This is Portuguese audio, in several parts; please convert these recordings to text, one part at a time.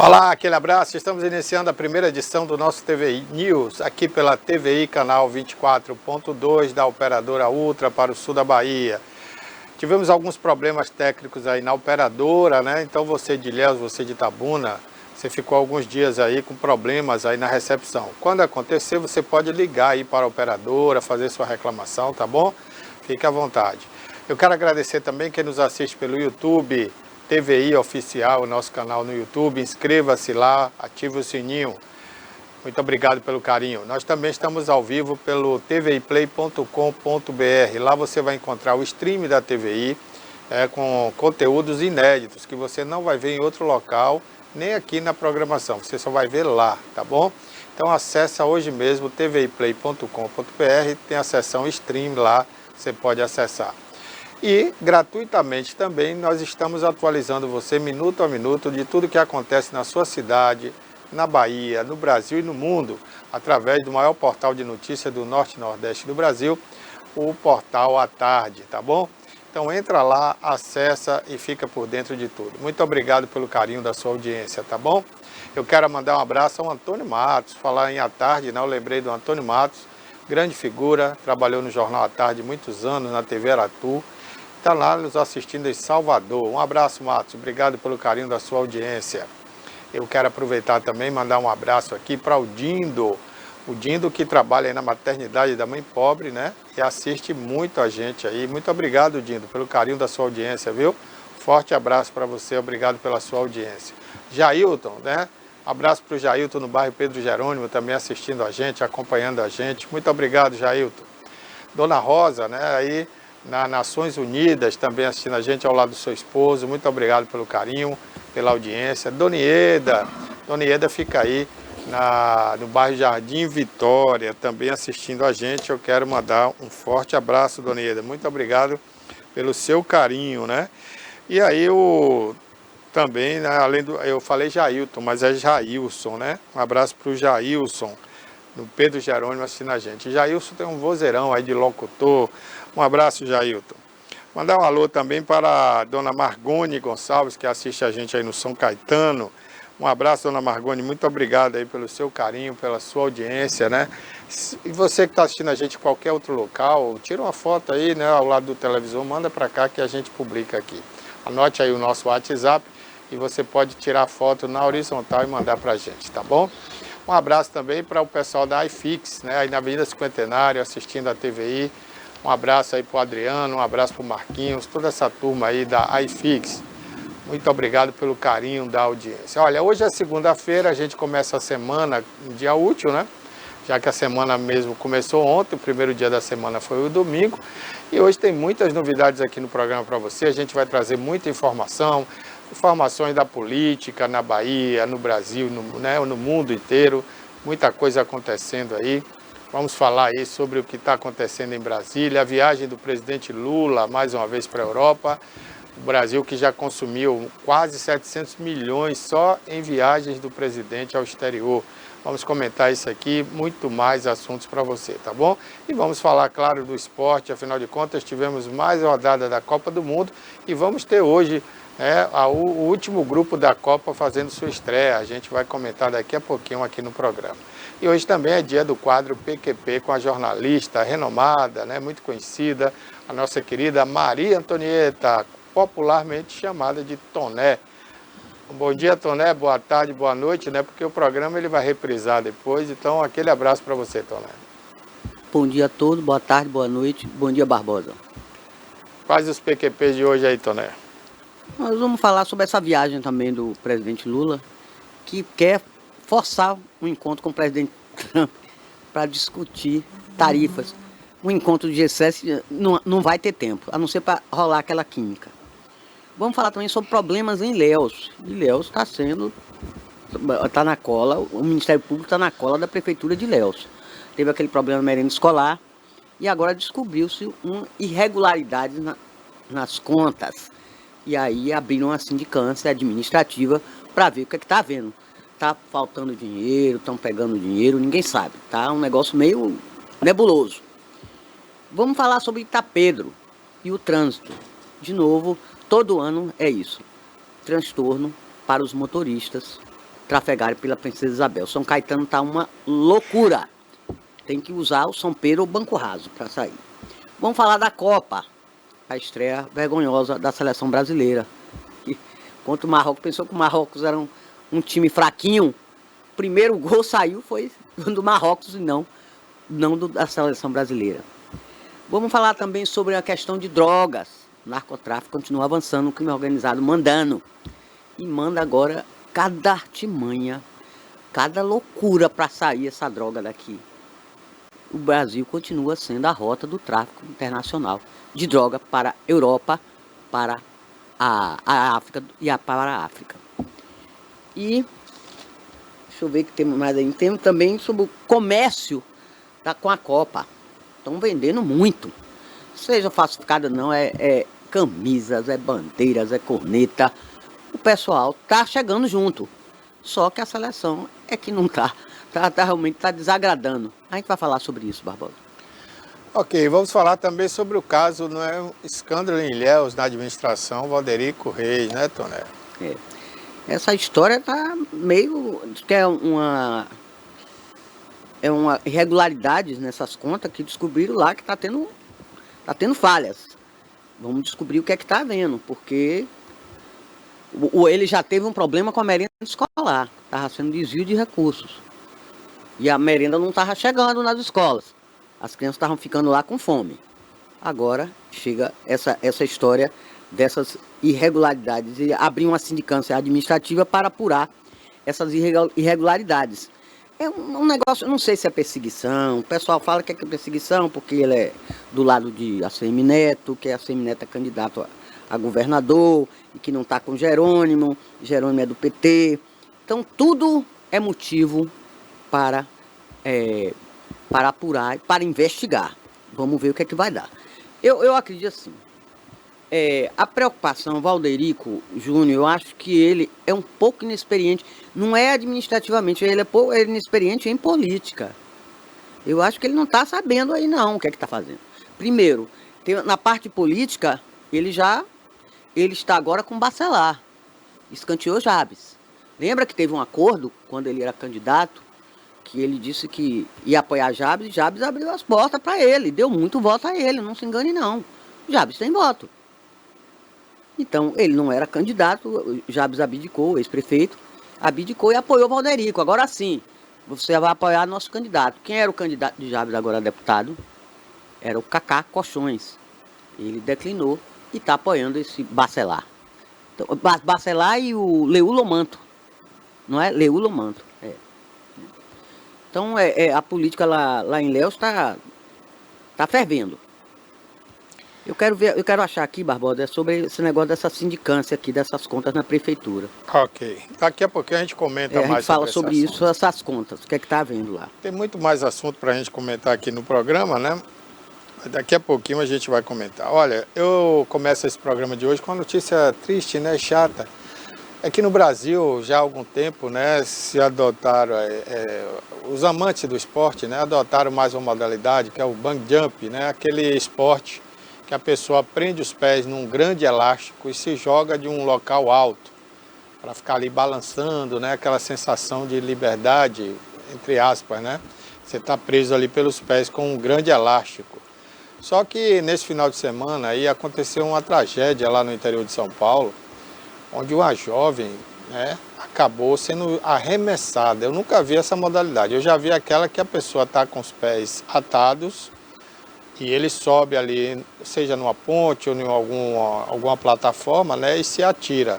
Olá, aquele abraço. Estamos iniciando a primeira edição do nosso TVI News, aqui pela TVI canal 24.2 da operadora Ultra para o sul da Bahia. Tivemos alguns problemas técnicos aí na operadora, né? Então você de Ilhéus, você de Itabuna, você ficou alguns dias aí com problemas aí na recepção. Quando acontecer, você pode ligar aí para a operadora, fazer sua reclamação, tá bom? Fique à vontade. Eu quero agradecer também quem nos assiste pelo YouTube, TVI Oficial, o nosso canal no YouTube. Inscreva-se lá, ative o sininho. Muito obrigado pelo carinho. Nós também estamos ao vivo pelo tviplay.com.br. Lá você vai encontrar o stream da TVI com conteúdos inéditos que você não vai ver em outro local, nem aqui na programação. Você só vai ver lá, tá bom? Então acessa hoje mesmo tviplay.com.br, tem a seção stream lá, você pode acessar. E gratuitamente também nós estamos atualizando você minuto a minuto de tudo que acontece na sua cidade, na Bahia, no Brasil e no mundo, através do maior portal de notícias do Norte e Nordeste do Brasil, o portal à Tarde, tá bom? Então entra lá, acessa e fica por dentro de tudo. Muito obrigado pelo carinho da sua audiência, tá bom? Eu quero mandar um abraço ao Antônio Matos, falar em à tarde, não, eu lembrei do Antônio Matos, grande figura, trabalhou no Jornal à Tarde muitos anos, na TV Aratu, está lá nos assistindo em Salvador. Um abraço, Matos, obrigado pelo carinho da sua audiência. Eu quero aproveitar também e mandar um abraço aqui para o Dindo que trabalha aí na maternidade da mãe pobre, né? E assiste muito a gente aí. Muito obrigado, Dindo, pelo carinho da sua audiência, viu? Forte abraço para você, obrigado pela sua audiência. Jailton, né? Abraço para o Jailton no bairro Pedro Jerônimo, também assistindo a gente, acompanhando a gente. Muito obrigado, Jailton. Dona Rosa, né? Aí na Nações Unidas, também assistindo a gente ao lado do seu esposo. Muito obrigado pelo carinho, pela audiência. Dona Ieda fica aí no bairro Jardim Vitória, também assistindo a gente. Eu quero mandar um forte abraço, Dona Ieda. Muito obrigado pelo seu carinho, né? E aí também, né, eu falei Jailton, mas é Jailson, né? Um abraço para o Jailson, no Pedro Jerônimo, assistindo a gente. Jailson tem um vozeirão aí de locutor. Um abraço, Jailton. Mandar um alô também para a dona Margone Gonçalves, que assiste a gente aí no São Caetano. Um abraço, dona Margone, muito obrigado aí pelo seu carinho, pela sua audiência, né? E você que está assistindo a gente em qualquer outro local, tira uma foto aí, né, ao lado do televisor, manda para cá que a gente publica aqui. Anote aí o nosso WhatsApp e você pode tirar a foto na horizontal e mandar para a gente, tá bom? Um abraço também para o pessoal da iFix, né, aí na Avenida Cinquentenário, assistindo a TVI. Um abraço aí para o Adriano, um abraço para o Marquinhos, toda essa turma aí da iFix. Muito obrigado pelo carinho da audiência. Olha, hoje é segunda-feira, a gente começa a semana, um dia útil, né? Já que a semana mesmo começou ontem, o primeiro dia da semana foi o domingo. E hoje tem muitas novidades aqui no programa para você. A gente vai trazer muita informação, informações da política na Bahia, no Brasil, no mundo inteiro. Muita coisa acontecendo aí. Vamos falar aí sobre o que está acontecendo em Brasília, a viagem do presidente Lula mais uma vez para a Europa. O Brasil que já consumiu quase 700 milhões só em viagens do presidente ao exterior. Vamos comentar isso aqui, muito mais assuntos para você, tá bom? E vamos falar, claro, do esporte, afinal de contas tivemos mais uma rodada da Copa do Mundo e vamos ter hoje o último grupo da Copa fazendo sua estreia. A gente vai comentar daqui a pouquinho aqui no programa. E hoje também é dia do quadro PQP com a jornalista renomada, né, muito conhecida, a nossa querida Maria Antonieta, popularmente chamada de Toné. Bom dia, Toné, boa tarde, boa noite, né, porque o programa ele vai reprisar depois, então aquele abraço para você, Toné. Bom dia a todos, boa tarde, boa noite, bom dia, Barbosa. Quais os PQPs de hoje aí, Toné? Nós vamos falar sobre essa viagem também do presidente Lula, que quer forçar um encontro com o presidente Trump para discutir tarifas. Um encontro do G7 não vai ter tempo, a não ser para rolar aquela química. Vamos falar também sobre problemas em Ilhéus. Ilhéus está na cola, o Ministério Público está na cola da Prefeitura de Ilhéus. Teve aquele problema na merenda escolar e agora descobriu-se uma irregularidade nas contas. E aí abriram uma sindicância administrativa para ver o que é que está havendo. Está faltando dinheiro, estão pegando dinheiro, ninguém sabe. Tá um negócio meio nebuloso. Vamos falar sobre Itapedro e o trânsito. De novo, todo ano é isso. Transtorno para os motoristas trafegarem pela Princesa Isabel. São Caetano está uma loucura. Tem que usar o São Pedro ou Banco Raso para sair. Vamos falar da Copa. A estreia vergonhosa da seleção brasileira. Contra o Marrocos, pensou que o Marrocos era um time fraquinho. O primeiro gol saiu foi do Marrocos e não da seleção brasileira. Vamos falar também sobre a questão de drogas. O narcotráfico continua avançando, o crime organizado mandando. E manda agora cada artimanha, cada loucura para sair essa droga daqui. O Brasil continua sendo a rota do tráfico internacional de droga para a Europa, para a África para a África. E deixa eu ver que temos mais aí. Temos também sobre o comércio com a Copa. Estão vendendo muito. Seja falsificado ou não, é camisas, é bandeiras, é corneta. O pessoal tá chegando junto. Só que a seleção é que não tá. Realmente tá desagradando. A gente vai falar sobre isso, Barbosa. Ok, vamos falar também sobre o caso, não é, escândalo em Ilhéus na administração Valderico Reis, né, Toné? Essa história tá meio... que é uma irregularidades nessas contas que descobriram lá que tá tendo falhas. Vamos descobrir o que é que tá havendo, porque ele já teve um problema com a merenda escolar. Estava sendo desvio de recursos. E a merenda não estava chegando nas escolas. As crianças estavam ficando lá com fome. Agora chega essa história dessas irregularidades e abrir uma sindicância administrativa para apurar essas irregularidades. É um negócio, não sei se é perseguição. O pessoal fala que é perseguição porque ele é do lado de ACM Neto, que a ACM Neto é candidato a governador e que não está com Jerônimo é do PT. Então tudo é motivo para apurar, para investigar. Vamos ver o que é que vai dar. Eu acredito assim, a preocupação, Valderico Júnior, eu acho que ele é um pouco inexperiente, não é administrativamente, ele é inexperiente em política. Eu acho que ele não está sabendo aí não o que é que está fazendo. Primeiro, na parte política, ele está agora com Bacelar, escanteou Jabes. Lembra que teve um acordo, quando ele era candidato, que ele disse que ia apoiar Jabes, e Jabes abriu as portas para ele, deu muito voto a ele, não se engane não. Jabes tem voto. Então, ele não era candidato, Jabes abdicou, o ex-prefeito, abdicou e apoiou Valderico. Agora sim, você vai apoiar nosso candidato. Quem era o candidato de Jabes agora deputado? Era o Cacá Cochões. Ele declinou e está apoiando esse Bacelar. Então, Bacelar e o Leulo Manto. Não é? Leulo Manto. Então, a política lá em Ilhéus está fervendo. Eu quero achar aqui, Barbosa, sobre esse negócio dessa sindicância aqui, dessas contas na prefeitura. Ok. Daqui a pouquinho a gente comenta mais sobre isso. A gente fala sobre isso, essas contas, o que é que está havendo lá. Tem muito mais assunto para a gente comentar aqui no programa, né? Daqui a pouquinho a gente vai comentar. Olha, eu começo esse programa de hoje com uma notícia triste, né? Chata. É que no Brasil, já há algum tempo, né, se adotaram, os amantes do esporte, né, adotaram mais uma modalidade, que é o bungee jump, né, aquele esporte que a pessoa prende os pés num grande elástico e se joga de um local alto, para ficar ali balançando, né, aquela sensação de liberdade, entre aspas, né, você está preso ali pelos pés com um grande elástico. Só que nesse final de semana aí aconteceu uma tragédia lá no interior de São Paulo, onde uma jovem, né, acabou sendo arremessada. Eu nunca vi essa modalidade, eu já vi aquela que a pessoa está com os pés atados e ele sobe ali, seja numa ponte ou em alguma plataforma, né, e se atira.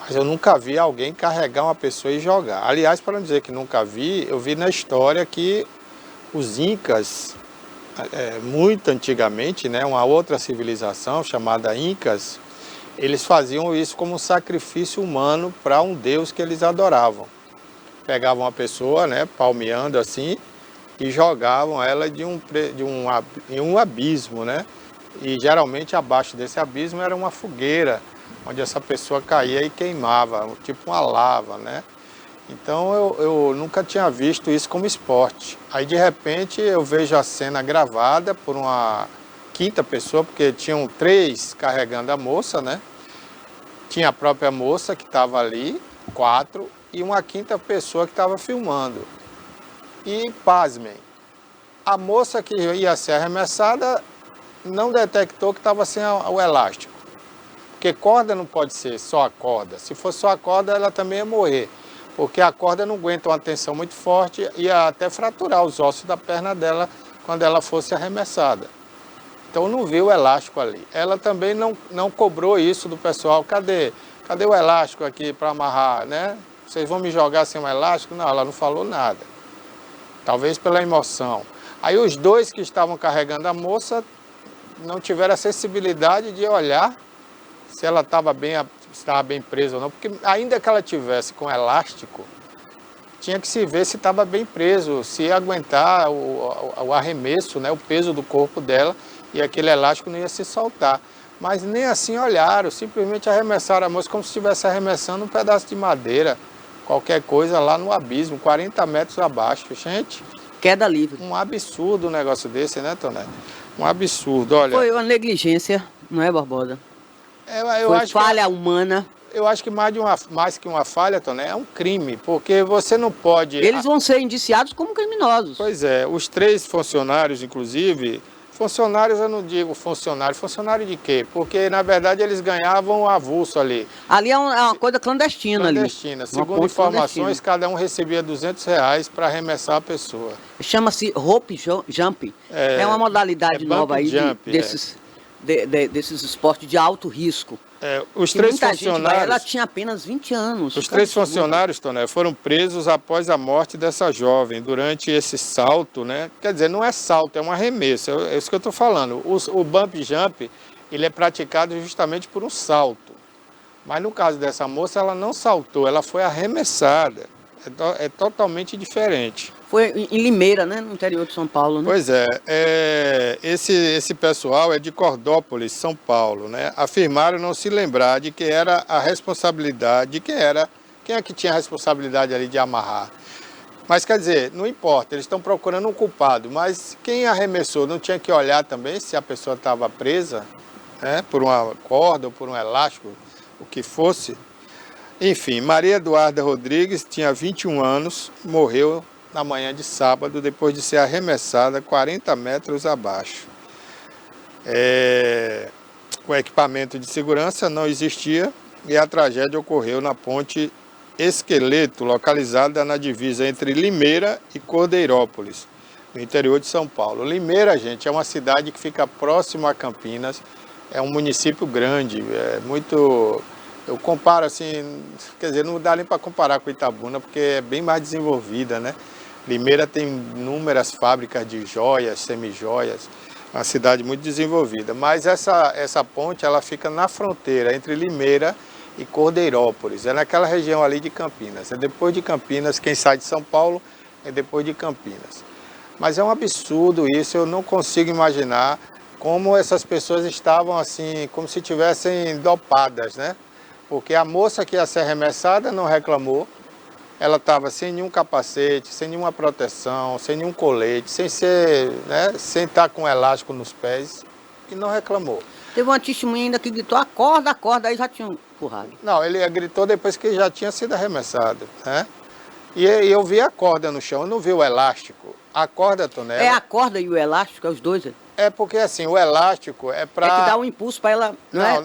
Mas eu nunca vi alguém carregar uma pessoa e jogar. Aliás, para não dizer que nunca vi, eu vi na história que os incas, muito antigamente, né, uma outra civilização chamada Incas, eles faziam isso como um sacrifício humano para um deus que eles adoravam. Pegavam uma pessoa, né, palmeando assim, e jogavam ela em um abismo, né? E geralmente abaixo desse abismo era uma fogueira, onde essa pessoa caía e queimava, tipo uma lava, né? Então eu nunca tinha visto isso como esporte. Aí de repente eu vejo a cena gravada por uma quinta pessoa, porque tinham 3 carregando a moça, né? Tinha a própria moça que estava ali, 4, e uma quinta pessoa que estava filmando. E, pasmem, a moça que ia ser arremessada não detectou que estava sem o elástico. Porque corda não pode ser só a corda. Se fosse só a corda, ela também ia morrer. Porque a corda não aguenta uma tensão muito forte e ia até fraturar os ossos da perna dela quando ela fosse arremessada. Então não viu o elástico ali. Ela também não cobrou isso do pessoal. Cadê o elástico aqui para amarrar, né? Vocês vão me jogar sem o elástico? Não, ela não falou nada. Talvez pela emoção. Aí os dois que estavam carregando a moça não tiveram a sensibilidade de olhar se ela estava bem presa ou não, porque ainda que ela tivesse com elástico, tinha que se ver se estava bem preso, se ia aguentar o arremesso, né, o peso do corpo dela, e aquele elástico não ia se soltar. Mas nem assim olharam, simplesmente arremessaram a moça como se estivesse arremessando um pedaço de madeira, qualquer coisa lá no abismo, 40 metros abaixo. Gente, Queda livre. um absurdo um negócio desse, né, Toné? Um absurdo, olha. Foi uma negligência, não é, Barbosa? Eu Foi acho falha humana. Eu acho que mais que uma falha, Toné, é um crime, porque você não pode... Eles vão ser indiciados como criminosos. Pois é, os 3 funcionários, inclusive, funcionários eu não digo funcionário de quê? Porque, na verdade, eles ganhavam avulso ali. Ali é uma coisa clandestina. Clandestina. Segundo informações, cada um recebia R$200 para arremessar a pessoa. Chama-se rope jump. É uma modalidade nova aí desses esportes de alto risco. Os E 3 muita gente funcionários... ela tinha apenas 20 anos. Os 3 funcionários, Toné, foram presos após a morte dessa jovem, durante esse salto, né? Quer dizer, não é salto, é um arremesso, é isso que eu estou falando. O bump jump, ele é praticado justamente por um salto. Mas no caso dessa moça, ela não saltou, ela foi arremessada. É totalmente diferente. Foi em Limeira, né? No interior de São Paulo, né? Pois esse pessoal é de Cordópolis, São Paulo, né? Afirmaram não se lembrar de que era a responsabilidade, de quem é que tinha a responsabilidade ali de amarrar. Mas quer dizer, não importa, eles estão procurando um culpado, mas quem arremessou não tinha que olhar também se a pessoa estava presa, né? Por uma corda ou por um elástico, o que fosse. Enfim, Maria Eduarda Rodrigues tinha 21 anos, morreu na manhã de sábado, depois de ser arremessada 40 metros abaixo. O equipamento de segurança não existia e a tragédia ocorreu na ponte Esqueleto, localizada na divisa entre Limeira e Cordeirópolis, no interior de São Paulo. Limeira, gente, é uma cidade que fica próximo a Campinas, é um município grande, é muito... Eu comparo assim, quer dizer, não dá nem para comparar com Itabuna, porque é bem mais desenvolvida, né? Limeira tem inúmeras fábricas de joias, semijoias, uma cidade muito desenvolvida. Mas essa ponte, ela fica na fronteira entre Limeira e Cordeirópolis, é naquela região ali de Campinas. É depois de Campinas, quem sai de São Paulo é depois de Campinas. Mas é um absurdo isso, eu não consigo imaginar como essas pessoas estavam assim, como se estivessem dopadas, né? Porque a moça que ia ser arremessada não reclamou, ela estava sem nenhum capacete, sem nenhuma proteção, sem nenhum colete, sem estar com elástico nos pés e não reclamou. Teve uma testemunha ainda que gritou, acorda, aí já tinha empurrado. Não, ele gritou depois que já tinha sido arremessado, né? E eu vi a corda no chão, eu não vi o elástico. A corda, Tonela... É a corda e o elástico, é os dois? É porque assim, o elástico é para... É que dá um impulso para ela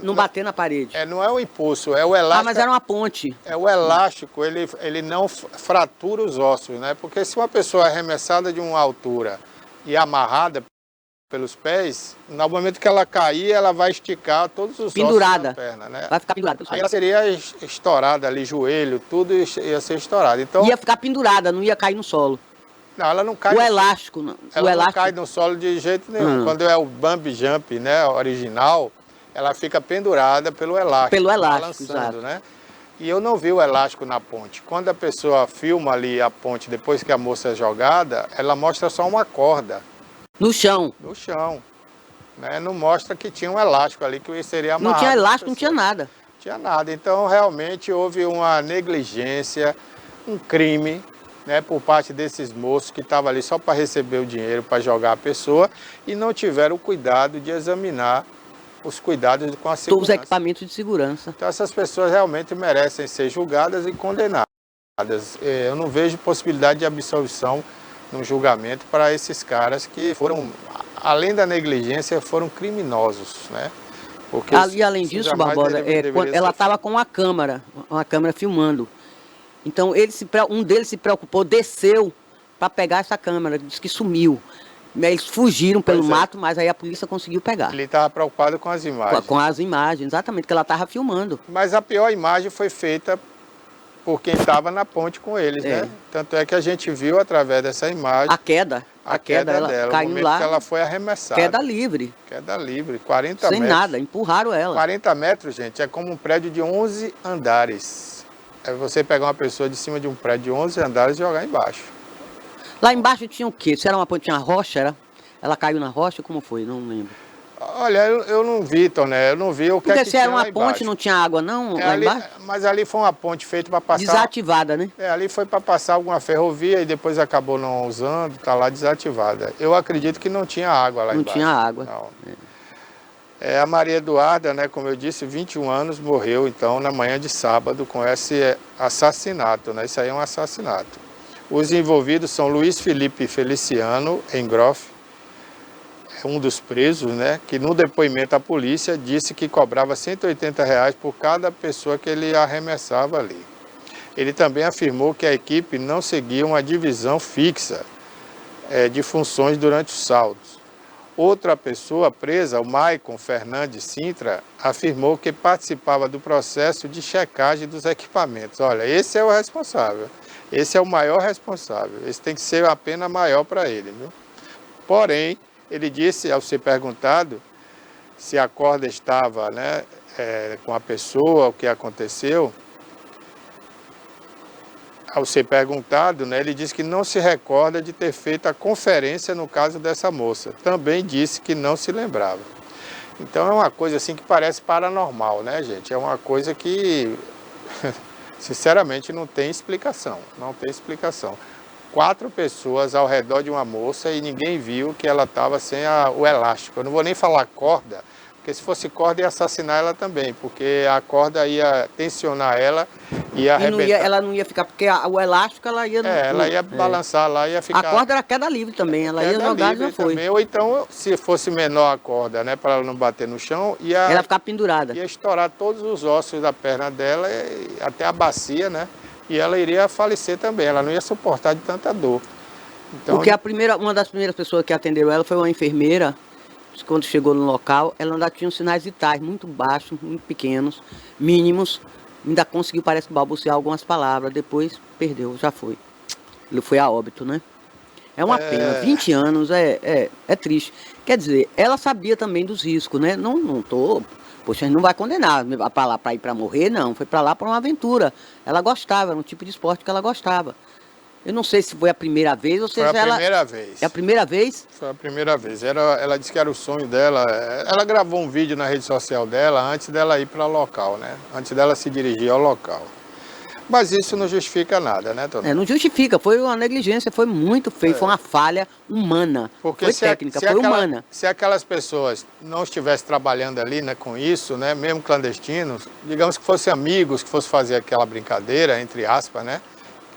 não bater na parede. Não é o impulso, é o elástico... mas era uma ponte. O elástico, ele não fratura os ossos, né? Porque se uma pessoa é arremessada de uma altura e amarrada pelos pés, no momento que ela cair, ela vai esticar todos os ossos da perna, né? Vai ficar pendurada. Aí ela seria estourada ali, joelho, tudo ia ser estourado. Então... Ia ficar pendurada, não ia cair no solo. Não, ela não cai. O elástico, não. Ela não cai no solo de jeito nenhum. Quando é o bump jump, né, original, ela fica pendurada pelo elástico. Pelo elástico, balançando, né? E eu não vi o elástico na ponte. Quando a pessoa filma ali a ponte depois que a moça é jogada, ela mostra só uma corda. No chão. No chão. Né? Não mostra que tinha um elástico ali que seria amarrado. Não tinha elástico, não tinha nada. Não tinha nada. Então, realmente, houve uma negligência, um crime, né, por parte desses moços que estavam ali só para receber o dinheiro, para jogar a pessoa, e não tiveram o cuidado de examinar os cuidados com a segurança. Todos os equipamentos de segurança. Então essas pessoas realmente merecem ser julgadas e condenadas. Eu não vejo possibilidade de absolvição no julgamento para esses caras que foram, além da negligência, foram criminosos, né? Porque E além disso, Barbosa, ela estava com uma câmera filmando. Então um deles se preocupou, desceu para pegar essa câmera, disse que sumiu. Eles fugiram pelo mato, mas aí a polícia conseguiu pegar. Ele estava preocupado com as imagens. Com as imagens, exatamente, que ela estava filmando. Mas a pior imagem foi feita por quem estava na ponte com eles, né? Tanto é que a gente viu através dessa imagem a queda dela, caiu o momento lá, que ela foi arremessada. Queda livre, 40 metros. Sem nada, empurraram ela. 40 metros, gente, é como um prédio de 11 andares. É você pegar uma pessoa de cima de um prédio de 11 andares e jogar embaixo. Lá embaixo tinha o quê? Se era uma ponte, tinha rocha, era? Ela caiu na rocha, como foi? Não lembro. Olha, eu não vi, Toné, eu não vi o que é que tinha lá embaixo. Porque se era uma ponte, não tinha água não, lá embaixo? Mas ali foi uma ponte feita para passar... Desativada, né? Ali foi para passar alguma ferrovia e depois acabou não usando, está lá desativada. Eu acredito que não tinha água lá embaixo. Não tinha água. Não. A Maria Eduarda, né, como eu disse, 21 anos, morreu então na manhã de sábado com esse assassinato, né? Isso aí é um assassinato. Os envolvidos são Luiz Felipe Feliciano Engroff, um dos presos, né, que no depoimento à polícia disse que cobrava R$180 por cada pessoa que ele arremessava ali. Ele também afirmou que a equipe não seguia uma divisão fixa de funções durante os saltos. Outra pessoa presa, o Maicon Fernandes Sintra, afirmou que participava do processo de checagem dos equipamentos. Olha, esse é o responsável, esse é o maior responsável, esse tem que ser a pena maior para ele, viu? Porém, ele disse, ao ser perguntado se a corda estava, né, com a pessoa, o que aconteceu, ao ser perguntado, né, ele disse que não se recorda de ter feito a conferência no caso dessa moça. Também disse que não se lembrava. Então é uma coisa assim que parece paranormal, né, gente? É uma coisa que, sinceramente, não tem explicação. Não tem explicação. 4 pessoas ao redor de uma moça e ninguém viu que ela estava sem o elástico. Eu não vou nem falar corda, porque se fosse corda ia assassinar ela também, porque a corda ia tensionar ela e ia arrebentar. Ela não ia ficar, porque o elástico ela ia... ela ia balançar lá, ia ficar... A corda era queda livre também, ela ia jogar e já foi. Também, ou então, se fosse menor a corda, né, para ela não bater no chão, ela ficar pendurada. Ia estourar todos os ossos da perna dela, até a bacia, né? E ela iria falecer também, ela não ia suportar de tanta dor. Então, porque uma das primeiras pessoas que atendeu ela foi uma enfermeira. Quando chegou no local, ela ainda tinha sinais vitais muito baixos, muito pequenos, mínimos. Ainda conseguiu, parece, balbuciar algumas palavras. Depois perdeu, já foi. Ele foi a óbito, né? É uma pena, 20 anos é triste. Quer dizer, ela sabia também dos riscos, né? Poxa, a gente não vai condenar para lá para ir para morrer, não. Foi para lá para uma aventura. Ela gostava, era um tipo de esporte que ela gostava. Eu não sei se foi a primeira vez ou seja, foi a primeira vez. É a primeira vez? Foi a primeira vez. Ela disse que era o sonho dela. Ela gravou um vídeo na rede social dela antes dela ir para o local, né? Antes dela se dirigir ao local. Mas isso não justifica nada, né, Tony? Não justifica. Foi uma negligência, foi muito feio. Foi uma falha humana. Porque foi técnica, foi humana. Se aquelas pessoas não estivessem trabalhando ali, né, com isso, né, mesmo clandestinos, digamos que fossem amigos, que fossem fazer aquela brincadeira, entre aspas, né?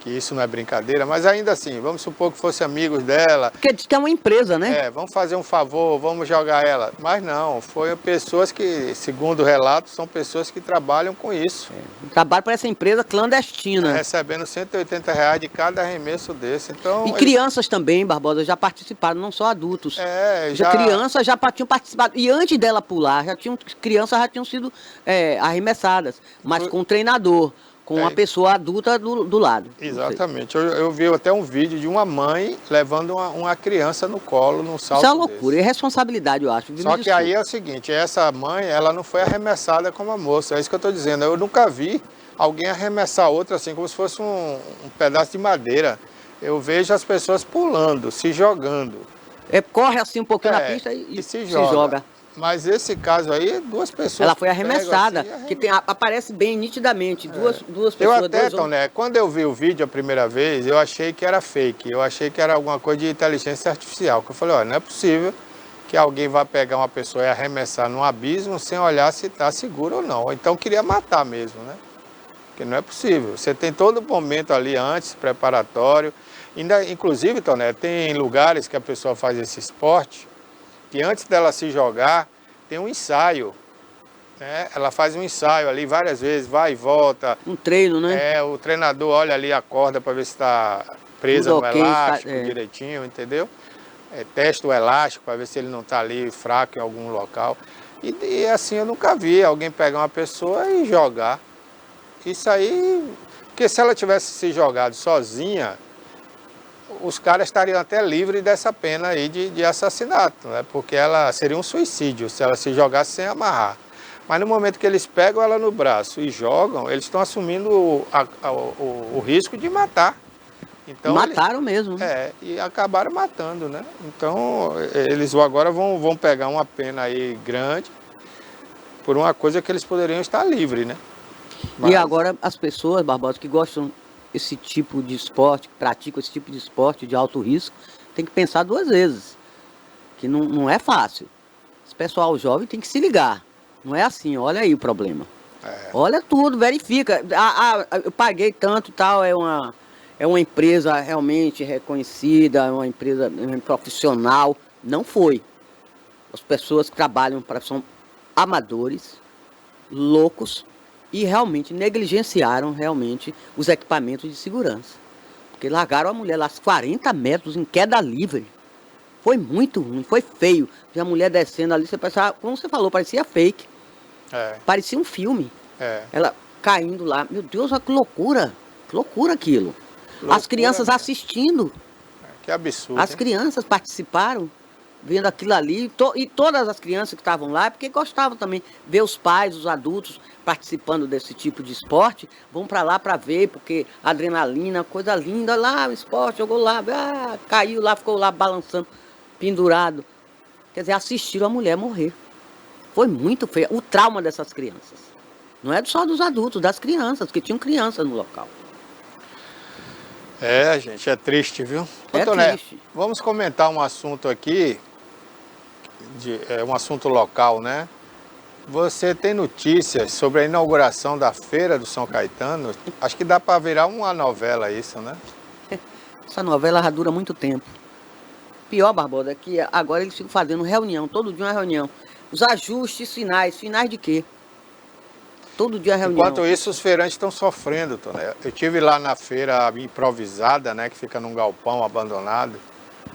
Que isso não é brincadeira, mas ainda assim, vamos supor que fossem amigos dela. Porque diz que é uma empresa, né? Vamos fazer um favor, vamos jogar ela. Mas não, foram pessoas que, segundo o relato, são pessoas que trabalham com isso. Trabalham para essa empresa clandestina. Recebendo R$180 de cada arremesso desse. Então, e crianças também, Barbosa, já participaram, não só adultos. Crianças já tinham participado. E antes dela pular, crianças já tinham sido arremessadas, mas com um treinador. Com uma pessoa adulta do lado. Exatamente. Eu vi até um vídeo de uma mãe levando uma criança no colo num salto. Isso é uma loucura, é responsabilidade, eu acho. Só que aí é o seguinte, essa mãe, ela não foi arremessada como a moça, é isso que eu estou dizendo. Eu nunca vi alguém arremessar outra assim, como se fosse um pedaço de madeira. Eu vejo as pessoas pulando, se jogando. Corre assim um pouquinho na pista e se joga. Mas esse caso aí, 2 pessoas... Ela foi arremessada, assim, que aparece bem nitidamente, duas pessoas... Eu até, Toné, quando eu vi o vídeo a primeira vez, eu achei que era fake, eu achei que era alguma coisa de inteligência artificial. Eu falei, olha, não é possível que alguém vá pegar uma pessoa e arremessar num abismo sem olhar se está seguro ou não. Ou então queria matar mesmo, né? Porque não é possível. Você tem todo momento ali antes, preparatório. Ainda, inclusive, Toné, tem lugares que a pessoa faz esse esporte, que antes dela se jogar, tem um ensaio. Né? Ela faz um ensaio ali várias vezes, vai e volta. Um treino, né? O treinador olha ali a corda para ver se está presa Tudo no ok, elástico direitinho, entendeu? Testa o elástico para ver se ele não está ali fraco em algum local. E assim eu nunca vi alguém pegar uma pessoa e jogar. Isso aí, porque se ela tivesse se jogado sozinha, os caras estariam até livres dessa pena aí de assassinato, né? Porque ela seria um suicídio se ela se jogasse sem amarrar. Mas no momento que eles pegam ela no braço e jogam, eles estão assumindo o risco de matar. Então, mataram mesmo. E acabaram matando, né? Então, eles agora vão pegar uma pena aí grande por uma coisa que eles poderiam estar livres, né? Mas... E agora as pessoas, Barbosa, que gostam desse tipo de esporte, que praticam esse tipo de esporte de alto risco, tem que pensar duas vezes, que não é fácil. Esse pessoal jovem tem que se ligar. Não é assim, olha aí o problema. Olha tudo, verifica. Eu paguei tanto e tal, é uma empresa realmente reconhecida, é uma empresa profissional. Não foi. As pessoas que trabalham são amadores, loucos, e realmente negligenciaram os equipamentos de segurança. Porque largaram a mulher lá 40 metros em queda livre. Foi muito ruim, foi feio. E a mulher descendo ali, você pensava, como você falou, parecia fake. Parecia um filme. Ela caindo lá. Meu Deus, que loucura. Que loucura aquilo. Loucura, as crianças assistindo. Que absurdo. As crianças participaram, vendo aquilo ali. E todas as crianças que estavam lá, porque gostavam também. Ver os pais, os adultos participando desse tipo de esporte, vão para lá para ver, porque adrenalina, coisa linda. Lá, o esporte, jogou lá, caiu lá, ficou lá balançando, pendurado. Quer dizer, assistiram a mulher morrer. Foi muito feio. O trauma dessas crianças. Não é só dos adultos, das crianças, porque tinham crianças no local. Gente, é triste, viu? Triste. Vamos comentar um assunto aqui, um assunto local, né? Você tem notícias sobre a inauguração da Feira do São Caetano? Acho que dá para virar uma novela isso, né? Essa novela já dura muito tempo. Pior, Barbosa, é que agora eles ficam fazendo reunião, todo dia uma reunião. Os ajustes finais de quê? Todo dia reunião. Enquanto isso, os feirantes estão sofrendo, Toné. Eu estive lá na feira improvisada, né, que fica num galpão abandonado,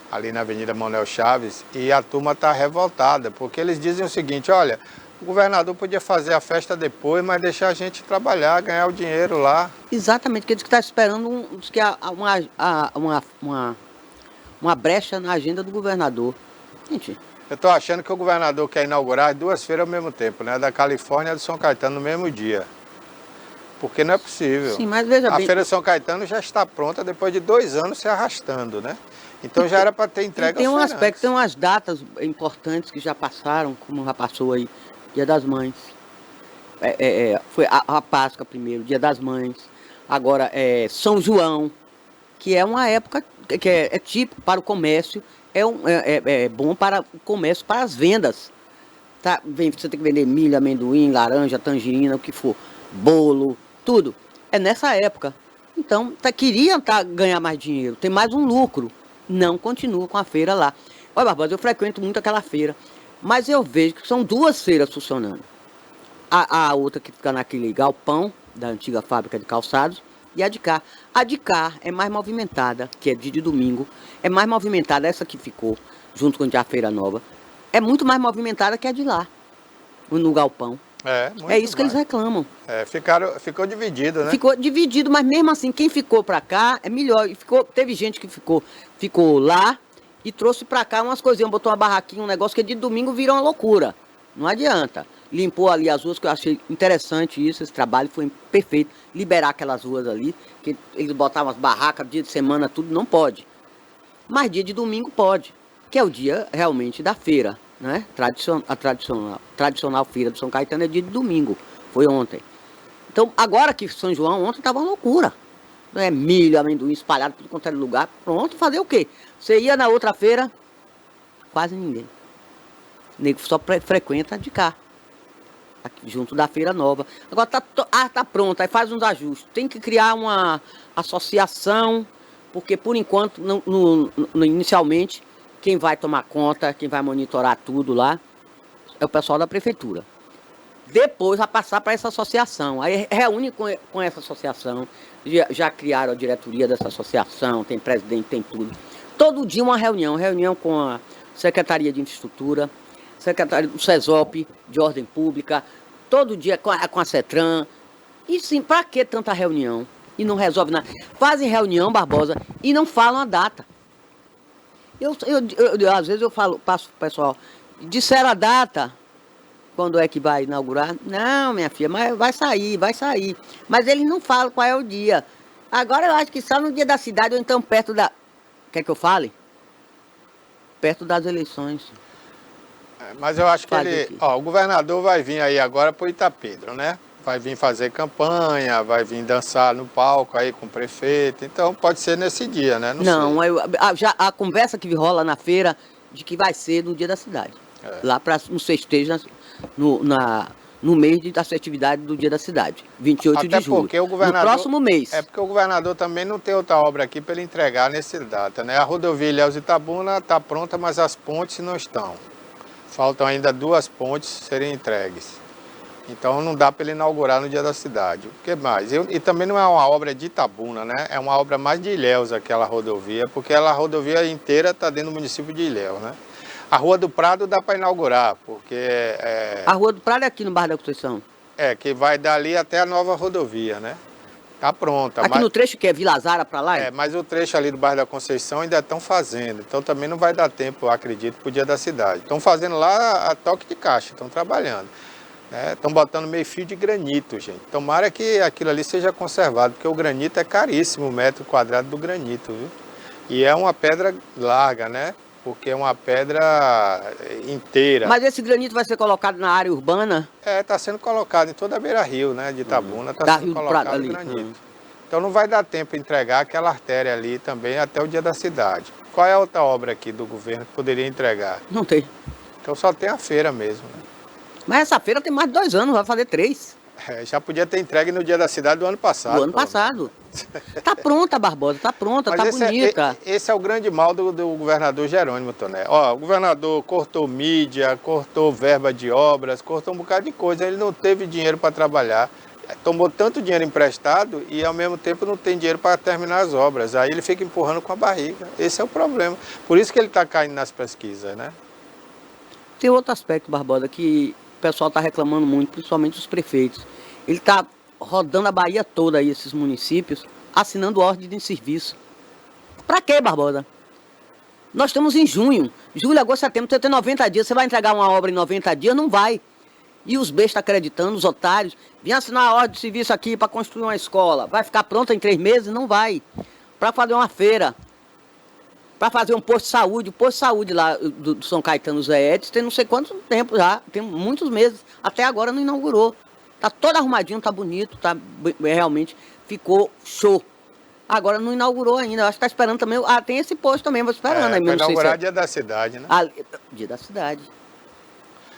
ali na Avenida Manuel Chaves, e a turma está revoltada, porque eles dizem o seguinte, olha, o governador podia fazer a festa depois, mas deixar a gente trabalhar, ganhar o dinheiro lá. Exatamente, porque eles estão esperando uma brecha na agenda do governador. Gente... Eu estou achando que o governador quer inaugurar as duas feiras ao mesmo tempo, né? Da Califórnia e do São Caetano no mesmo dia. Porque não é possível. Sim, mas veja bem... A Feira do São Caetano já está pronta depois de 2 anos se arrastando, né? Então já era para ter entregue aos feirantes. Aspecto, tem umas datas importantes que já passaram, como já passou aí, Dia das Mães. Foi a Páscoa primeiro, Dia das Mães. Agora São João, que é uma época que é típico para o comércio. É bom para o comércio, para as vendas. Tá? Você tem que vender milho, amendoim, laranja, tangerina, o que for. Bolo, tudo. É nessa época. Então, queriam ganhar mais dinheiro, ter mais um lucro. Não continua com a feira lá. Olha, Barbosa, eu frequento muito aquela feira. Mas eu vejo que são 2 feiras funcionando. A outra que fica naquele galpão da antiga fábrica de calçados. E a de cá. A de cá é mais movimentada, que é dia de domingo. É mais movimentada, essa que ficou, junto com a Feira Nova. É muito mais movimentada que a de lá, no galpão. É isso que eles reclamam. Ficou dividido, né? Ficou dividido, mas mesmo assim, quem ficou para cá é melhor. Teve gente que ficou lá e trouxe para cá umas coisinhas, botou uma barraquinha, um negócio que de domingo virou uma loucura. Não adianta. Limpou ali as ruas, que eu achei interessante isso, esse trabalho foi perfeito. Liberar aquelas ruas ali, que eles botavam as barracas, dia de semana, tudo, não pode. Mas dia de domingo pode, que é o dia realmente da feira, né? A tradicional feira do São Caetano é dia de domingo, foi ontem. Então, agora que São João, ontem estava uma loucura. Milho, amendoim espalhado por qualquer lugar, pronto, fazer o quê? Você ia na outra feira, quase ninguém. O nego só frequenta de cá. aqui junto da Feira Nova. Agora tá pronto, aí faz uns ajustes. Tem que criar uma associação, porque por enquanto, inicialmente, quem vai tomar conta, quem vai monitorar tudo lá, é o pessoal da prefeitura. Depois vai passar para essa associação. Aí reúne com essa associação. Já criaram a diretoria dessa associação, tem presidente, tem tudo. Todo dia uma reunião com a Secretaria de Infraestrutura, Secretaria do SESOP, de Ordem Pública, todo dia com a CETRAN. E sim, para que tanta reunião? E não resolve nada. Fazem reunião, Barbosa, e não falam a data. Às vezes eu passo pro pessoal, disseram a data, quando é que vai inaugurar? Não, minha filha, mas vai sair. Mas eles não falam qual é o dia. Agora eu acho que só no dia da cidade, ou então perto da... Quer que eu fale? Perto das eleições. Mas eu acho que o governador vai vir aí agora para o Itapedro, né? Vai vir fazer campanha, vai vir dançar no palco aí com o prefeito. Então pode ser nesse dia, né? Não, a conversa que rola na feira de que vai ser no dia da cidade. Lá para os festejos no mês das festividades do dia da cidade, 28 de julho. Porque o governador, no próximo mês. É porque o governador também não tem outra obra aqui para ele entregar nessa data, né? A rodovia Ilhéus Itabuna está pronta, mas as pontes não estão. Faltam ainda 2 pontes serem entregues. Então não dá para ele inaugurar no dia da cidade. O que mais? E também não é uma obra de Itabuna, né? É uma obra mais de Ilhéus, aquela rodovia, porque a rodovia inteira está dentro do município de Ilhéus, né? A Rua do Prado dá para inaugurar, porque... A Rua do Prado é aqui no bairro da Conceição? Que vai dali até a nova rodovia, né? Tá pronta. Aqui no trecho que é Vila Zara para lá? Mas o trecho ali do bairro da Conceição ainda estão fazendo. Então também não vai dar tempo, eu acredito, para o dia da cidade. Estão fazendo lá a toque de caixa, estão trabalhando. Estão botando meio fio de granito, gente. Tomara que aquilo ali seja conservado, porque o granito é caríssimo, o metro quadrado do granito, viu? E é uma pedra larga, né? Porque é uma pedra inteira. Mas esse granito vai ser colocado na área urbana? Está sendo colocado em toda a beira-rio, né, de Itabuna, está sendo colocado ali. Granito. Então não vai dar tempo de entregar aquela artéria ali também até o dia da cidade. Qual é a outra obra aqui do governo que poderia entregar? Não tem. Então só tem a feira mesmo, né? Mas essa feira tem mais de 2 anos, vai fazer 3. Já podia ter entregue no dia da cidade do ano passado. Do ano passado. Tá pronta, Barbosa, tá pronta, mas tá bonita. Esse é o grande mal do governador Jerônimo Toné. O governador cortou mídia, cortou verba de obras, cortou um bocado de coisa. Ele não teve dinheiro para trabalhar. Tomou tanto dinheiro emprestado e ao mesmo tempo não tem dinheiro para terminar as obras. Aí ele fica empurrando com a barriga. Esse é o problema. Por isso que ele está caindo nas pesquisas, né? Tem outro aspecto, Barbosa, que o pessoal está reclamando muito, principalmente os prefeitos. Ele está rodando a Bahia toda aí, esses municípios, assinando ordem de serviço. Para quê, Barbosa? Nós estamos em junho, agosto, setembro, você tem 90 dias, você vai entregar uma obra em 90 dias? Não vai. E os bestas acreditando, os otários, vêm assinar a ordem de serviço aqui para construir uma escola, vai ficar pronta em 3 meses? Não vai. Para fazer uma feira, para fazer um posto de saúde, o posto de saúde lá do São Caetano Zé Edson tem não sei quanto tempo já, tem muitos meses, até agora não inaugurou. Tá todo arrumadinho, tá bonito, realmente ficou show. Agora não inaugurou ainda, eu acho que tá esperando também, tem esse posto também, vou esperando. Para inaugurar dia da cidade, né? Dia da cidade.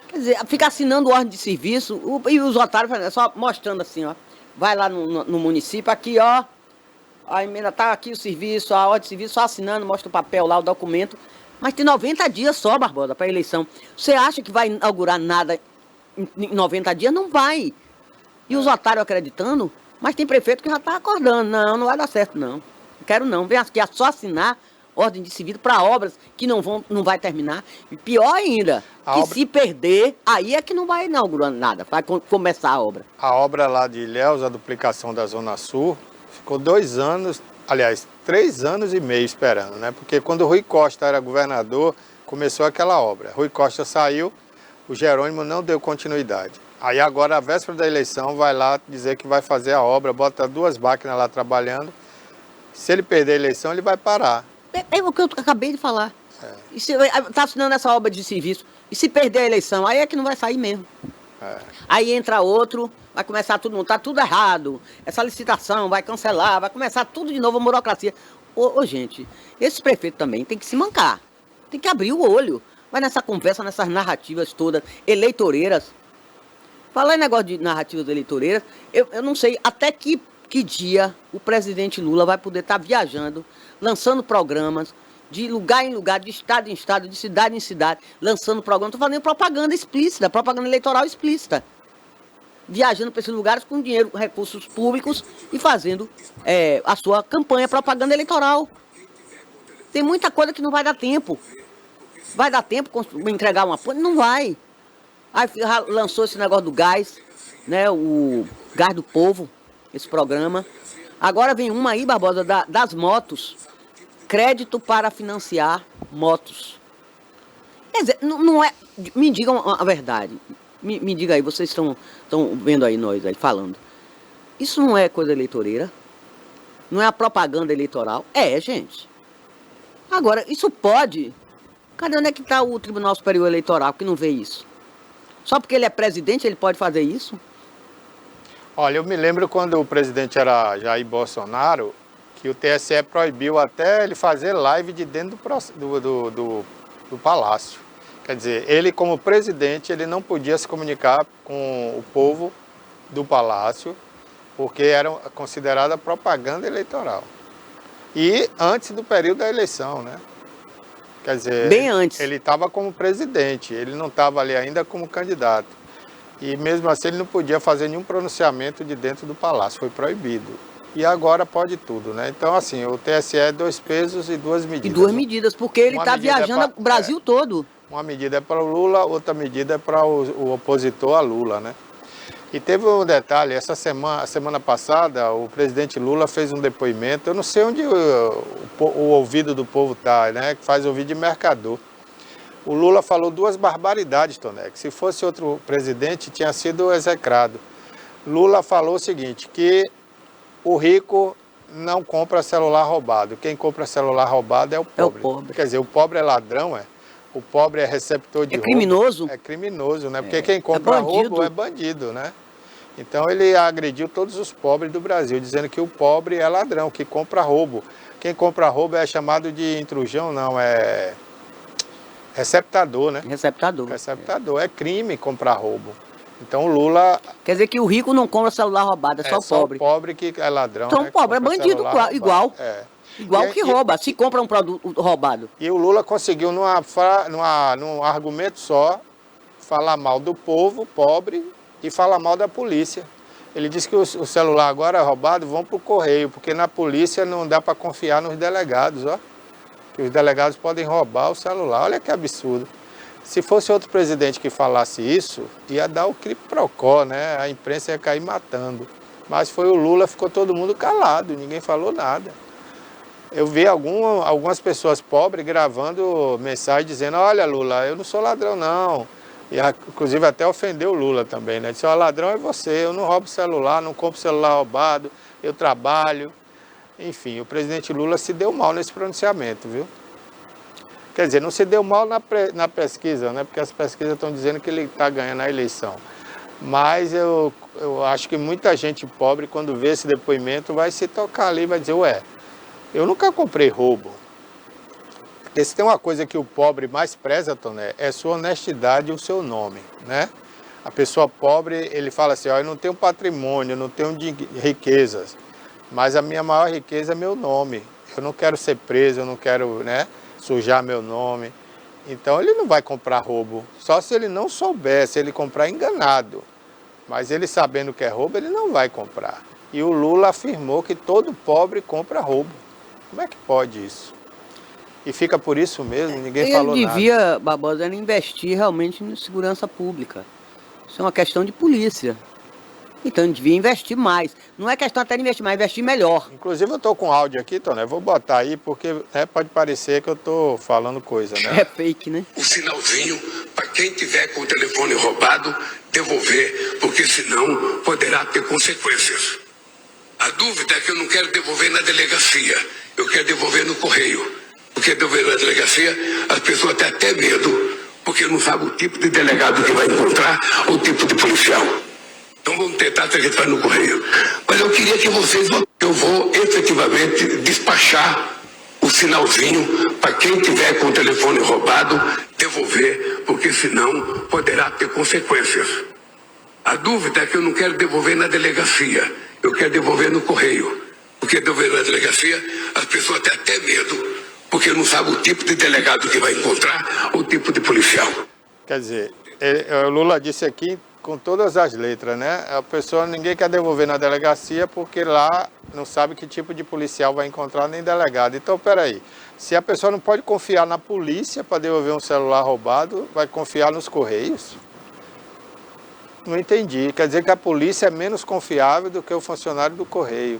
Quer dizer, fica assinando ordem de serviço, e os otários só mostrando assim, ó, vai lá no município, aqui, ó, a emenda tá aqui o serviço, a ordem de serviço, só assinando, mostra o papel lá, o documento. Mas tem 90 dias só, Barbosa, para a eleição. Você acha que vai inaugurar nada em 90 dias? Não vai. E os otários acreditando, mas tem prefeito que já está acordando. Não vai dar certo, não. Não quero não. Vem aqui, é só assinar ordem de serviço para obras que não vai terminar. E pior ainda, se perder, aí é que não vai inaugurar nada, vai começar a obra. A obra lá de Ilhéus, a duplicação da Zona Sul, ficou 2 anos, aliás, 3 anos e meio esperando, né? Porque quando o Rui Costa era governador, começou aquela obra. Rui Costa saiu, o Jerônimo não deu continuidade. Aí agora, a véspera da eleição, vai lá dizer que vai fazer a obra, bota 2 máquinas lá trabalhando. Se ele perder a eleição, ele vai parar. É o que eu acabei de falar. Está assinando essa obra de serviço. E se perder a eleição, aí é que não vai sair mesmo. Aí entra outro, vai começar tudo, tá tudo errado. Essa licitação vai cancelar, vai começar tudo de novo, a burocracia. Gente, esse prefeito também tem que se mancar. Tem que abrir o olho. Vai nessa conversa, nessas narrativas todas, eleitoreiras. Falar em negócio de narrativas eleitoreiras, eu não sei até que dia o presidente Lula vai poder estar viajando, lançando programas, de lugar em lugar, de estado em estado, de cidade em cidade, lançando programas. Estou falando em propaganda explícita, propaganda eleitoral explícita. Viajando para esses lugares com dinheiro, recursos públicos e fazendo a sua campanha, propaganda eleitoral. Tem muita coisa que não vai dar tempo. Vai dar tempo entregar uma ponte? Não vai. Aí lançou esse negócio do gás, né? O Gás do Povo, esse programa. Agora vem uma aí, Barbosa, das motos. Crédito para financiar motos. Quer dizer, não é... Me digam a verdade. Me diga aí, vocês estão vendo aí nós aí falando. Isso não é coisa eleitoreira? Não é a propaganda eleitoral? É, gente. Agora, isso pode... Cadê onde é que está o Tribunal Superior Eleitoral que não vê isso? Só porque ele é presidente, ele pode fazer isso? Olha, eu me lembro quando o presidente era Jair Bolsonaro, que o TSE proibiu até ele fazer live de dentro do palácio. Quer dizer, ele como presidente, ele não podia se comunicar com o povo do palácio, porque era considerada propaganda eleitoral. E antes do período da eleição, né? Quer dizer, bem antes. Ele estava como presidente, ele não estava ali ainda como candidato. E mesmo assim ele não podia fazer nenhum pronunciamento de dentro do palácio, foi proibido. E agora pode tudo, né? Então, assim, o TSE é 2 pesos e 2 medidas. E 2 medidas, porque ele está viajando o Brasil todo. Uma medida é para o Lula, outra medida é para o opositor a Lula, né? E teve um detalhe, a semana passada, o presidente Lula fez um depoimento, eu não sei onde o ouvido do povo está, né? Que faz ouvido de mercador. O Lula falou 2 barbaridades, Tonex. Se fosse outro presidente, tinha sido execrado. Lula falou o seguinte, que o rico não compra celular roubado. Quem compra celular roubado é o pobre. É o pobre. Quer dizer, o pobre é ladrão, é? O pobre é receptor de roubo. É criminoso? É criminoso, né? Porque quem compra roubo é bandido, né? Então ele agrediu todos os pobres do Brasil, dizendo que o pobre é ladrão, que compra roubo. Quem compra roubo é chamado de intrusão, não, é receptador, né? Receptador. Receptador, é crime comprar roubo. Então o Lula... Quer dizer que o rico não compra celular roubado, é só o pobre. É só o pobre que é ladrão, então né? O pobre é bandido igual. Igual que rouba, se compra um produto roubado. E o Lula conseguiu, num argumento só, falar mal do povo pobre e falar mal da polícia. Ele disse que o celular agora é roubado, vão para o correio, porque na polícia não dá para confiar nos delegados, ó. Que os delegados podem roubar o celular. Olha que absurdo. Se fosse outro presidente que falasse isso, ia dar o quiprocó, né? A imprensa ia cair matando. Mas foi o Lula, ficou todo mundo calado, ninguém falou nada. Eu vi algumas pessoas pobres gravando mensagem dizendo, olha Lula, eu não sou ladrão não. E inclusive até ofendeu o Lula também, né? Disse, ó, ladrão é você, eu não roubo celular, não compro celular roubado, eu trabalho. Enfim, o presidente Lula se deu mal nesse pronunciamento, viu? Quer dizer, não se deu mal na pesquisa, né? Porque as pesquisas estão dizendo que ele está ganhando a eleição. Mas eu acho que muita gente pobre, quando vê esse depoimento, vai se tocar ali e vai dizer, ué, eu nunca comprei roubo. Porque se tem uma coisa que o pobre mais preza, Toné, é sua honestidade e o seu nome, né? A pessoa pobre, ele fala assim, ó, eu não tenho patrimônio, eu não tenho riquezas, mas a minha maior riqueza é meu nome. Eu não quero ser preso, eu não quero, né, sujar meu nome. Então ele não vai comprar roubo, só se ele não souber, se ele comprar enganado. Mas ele sabendo que é roubo, ele não vai comprar. E o Lula afirmou que todo pobre compra roubo. Como é que pode isso? E fica por isso mesmo, ninguém falou nada. Ele devia, Barbosa, investir realmente em segurança pública. Isso é uma questão de polícia. Então ele devia investir mais. Não é questão até de investir mais, investir melhor. Inclusive eu estou com áudio aqui, Toné, vou botar aí porque pode parecer que eu estou falando coisa, né? É fake, né? O sinalzinho para quem tiver com o telefone roubado, devolver, porque senão poderá ter consequências. A dúvida é que eu não quero devolver na delegacia, eu quero devolver no correio. Porque devolver na delegacia, as pessoas têm até medo, porque não sabem o tipo de delegado que vai encontrar ou o tipo de policial. Então vamos tentar acreditar no correio. Mas eu queria que vocês... Eu vou efetivamente despachar o sinalzinho para quem tiver com o telefone roubado, devolver, porque senão poderá ter consequências. A A dúvida é que eu não quero devolver na delegacia, eu quero devolver no correio. Porque devolver na delegacia, as pessoas têm até medo, porque não sabem o tipo de delegado que vai encontrar, ou o tipo de policial. Quer dizer, o Lula disse aqui com todas as letras, né? A pessoa, ninguém quer devolver na delegacia porque lá não sabe que tipo de policial vai encontrar nem delegado. Então, peraí, se a pessoa não pode confiar na polícia para devolver um celular roubado, vai confiar nos correios? Não entendi. Quer dizer que a polícia é menos confiável do que o funcionário do correio.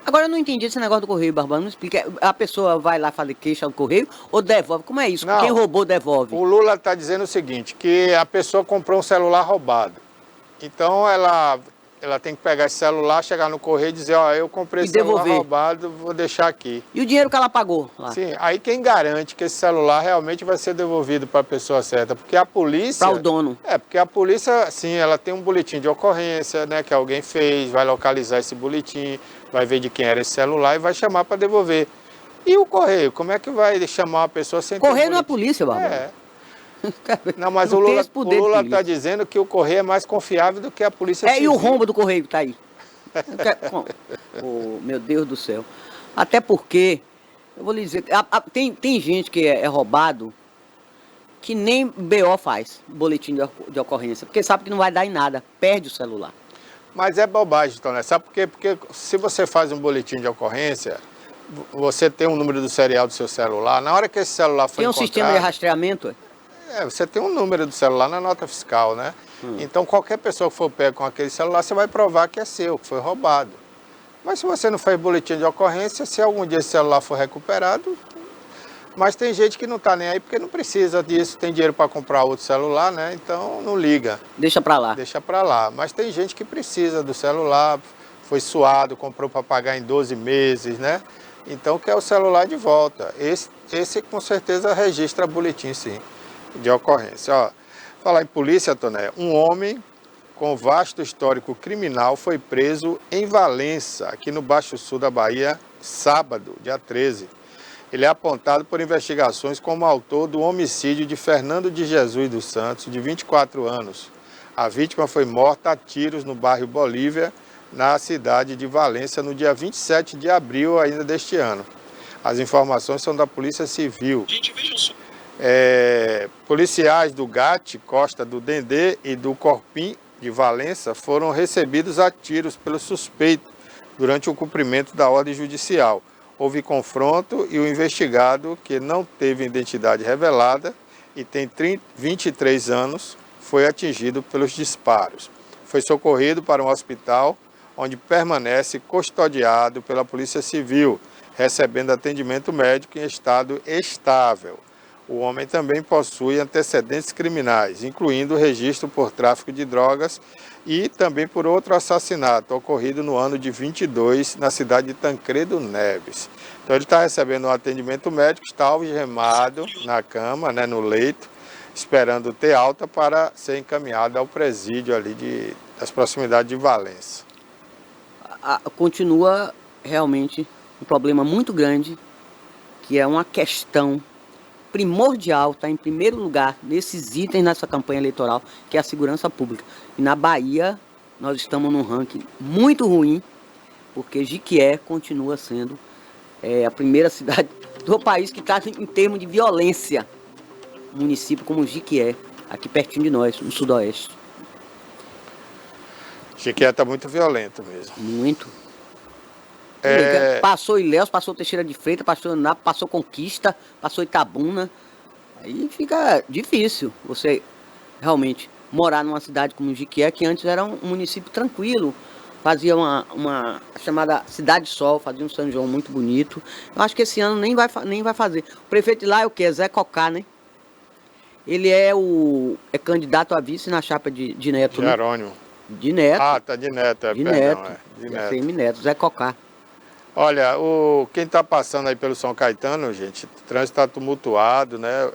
Agora eu não entendi esse negócio do correio, Barbano. Não explica. A pessoa vai lá fazer queixa ao correio ou devolve? Como é isso? Não. Quem roubou devolve? O Lula está dizendo o seguinte, que a pessoa comprou um celular roubado. Então ela tem que pegar esse celular, chegar no correio e dizer, ó, eu comprei esse celular roubado, vou deixar aqui. E o dinheiro que ela pagou lá? Sim, aí quem garante que esse celular realmente vai ser devolvido para a pessoa certa? Porque a polícia... Para o dono. Porque a polícia, sim, ela tem um boletim de ocorrência, né, que alguém fez, vai localizar esse boletim, vai ver de quem era esse celular e vai chamar para devolver. E o correio, como é que vai chamar uma pessoa sem ter Correio não é polícia, Barbano. Não, mas não o tem esse poder Lula de está dizendo que o correio é mais confiável do que a polícia civil. E o rombo do correio que está aí? Oh, meu Deus do céu. Até porque, eu vou lhe dizer, tem gente que é roubado que nem BO faz, boletim de ocorrência, porque sabe que não vai dar em nada, perde o celular. Mas é bobagem, Toné. Sabe por quê? Porque se você faz um boletim de ocorrência, você tem um número do serial do seu celular, na hora que esse celular for encontrado... Tem um sistema de rastreamento? Você tem um número do celular na nota fiscal, né? Então qualquer pessoa que for pego com aquele celular, você vai provar que é seu, que foi roubado. Mas se você não faz boletim de ocorrência, se algum dia esse celular for recuperado... Mas tem gente que não está nem aí porque não precisa disso, tem dinheiro para comprar outro celular, né? Então não liga. Deixa para lá. Deixa para lá. Mas tem gente que precisa do celular, foi suado, comprou para pagar em 12 meses, né? Então quer o celular de volta. Esse com certeza registra boletim, sim, de ocorrência. Ó, falar em polícia, Toné, um homem com vasto histórico criminal foi preso em Valença, aqui no Baixo Sul da Bahia, sábado, dia 13. Ele é apontado por investigações como autor do homicídio de Fernando de Jesus dos Santos, de 24 anos. A vítima foi morta a tiros no bairro Bolívia, na cidade de Valença, no dia 27 de abril ainda deste ano. As informações são da Polícia Civil. Policiais do GAT, Costa do Dendê e do Corpim de Valença foram recebidos a tiros pelo suspeito durante o cumprimento da ordem judicial. Houve confronto e o investigado, que não teve identidade revelada e tem 23 anos, foi atingido pelos disparos. Foi socorrido para um hospital, onde permanece custodiado pela Polícia Civil, recebendo atendimento médico em estado estável. O homem também possui antecedentes criminais, incluindo o registro por tráfico de drogas e também por outro assassinato ocorrido no ano de 22 na cidade de Tancredo Neves. Então ele está recebendo um atendimento médico, está algemado na cama, né, no leito, esperando ter alta para ser encaminhado ao presídio ali das proximidades de Valença. Continua realmente um problema muito grande, que é uma questão primordial, está em primeiro lugar nesses itens nessa campanha eleitoral, que é a segurança pública. E na Bahia nós estamos num ranking muito ruim, porque Jiquié continua sendo a primeira cidade do país que está em termos de violência. Um município como Jiquié, aqui pertinho de nós, no sudoeste. Jiquié está muito violento mesmo. Muito. Passou Ilhéus, passou Teixeira de Freitas, passou Anápolis, passou Conquista, passou Itabuna. Aí fica difícil você realmente morar numa cidade como Jiquié, que antes era um município tranquilo. Fazia uma chamada Cidade Sol, fazia um São João muito bonito. Eu acho que esse ano nem vai fazer. O prefeito de lá é o quê? Zé Cocá, né? Ele é candidato a vice na chapa de Neto, Jerônimo. Né? De Neto. Ah, tá de Neto, de perdão. Neto. De Neto. ACM Neto, Zé Cocá. Olha, quem está passando aí pelo São Caetano, gente, o trânsito está tumultuado, né?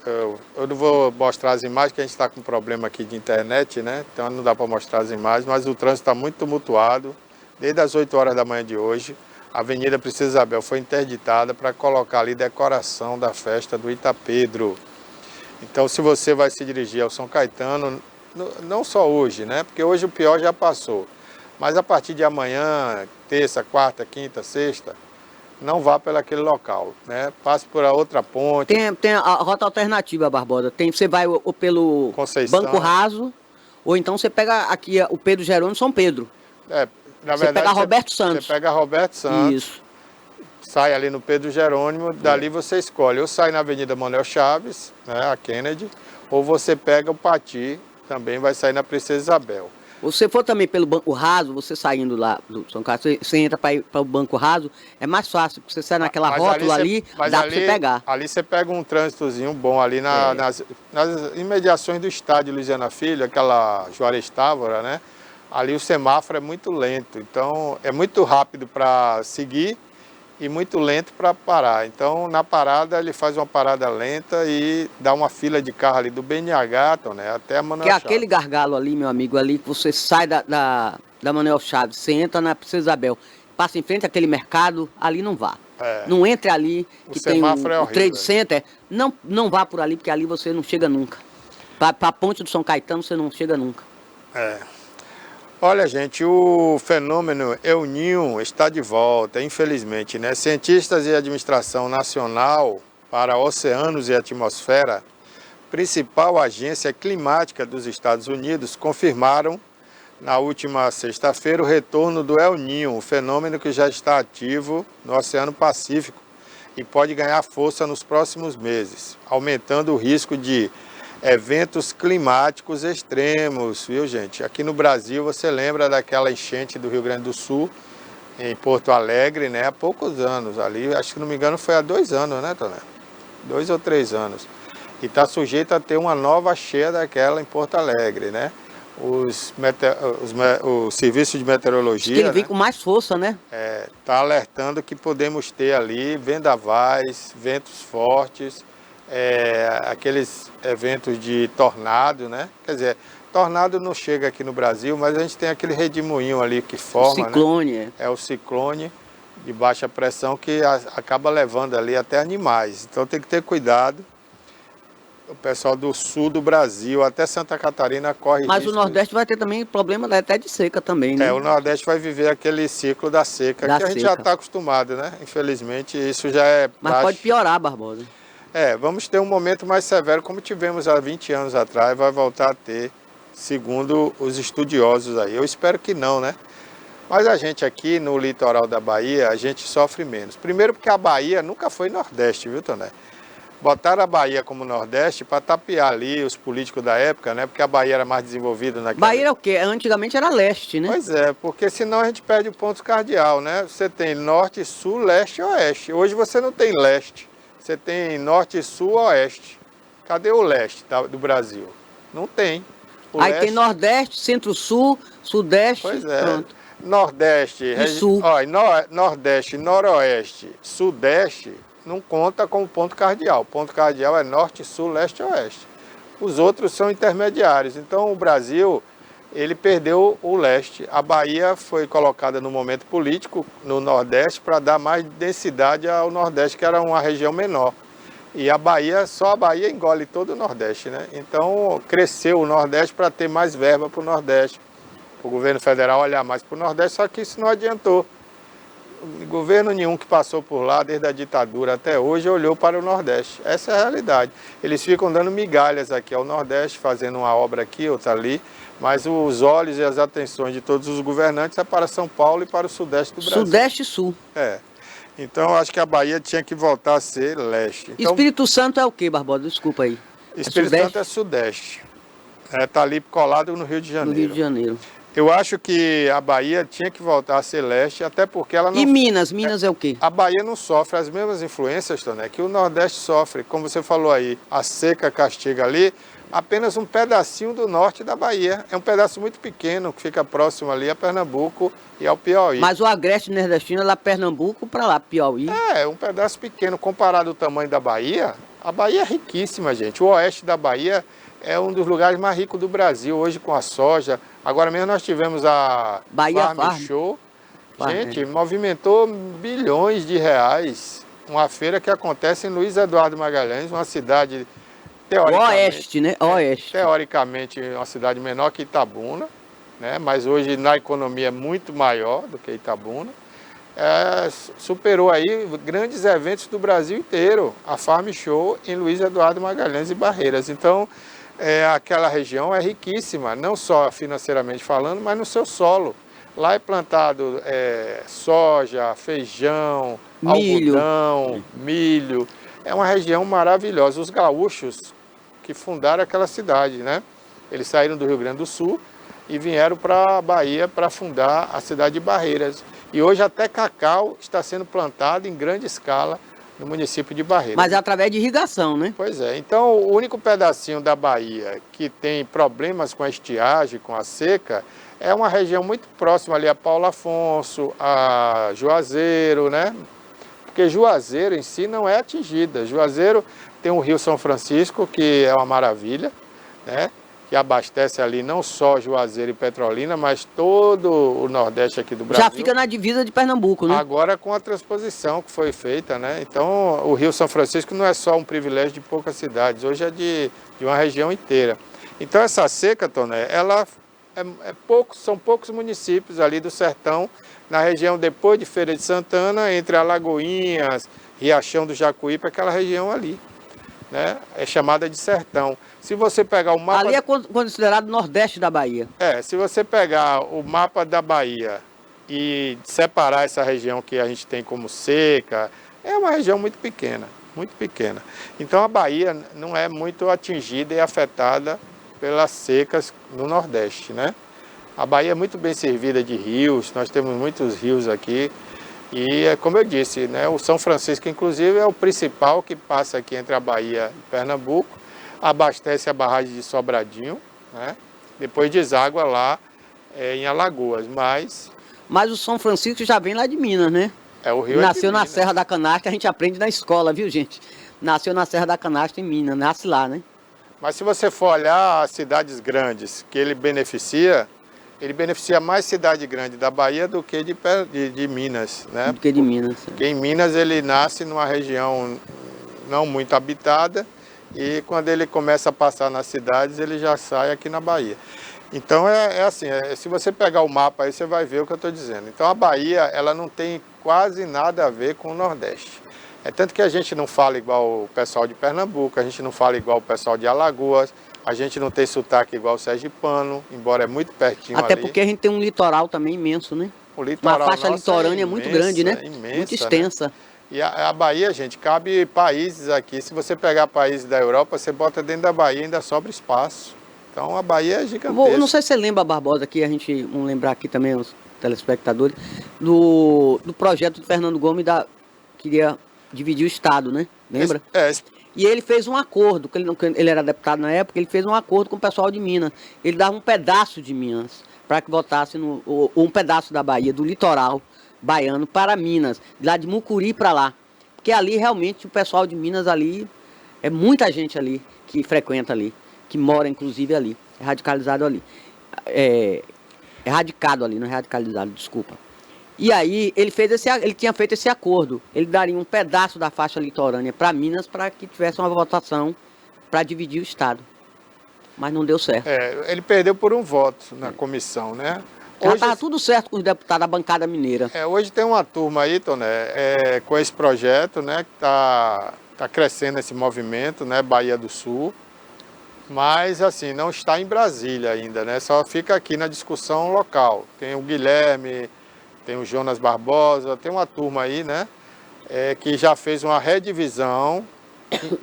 Eu não vou mostrar as imagens, porque a gente está com problema aqui de internet, né? Então não dá para mostrar as imagens, mas o trânsito está muito tumultuado. Desde as 8 horas da manhã de hoje, a Avenida Princesa Isabel foi interditada para colocar ali decoração da festa do Itapedro. Então, se você vai se dirigir ao São Caetano, não só hoje, né? Porque hoje o pior já passou. Mas a partir de amanhã, terça, quarta, quinta, sexta, não vá pelo aquele local, né? Passe por a outra ponte. Tem a rota alternativa, Barbosa. Você vai ou pelo Conceição. Banco Raso, ou então você pega aqui o Pedro Jerônimo São Pedro. Na você verdade, pega Roberto Santos. Você pega Roberto Santos. Isso. Sai ali no Pedro Jerônimo, dali você escolhe. Ou sai na Avenida Manuel Chaves, né, a Kennedy, ou você pega o Pati, também vai sair na Princesa Isabel. Você for também pelo Banco Raso, você saindo lá do São Carlos, você entra para ir para o Banco Raso, é mais fácil, porque você sai naquela rótula ali, dá para você pegar. Ali você pega um trânsitozinho bom ali nas imediações do estádio Luiziana Filho, aquela Juarez Távora, né? Ali o semáforo é muito lento, então é muito rápido para seguir e muito lento para parar. Então na parada ele faz uma parada lenta e dá uma fila de carro ali do BNH, né, até a Manuel Chaves. Que é aquele gargalo ali, meu amigo, ali que você sai da Manuel Chaves, você entra na Princesa Isabel, passa em frente àquele mercado, ali não vá. Não entre ali, que tem o Trade Center, não vá por ali, porque ali você não chega nunca. Para a ponte do São Caetano você não chega nunca. Olha, gente, o fenômeno El Niño está de volta, infelizmente, né? Cientistas e administração nacional para oceanos e atmosfera, principal agência climática dos Estados Unidos, confirmaram na última sexta-feira o retorno do El Niño, um fenômeno que já está ativo no Oceano Pacífico e pode ganhar força nos próximos meses, aumentando o risco de eventos climáticos extremos, viu, gente? Aqui no Brasil, você lembra daquela enchente do Rio Grande do Sul, em Porto Alegre, né? Há poucos anos ali, acho que não me engano foi há 2 anos, né, Toné? 2 ou 3 anos. E está sujeito a ter uma nova cheia daquela em Porto Alegre, né? O Serviço de Meteorologia... Acho que ele vem com mais força, né? Está alertando que podemos ter ali vendavais, ventos fortes, aqueles eventos de tornado, né? Quer dizer, tornado não chega aqui no Brasil, mas a gente tem aquele redemoinho ali que forma, o ciclone, né? É o ciclone de baixa pressão que acaba levando ali até animais. Então tem que ter cuidado. O pessoal do sul do Brasil, até Santa Catarina, corre risco. Mas o Nordeste vai ter também problema até de seca também, né? O Nordeste vai viver aquele ciclo da seca, que a gente já está acostumado, né? Infelizmente, isso já é Mas pode piorar, Barbosa. Vamos ter um momento mais severo, como tivemos há 20 anos atrás, vai voltar a ter, segundo os estudiosos aí. Eu espero que não, né? Mas a gente aqui no litoral da Bahia, a gente sofre menos. Primeiro porque a Bahia nunca foi Nordeste, viu, Toné? Botaram a Bahia como Nordeste para tapear ali os políticos da época, né? Porque a Bahia era mais desenvolvida naquela... Bahia era o quê? Antigamente era leste, né? Pois é, porque senão a gente perde o ponto cardeal, né? Você tem norte, sul, leste e oeste. Hoje você não tem leste. Você tem norte, sul, oeste. Cadê o leste do Brasil? Não tem. Aí tem Nordeste, Centro-Sul, Sudeste, pronto. Nordeste, e Sul. Nordeste, Noroeste, Sudeste não conta como ponto cardeal. O ponto cardeal é norte, sul, leste e oeste. Os outros são intermediários. Então o Brasil, ele perdeu o leste. A Bahia foi colocada no momento político no Nordeste para dar mais densidade ao Nordeste, que era uma região menor. E a Bahia, só a Bahia engole todo o Nordeste, né? Então cresceu o Nordeste para ter mais verba para o Nordeste. O governo federal olhar mais para o Nordeste, só que isso não adiantou. Governo nenhum que passou por lá, desde a ditadura até hoje, olhou para o Nordeste. Essa é a realidade. Eles ficam dando migalhas aqui ao Nordeste, fazendo uma obra aqui, outra ali, mas os olhos e as atenções de todos os governantes é para São Paulo e para o Sudeste do Brasil. Sudeste e Sul. Então, acho que a Bahia tinha que voltar a ser leste. Então, Espírito Santo é o quê, Barbosa? Desculpa aí. Espírito Santo é Sudeste. Está ali colado no Rio de Janeiro. No Rio de Janeiro. Eu acho que a Bahia tinha que voltar a ser leste, até porque ela não... E Minas? Minas é o quê? A Bahia não sofre as mesmas influências, Toné, que o Nordeste sofre. Como você falou aí, a seca castiga ali, apenas um pedacinho do norte da Bahia. É um pedaço muito pequeno, que fica próximo ali a Pernambuco e ao Piauí. Mas o agreste nordestino é lá Pernambuco para lá, Piauí. É um pedaço pequeno. Comparado ao tamanho da Bahia, a Bahia é riquíssima, gente. O oeste da Bahia é um dos lugares mais ricos do Brasil, hoje com a soja. Agora mesmo nós tivemos a Bahia Farm Show. Gente, movimentou bilhões de reais. Uma feira que acontece em Luiz Eduardo Magalhães, uma cidade O Oeste, né? Oeste. Teoricamente, uma cidade menor que Itabuna, né? Mas hoje na economia é muito maior do que Itabuna. Superou aí grandes eventos do Brasil inteiro, a Farm Show em Luiz Eduardo Magalhães e Barreiras. Então, aquela região é riquíssima, não só financeiramente falando, mas no seu solo. Lá é plantado soja, feijão, algodão, milho. É uma região maravilhosa. Os gaúchos que fundaram aquela cidade, né? Eles saíram do Rio Grande do Sul e vieram para a Bahia para fundar a cidade de Barreiras. E hoje até cacau está sendo plantado em grande escala no município de Barreiras. Mas é através de irrigação, né? Pois é. Então, o único pedacinho da Bahia que tem problemas com a estiagem, com a seca, é uma região muito próxima ali a Paulo Afonso, a Juazeiro, né? Porque Juazeiro em si não é atingida. Juazeiro tem o Rio São Francisco, que é uma maravilha, né? Que abastece ali não só Juazeiro e Petrolina, mas todo o Nordeste aqui do Brasil. Já fica na divisa de Pernambuco, né? Agora com a transposição que foi feita, né? Então o Rio São Francisco não é só um privilégio de poucas cidades, hoje é de uma região inteira. Então essa seca, Toné, ela são poucos municípios ali do sertão, na região depois de Feira de Santana, entre Alagoinhas, Riachão do Jacuípe, aquela região ali, né? É chamada de sertão. Se você pegar o mapa... Ali é considerado Nordeste da Bahia. Se você pegar o mapa da Bahia e separar essa região que a gente tem como seca, é uma região muito pequena, muito pequena. Então a Bahia não é muito atingida e afetada pelas secas no Nordeste, né? A Bahia é muito bem servida de rios, nós temos muitos rios aqui. E, como eu disse, né, o São Francisco, inclusive, é o principal que passa aqui entre a Bahia e Pernambuco, abastece a barragem de Sobradinho, né? Depois deságua lá em Alagoas, mas o São Francisco já vem lá de Minas, né? O rio Nasceu na Minas. Serra da Canastra, a gente aprende na escola, viu, gente? Nasceu na Serra da Canastra, em Minas, nasce lá, né? Mas se você for olhar as cidades grandes que ele beneficia mais cidade grande da Bahia do que de Minas, né? Do que de Minas. Porque em Minas ele nasce numa região não muito habitada e quando ele começa a passar nas cidades, ele já sai aqui na Bahia. Então se você pegar o mapa aí, você vai ver o que eu estou dizendo. Então a Bahia, ela não tem quase nada a ver com o Nordeste. É tanto que a gente não fala igual o pessoal de Pernambuco, a gente não fala igual o pessoal de Alagoas, a gente não tem sotaque igual o sergipano, embora é muito pertinho Até ali. porque a gente tem um litoral também imenso, né? O litoral uma faixa litorânea muito grande, né? Imensa, muito extensa. Né? E a Bahia, gente, cabe países aqui. Se você pegar países da Europa, você bota dentro da Bahia e ainda sobra espaço. Então a Bahia é gigantesca. Não sei se você lembra, Barbosa, aqui a gente, vamos lembrar aqui também os telespectadores, do projeto do Fernando Gomes queria dividir o Estado, né? Lembra? E ele fez um acordo, ele era deputado na época, ele fez um acordo com o pessoal de Minas. Ele dava um pedaço de Minas para que botasse um pedaço da Bahia, do litoral baiano para Minas, lá de Mucuri para lá. Porque ali realmente o pessoal de Minas ali, é muita gente ali que frequenta ali, que mora inclusive ali, é radicalizado ali. É radicado ali, não é radicalizado, desculpa. E aí ele tinha feito esse acordo, ele daria um pedaço da faixa litorânea para Minas para que tivesse uma votação para dividir o Estado. Mas não deu certo. Ele perdeu por um voto na comissão, né? Já estava tudo certo com os deputados da bancada mineira. Hoje tem uma turma aí, Toné, com esse projeto, né, que tá crescendo esse movimento, né, Bahia do Sul, mas assim, não está em Brasília ainda, né, só fica aqui na discussão local. Tem o Guilherme, tem o Jonas Barbosa, tem uma turma aí, né, que já fez uma redivisão,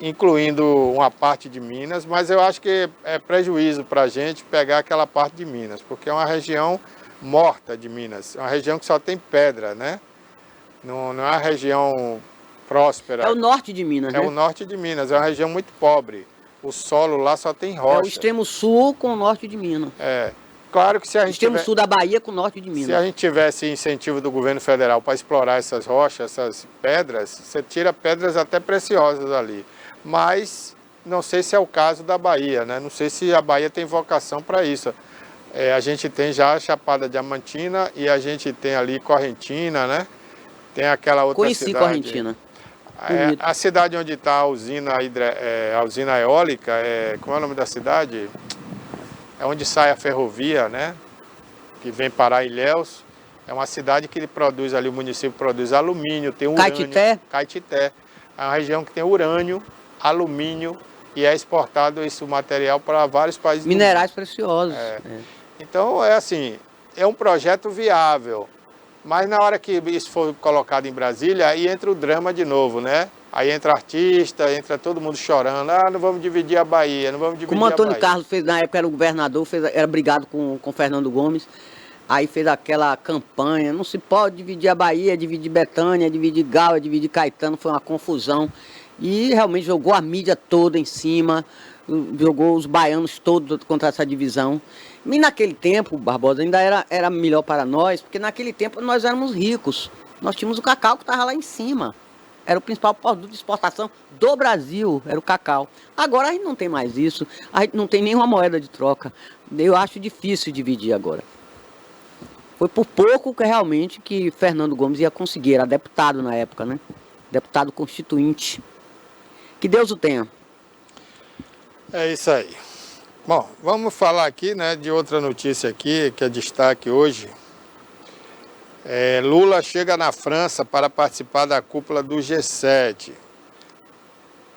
incluindo uma parte de Minas, mas eu acho que é prejuízo para a gente pegar aquela parte de Minas, porque é uma região morta de Minas, é uma região que só tem pedra, né? Não é uma região próspera. É o norte de Minas, né? É o norte de Minas, é uma região muito pobre. O solo lá só tem rocha. É o extremo sul com o norte de Minas. Claro que se a gente extremo sul da Bahia com o norte de Minas. Se a gente tivesse incentivo do governo federal para explorar essas rochas, essas pedras, você tira pedras até preciosas ali. Mas não sei se é o caso da Bahia, né? Não sei se a Bahia tem vocação para isso. A gente tem já a Chapada Diamantina e a gente tem ali Correntina, né? Tem aquela outra cidade. Conheci Correntina. Bonito. A cidade onde está a usina eólica, como é o nome da cidade? É onde sai a ferrovia, né? Que vem parar em Ilhéus. É uma cidade que produz ali, o município produz alumínio, tem urânio. Caetité? Caetité. É uma região que tem urânio, alumínio e é exportado esse material para vários países. Minerais preciosos. Então, é assim, é um projeto viável. Mas na hora que isso for colocado em Brasília, aí entra o drama de novo, né? Aí entra artista, entra todo mundo chorando. Ah, não vamos dividir a Bahia, não vamos dividir a Bahia. Como o Antônio Carlos fez, na época era o governador, era brigado com Fernando Gomes. Aí fez aquela campanha, não se pode dividir a Bahia, dividir Betânia, dividir Gal, dividir Caetano, foi uma confusão. E realmente jogou a mídia toda em cima, jogou os baianos todos contra essa divisão. E naquele tempo, Barbosa, ainda era melhor para nós, porque naquele tempo nós éramos ricos. Nós tínhamos o cacau que estava lá em cima. Era o principal produto de exportação do Brasil, era o cacau. Agora a gente não tem mais isso, a gente não tem nenhuma moeda de troca. Eu acho difícil dividir agora. Foi por pouco que realmente que Fernando Gomes ia conseguir, era deputado na época, né? Deputado constituinte. Que Deus o tenha. É isso aí. Bom, vamos falar aqui, né, de outra notícia aqui, que é destaque hoje. Lula chega na França para participar da cúpula do G7.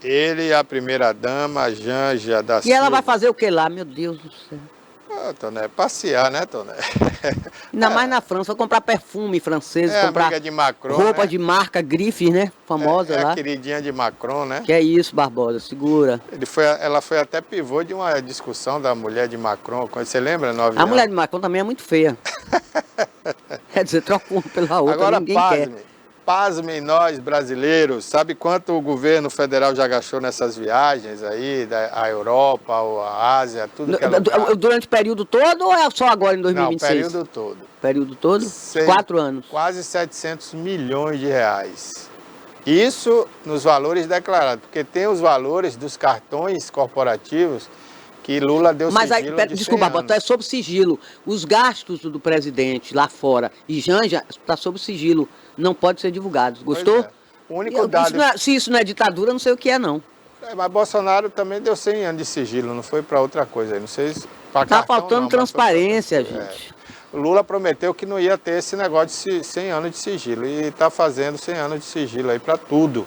Ele e a primeira-dama, Janja da Silva. E ela vai fazer o que lá, meu Deus do céu? Ah, Toné, passear, né, Toné? Ainda mais na França, comprar perfume francês, comprar amiga de Macron, roupa né? de marca, grife, né? Famosa lá. A queridinha de Macron, né? Que é isso, Barbosa, segura. Ela foi até pivô de uma discussão da mulher de Macron. Você lembra, A mulher de Macron também é muito feia. Quer dizer, troca uma pela outra, agora, ninguém quer. Pasmem nós, brasileiros. Sabe quanto o governo federal já gastou nessas viagens aí, a Europa, a Ásia, tudo que é lugar? Durante o período todo ou é só agora em 2026? Não, período todo. Período todo? 4 anos. Quase 700 milhões de reais. Isso nos valores declarados, porque tem os valores dos cartões corporativos que Lula deu sigilo de 100 desculpa, anos. é sob sigilo. Os gastos do presidente lá fora e Janja está sob sigilo. Não pode ser divulgado. Gostou? O único dado... se isso não é ditadura, não sei o que é, não. Mas Bolsonaro também deu 100 anos de sigilo, não foi para outra coisa. Não sei se... Está faltando transparência, gente. Lula prometeu que não ia ter esse negócio de 100 anos de sigilo. E está fazendo 100 anos de sigilo aí para tudo.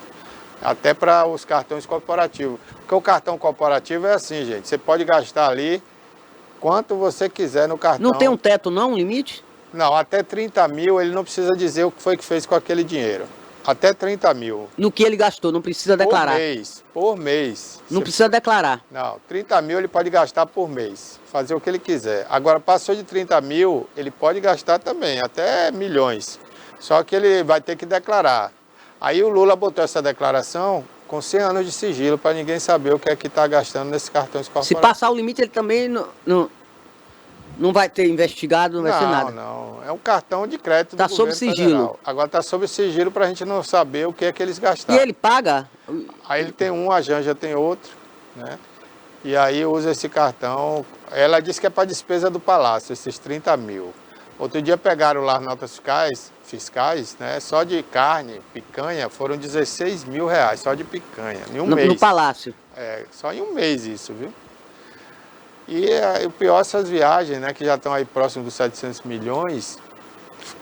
Até para os cartões corporativos. Porque o cartão corporativo é assim, gente. Você pode gastar ali quanto você quiser no cartão. Não tem um teto, não? Um limite? Não, até 30 mil ele não precisa dizer o que foi que fez com aquele dinheiro. Até 30 mil. No que ele gastou, não precisa declarar. Por mês. Não precisa declarar. Não, 30 mil ele pode gastar por mês, fazer o que ele quiser. Agora, passou de 30 mil, ele pode gastar também, até milhões. Só que ele vai ter que declarar. Aí o Lula botou essa declaração com 100 anos de sigilo, para ninguém saber o que é que está gastando nesses cartões corporativos. Se passar o limite, ele também não vai ter investigado, não vai ser nada. Não. É um cartão de crédito do governo sob sigilo. Federal. Agora está sob sigilo para a gente não saber o que é que eles gastaram. E ele paga? Aí ele tem um, a Janja tem outro, né? E aí usa esse cartão. Ela disse que é para despesa do palácio, esses 30 mil. Outro dia pegaram lá as notas fiscais, né? Só de carne, picanha, foram 16 mil reais, só de picanha, em um mês. No palácio. Só em um mês isso, viu? E o pior, essas viagens, né, que já estão aí próximo dos 700 milhões.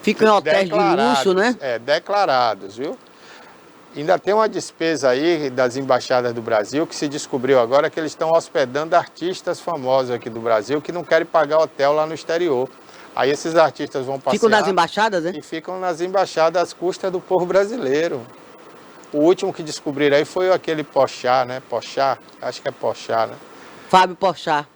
Ficam em hotéis de luxo, né? Declarados, viu? Ainda tem uma despesa aí das embaixadas do Brasil, que se descobriu agora que eles estão hospedando artistas famosos aqui do Brasil que não querem pagar hotel lá no exterior. Aí esses artistas vão passear... Ficam nas embaixadas, né? E ficam nas embaixadas às custas do povo brasileiro. O último que descobriram aí foi aquele Pochá, né? Pochá, acho que é Pochá, né? Fábio Pochá.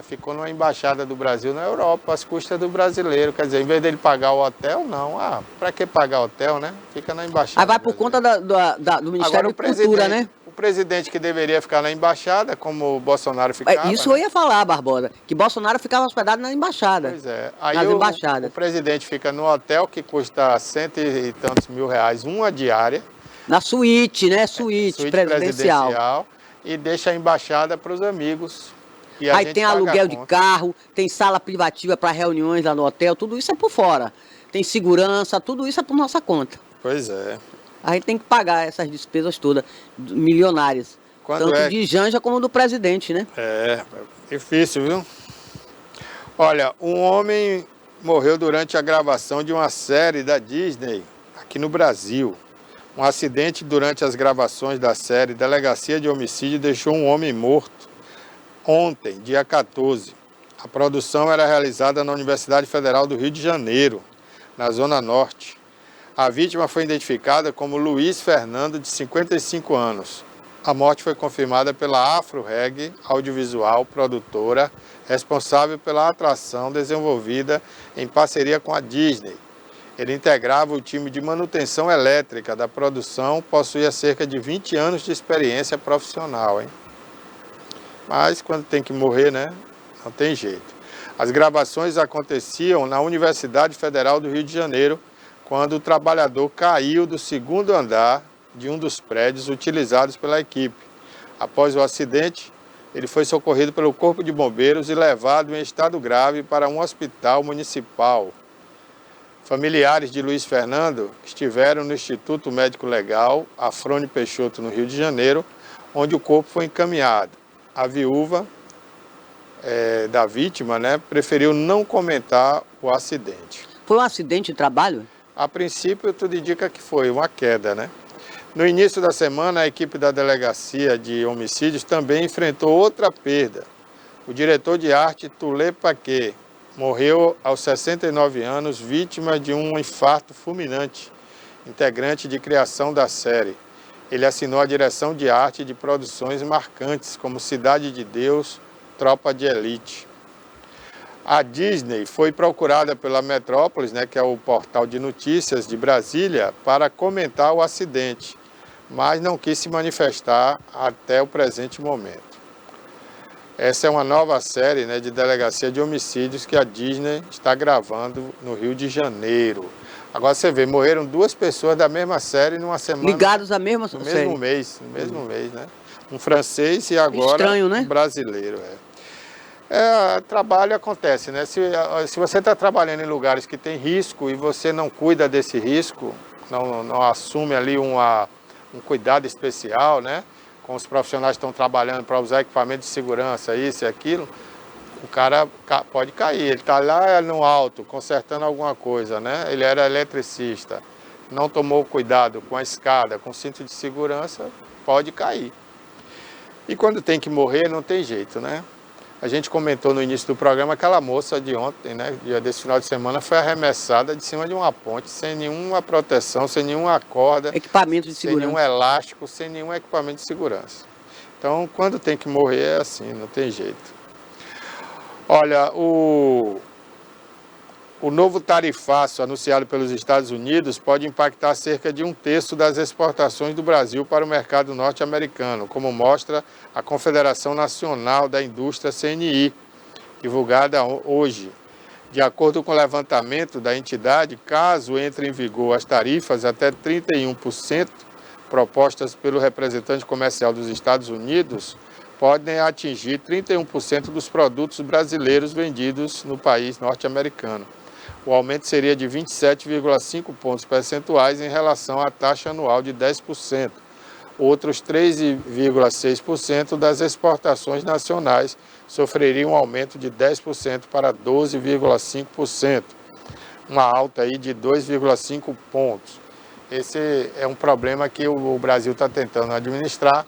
Ficou numa embaixada do Brasil na Europa, às custas do brasileiro. Quer dizer, em vez dele pagar o hotel, não. Para que pagar hotel, né? Fica na embaixada. Aí vai por conta do Ministério da Cultura, né? O presidente que deveria ficar na embaixada, como o Bolsonaro ficava... Isso eu ia falar, Barbosa, que Bolsonaro ficava hospedado na embaixada. Pois é. Aí nas embaixadas. O presidente fica no hotel que custa 100 e tantos mil reais, uma diária. Na suíte, né? Suíte presidencial. E deixa a embaixada para os amigos. E aí tem aluguel de carro, tem sala privativa para reuniões lá no hotel, tudo isso é por fora. Tem segurança, tudo isso é por nossa conta. Pois é. A gente tem que pagar essas despesas todas, milionárias. Quando Tanto é? de Janja como do presidente, né? É, difícil, viu? Olha, um homem morreu durante a gravação de uma série da Disney aqui no Brasil. Um acidente durante as gravações da série Delegacia de Homicídio deixou um homem morto ontem, dia 14. A produção era realizada na Universidade Federal do Rio de Janeiro, na Zona Norte. A vítima foi identificada como Luiz Fernando, de 55 anos. A morte foi confirmada pela Afro Reg Audiovisual, produtora, responsável pela atração desenvolvida em parceria com a Disney. Ele integrava o time de manutenção elétrica da produção, possuía cerca de 20 anos de experiência profissional, hein? Mas quando tem que morrer, né? Não tem jeito. As gravações aconteciam na Universidade Federal do Rio de Janeiro, quando o trabalhador caiu do segundo andar de um dos prédios utilizados pela equipe. Após o acidente, ele foi socorrido pelo Corpo de Bombeiros e levado em estado grave para um hospital municipal. Familiares de Luiz Fernando estiveram no Instituto Médico Legal, Afrônio Peixoto, no Rio de Janeiro, onde o corpo foi encaminhado. A viúva da vítima, né, preferiu não comentar o acidente. Foi um acidente de trabalho? A princípio, tudo indica que foi uma queda, né? No início da semana, a equipe da Delegacia de Homicídios também enfrentou outra perda. O diretor de arte, Tulé Paquet, morreu aos 69 anos, vítima de um infarto fulminante, integrante de criação da série. Ele assinou a direção de arte de produções marcantes, como Cidade de Deus, Tropa de Elite. A Disney foi procurada pela Metrópolis, né, que é o portal de notícias de Brasília, para comentar o acidente, mas não quis se manifestar até o presente momento. Essa é uma nova série, né, de Delegacia de Homicídios que a Disney está gravando no Rio de Janeiro. Agora você vê, morreram duas pessoas da mesma série numa semana. Ligados à mesma no série. No mesmo mês, né? Um francês e agora Estranho, né? Um brasileiro. Trabalho acontece, né? Se você está trabalhando em lugares que tem risco e você não cuida desse risco, não assume ali um cuidado especial, né? Com os profissionais que estão trabalhando para usar equipamento de segurança, isso e aquilo, o cara pode cair. Ele está lá no alto, consertando alguma coisa, né? Ele era eletricista, não tomou cuidado com a escada, com o cinto de segurança, pode cair. E quando tem que morrer, não tem jeito, né? A gente comentou no início do programa, aquela moça de ontem, né, desse final de semana, foi arremessada de cima de uma ponte, sem nenhuma proteção, sem nenhuma corda, Equipamento de segurança. sem nenhum elástico, sem nenhum equipamento de segurança. Então, quando tem que morrer, é assim, não tem jeito. Olha, o novo tarifaço anunciado pelos Estados Unidos pode impactar cerca de 1/3 das exportações do Brasil para o mercado norte-americano, como mostra a Confederação Nacional da Indústria CNI, divulgada hoje. De acordo com o levantamento da entidade, caso entre em vigor as tarifas até 31% propostas pelo representante comercial dos Estados Unidos, podem atingir 31% dos produtos brasileiros vendidos no país norte-americano. O aumento seria de 27,5 pontos percentuais em relação à taxa anual de 10%. Outros 3,6% das exportações nacionais sofreriam um aumento de 10% para 12,5%, uma alta aí de 2,5 pontos. Esse é um problema que o Brasil está tentando administrar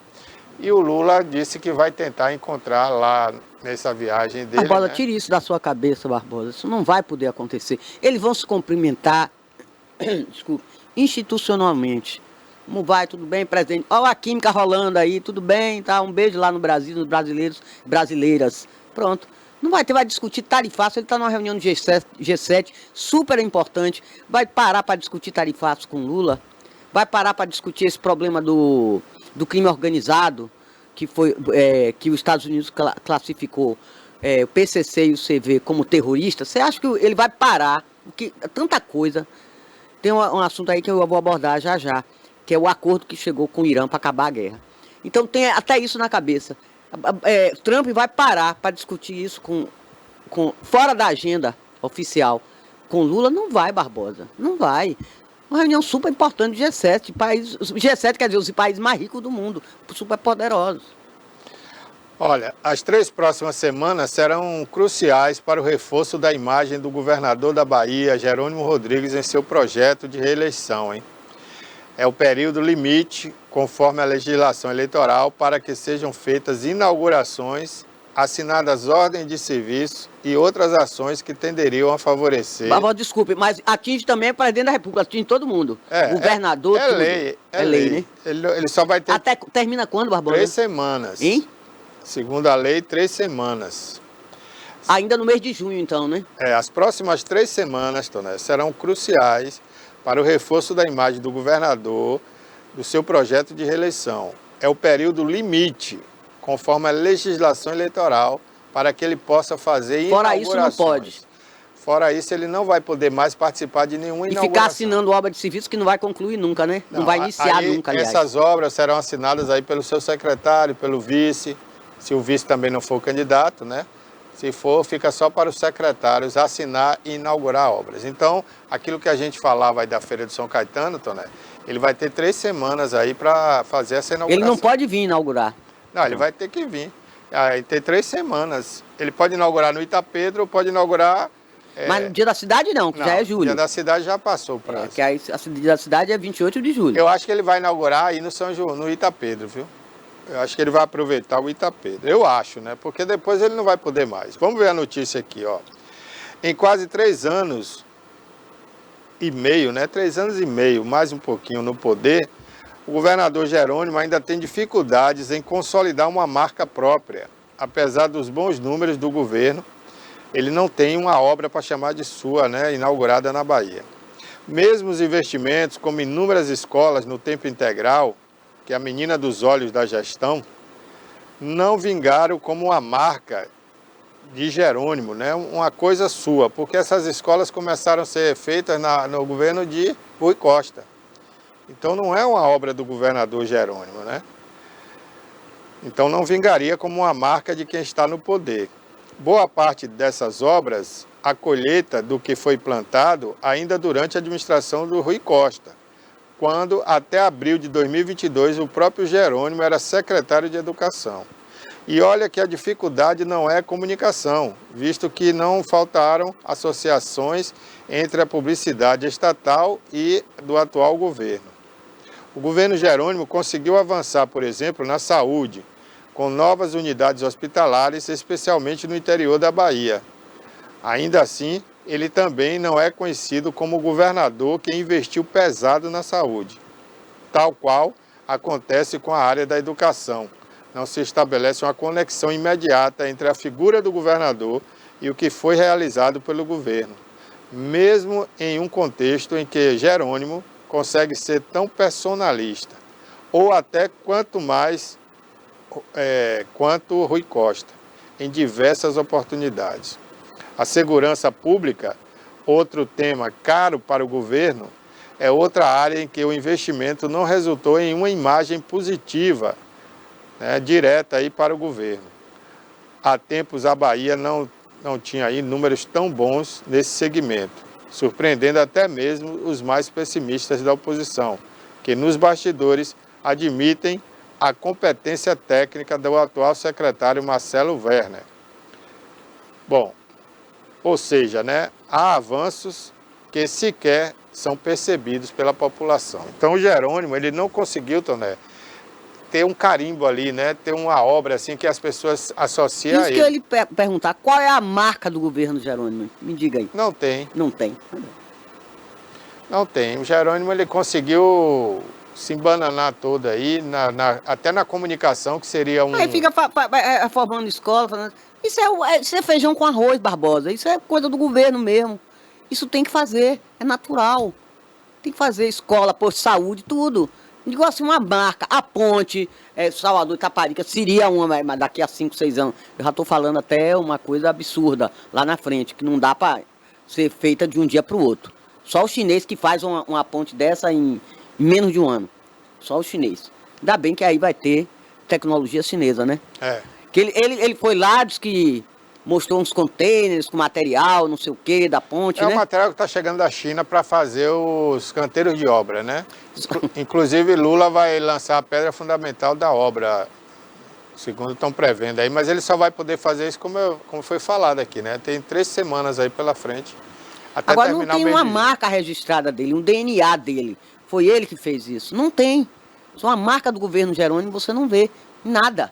e o Lula disse que vai tentar encontrar lá nessa viagem dele. Barbosa, né? tire isso da sua cabeça, Barbosa. Isso não vai poder acontecer. Eles vão se cumprimentar, desculpa, institucionalmente. Como vai? Tudo bem, presidente? Olha a química rolando aí, tudo bem, tá? Um beijo lá no Brasil, nos brasileiros, brasileiras. Pronto. Não vai ter, vai discutir tarifaço. Ele está numa reunião do G7, super importante. Vai parar para discutir tarifaço com Lula. Vai parar para discutir esse problema do crime organizado, que os Estados Unidos classificou o PCC e o CV como terroristas. Você acha que ele vai parar? Porque tanta coisa. Tem um assunto aí que eu vou abordar já, que é o acordo que chegou com o Irã para acabar a guerra. Então tem até isso na cabeça. Trump vai parar para discutir isso fora da agenda oficial. Com Lula não vai, Barbosa. Não vai. Uma reunião super importante do G7, o G7 quer dizer os países mais ricos do mundo, super poderosos. Olha, as 3 próximas semanas serão cruciais para o reforço da imagem do governador da Bahia, Jerônimo Rodrigues, em seu projeto de reeleição, hein? É o período limite, conforme a legislação eleitoral, para que sejam feitas inaugurações, assinadas ordens de serviço e outras ações que tenderiam a favorecer... Barbosa, desculpe, mas atinge também o presidente da República, atinge todo mundo. Governador, tudo. É lei, né? Ele só vai ter... Até termina quando, Barbosa? 3 semanas. Hein? Segundo a lei, 3 semanas. Ainda no mês de junho, então, né? As próximas 3 semanas, Toné, serão cruciais para o reforço da imagem do governador, do seu projeto de reeleição. É o período limite, conforme a legislação eleitoral, para que ele possa fazer inaugurações. Fora isso, não pode. Fora isso, ele não vai poder mais participar de nenhuma inauguração. E ficar assinando obra de serviço que não vai concluir nunca, né? Não vai iniciar nunca, aliás. Essas obras serão assinadas aí pelo seu secretário, pelo vice, se o vice também não for candidato, né? Se for, fica só para os secretários assinar e inaugurar obras. Então, aquilo que a gente falava aí da Feira de São Caetano, Toné, ele vai ter 3 semanas aí para fazer essa inauguração. Ele não pode vir inaugurar. Não, ele vai ter que vir. Aí tem 3 semanas. Ele pode inaugurar no Itapedro, pode inaugurar... Mas no dia da cidade não, que já é julho. O dia da cidade já passou o prazo. Que aí, o dia da cidade é 28 de julho. Eu acho que ele vai inaugurar aí no São João, no Itapedro, viu? Eu acho que ele vai aproveitar o Itapedro. Eu acho, né? Porque depois ele não vai poder mais. Vamos ver a notícia aqui, ó. Em quase 3 anos e meio, né? 3 anos e meio, mais um pouquinho no poder, o governador Jerônimo ainda tem dificuldades em consolidar uma marca própria. Apesar dos bons números do governo, ele não tem uma obra para chamar de sua, né? Inaugurada na Bahia. Mesmo os investimentos, como inúmeras escolas no tempo integral, que é a menina dos olhos da gestão, não vingaram como uma marca de Jerônimo, né? Uma coisa sua, porque essas escolas começaram a ser feitas no governo de Rui Costa. Então não é uma obra do governador Jerônimo, né? Então não vingaria como uma marca de quem está no poder. Boa parte dessas obras, a colheita do que foi plantado ainda durante a administração do Rui Costa, quando até abril de 2022 o próprio Jerônimo era secretário de Educação. E olha que a dificuldade não é comunicação, visto que não faltaram associações entre a publicidade estatal e do atual governo. O governo Jerônimo conseguiu avançar, por exemplo, na saúde, com novas unidades hospitalares, especialmente no interior da Bahia. Ainda assim, ele também não é conhecido como governador que investiu pesado na saúde, tal qual acontece com a área da educação. Não se estabelece uma conexão imediata entre a figura do governador e o que foi realizado pelo governo, mesmo em um contexto em que Jerônimo consegue ser tão personalista, ou até quanto Rui Costa, em diversas oportunidades. A segurança pública, outro tema caro para o governo, é outra área em que o investimento não resultou em uma imagem positiva, né, direta aí para o governo. Há tempos a Bahia não tinha aí números tão bons nesse segmento, surpreendendo até mesmo os mais pessimistas da oposição, que nos bastidores admitem a competência técnica do atual secretário Marcelo Werner. Bom, ou seja, né, há avanços que sequer são percebidos pela população. Então o Jerônimo, ele não conseguiu, Toné, ter um carimbo ali, né, ter uma obra assim que as pessoas associam a ele. Isso que eu ia lhe perguntar, qual é a marca do governo Jerônimo? Me diga aí. Não tem. Não tem. Não tem. O Jerônimo, ele conseguiu se embananar todo aí, até na comunicação, que seria um... Aí fica formando escola, falando... Isso é feijão com arroz, Barbosa. Isso é coisa do governo mesmo. Isso tem que fazer, é natural. Tem que fazer escola, posto de saúde, tudo. Digo assim, uma marca, a ponte, Salvador e Taparica, seria uma, mas daqui a 5, 6 anos. Eu já estou falando até uma coisa absurda lá na frente, que não dá para ser feita de um dia para o outro. Só o chinês que faz uma ponte dessa em menos de um ano. Só o chinês. Ainda bem que aí vai ter tecnologia chinesa, né? É. Que ele foi lá, disse que mostrou uns contêineres com material, não sei o que, da ponte, É né? o material que está chegando da China para fazer os canteiros de obra, né? Inclusive, Lula vai lançar a pedra fundamental da obra, segundo estão prevendo aí, mas ele só vai poder fazer isso como foi falado aqui, né? Tem 3 semanas aí pela frente, até Agora não terminar o tem mês uma de junho. marca registrada dele, um DNA dele. Foi ele que fez isso. Não tem. Só uma marca do governo Jerônimo você não vê. Nada.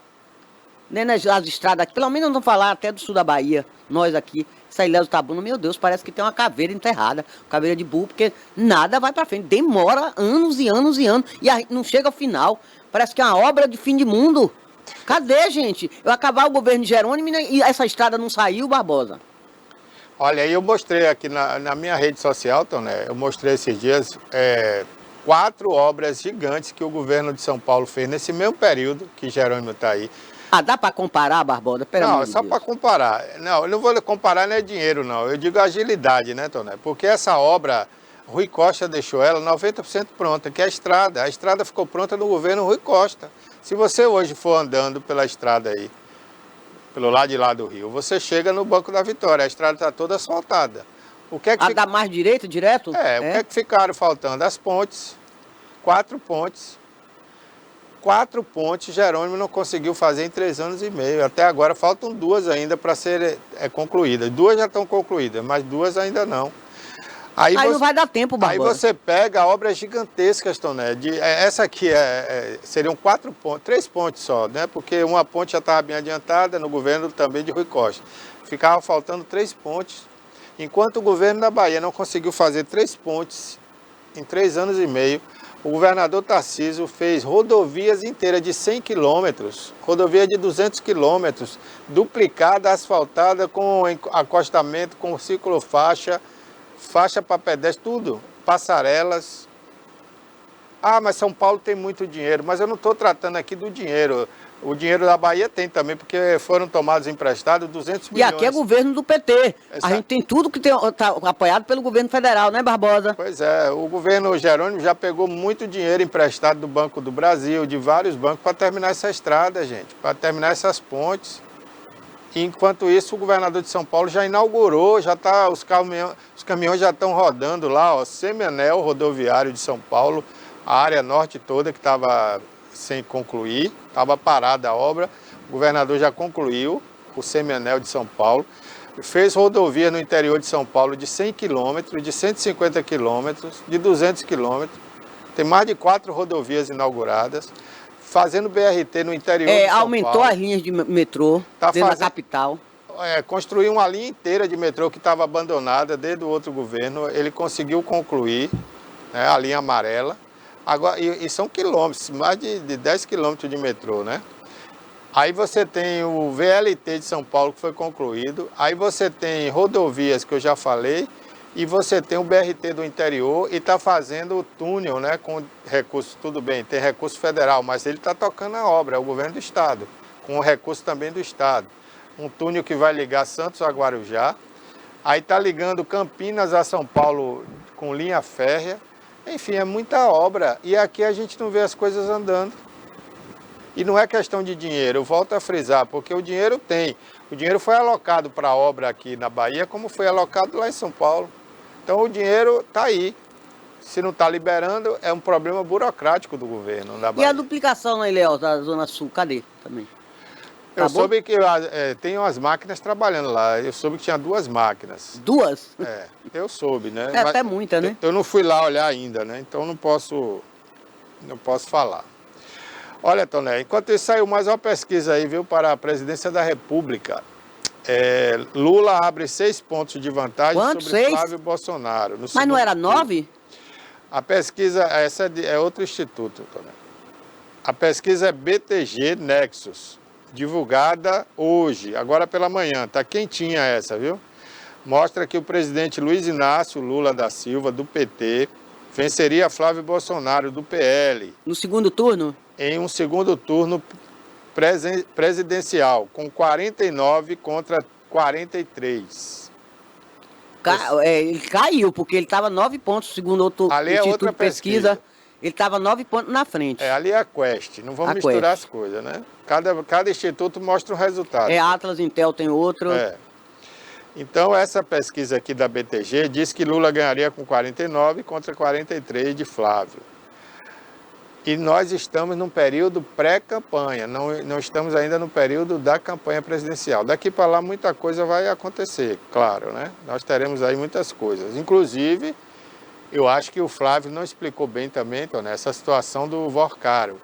Nem nas estradas aqui, pelo menos não falar até do sul da Bahia, nós aqui, Ilhéus do Tabuna, meu Deus, parece que tem uma caveira enterrada, caveira de burro, porque nada vai pra frente. Demora anos e anos e anos, e não chega ao final. Parece que é uma obra de fim de mundo. Cadê, gente? Eu acabar o governo de Jerônimo e essa estrada não saiu, Barbosa. Olha, aí eu mostrei aqui na minha rede social, Toné, eu mostrei esses dias 4 obras gigantes que o governo de São Paulo fez nesse mesmo período que Jerônimo está aí. Ah, dá para comparar, Barbosa? Pelo Não, amor é de só Deus. para comparar. Não, eu não vou comparar, não é dinheiro, não. Eu digo agilidade, né, Toné? Porque essa obra, Rui Costa deixou ela 90% pronta, que é a estrada. A estrada ficou pronta no governo Rui Costa. Se você hoje for andando pela estrada aí, pelo lado de lá do Rio, você chega no Banco da Vitória, a estrada está toda asfaltada. O que é que A da mais direita, direto? o que é que ficaram faltando? As pontes, 4 pontes. 4 pontes Jerônimo não conseguiu fazer em 3 anos e meio. Até agora faltam 2 ainda para serem concluídas. 2 já estão concluídas, mas 2 ainda não. Aí não vai dar tempo, Aí Barbosa. você pega obras gigantescas, Toné. Essa aqui seriam 4 pontes, 3 pontes só, né? Porque uma ponte já estava bem adiantada no governo também de Rui Costa. Ficava faltando 3 pontes. Enquanto o governo da Bahia não conseguiu fazer 3 pontes em 3 anos e meio, o governador Tarcísio fez rodovias inteiras de 100 quilômetros, rodovia de 200 quilômetros, duplicada, asfaltada, com acostamento, com ciclofaixa, faixa para pedestre, tudo, passarelas. Ah, mas São Paulo tem muito dinheiro, mas eu não estou tratando aqui do dinheiro. O dinheiro da Bahia tem também, porque foram tomados emprestados 200 E milhões. aqui é governo do PT. A gente tem tudo que está apoiado pelo governo federal, né, Barbosa? Pois é, o governo Jerônimo já pegou muito dinheiro emprestado do Banco do Brasil, de vários bancos, para terminar essa estrada, gente, para terminar essas pontes. Enquanto isso, o governador de São Paulo já inaugurou, já tá, os caminhões já estão rodando lá, ó, semianel rodoviário de São Paulo, a área norte toda que estava sem concluir, estava parada a obra, o governador já concluiu o semianel de São Paulo, fez rodovia no interior de São Paulo de 100 quilômetros, de 150 quilômetros, de 200 quilômetros, tem mais de 4 rodovias inauguradas, fazendo BRT no interior de São Paulo. Aumentou as linhas de metrô dentro da capital. Construiu uma linha inteira de metrô que estava abandonada desde o outro governo, ele conseguiu concluir, né, a linha amarela. Agora, e são quilômetros, mais de 10 quilômetros de metrô, né? Aí você tem o VLT de São Paulo que foi concluído, aí você tem rodovias que eu já falei, e você tem o BRT do interior e está fazendo o túnel, né, com recurso, tudo bem, tem recurso federal, mas ele está tocando a obra, é o governo do estado, com o recurso também do estado. Um túnel que vai ligar Santos a Guarujá, aí está ligando Campinas a São Paulo com linha férrea. Enfim, é muita obra e aqui a gente não vê as coisas andando. E não é questão de dinheiro, eu volto a frisar, porque o dinheiro tem. O dinheiro foi alocado para a obra aqui na Bahia, como foi alocado lá em São Paulo. Então o dinheiro está aí. Se não está liberando, é um problema burocrático do governo da Bahia. E a duplicação na Ilhéus, da Zona Sul, cadê também? Eu soube que tem umas máquinas trabalhando lá. Eu soube que tinha 2 máquinas. 2? Eu soube, né? É até muita, né? Eu não fui lá olhar ainda, né? Então não posso falar. Olha, Toné, enquanto isso saiu mais uma pesquisa aí, viu, para a presidência da República. Lula abre 6 pontos de vantagem sobre 6? Flávio Bolsonaro. Mas não era 9? A pesquisa, essa é outro instituto, Toné. A pesquisa é BTG Nexus, divulgada hoje, agora pela manhã. Tá quentinha essa, viu? Mostra que o presidente Luiz Inácio Lula da Silva, do PT, venceria Flávio Bolsonaro, do PL. No segundo turno? Em um segundo turno presidencial, com 49 contra 43. Ele caiu, porque ele estava 9 pontos, segundo outro Instituto de Pesquisa. Ele estava 9 pontos na frente. Ali é a Quest, não vamos misturar as coisas, né? Cada instituto mostra um resultado. Atlas, Intel tem outro. Então, essa pesquisa aqui da BTG diz que Lula ganharia com 49 contra 43 de Flávio. E nós estamos num período pré-campanha, não estamos ainda no período da campanha presidencial. Daqui para lá muita coisa vai acontecer, claro, né? Nós teremos aí muitas coisas. Inclusive, eu acho que o Flávio não explicou bem também, Toné, essa situação do Vorcaro.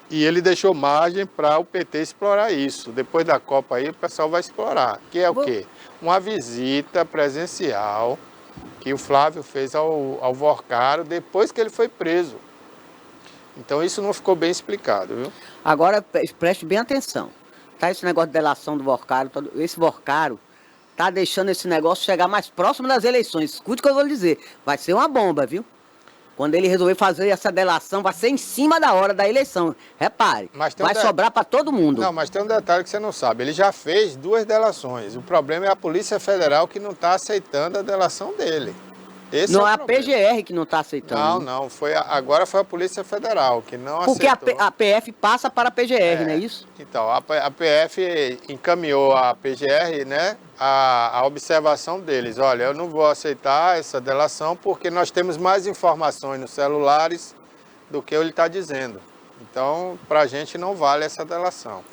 E ele deixou margem para o PT explorar isso. Depois da Copa aí o pessoal vai explorar. Que é o quê? Uma visita presencial que o Flávio fez ao Vorcaro depois que ele foi preso. Então isso não ficou bem explicado, viu? Agora preste bem atenção. Tá esse negócio de delação do Vorcaro, esse Vorcaro tá deixando esse negócio chegar mais próximo das eleições. Escute o que eu vou lhe dizer. Vai ser uma bomba, viu? Quando ele resolver fazer essa delação, vai ser em cima da hora da eleição. Repare, vai sobrar para todo mundo. Não, mas tem um detalhe que você não sabe. Ele já fez 2 delações. O problema é a Polícia Federal que não está aceitando a delação dele. Esse não é é a PGR que não está aceitando. Não. Agora foi a Polícia Federal que não aceitou. Porque a PF passa para a PGR, não é isso? Então, a PF encaminhou a PGR, né, a observação deles. Olha, eu não vou aceitar essa delação porque nós temos mais informações nos celulares do que ele está dizendo. Então, para a gente não vale essa delação.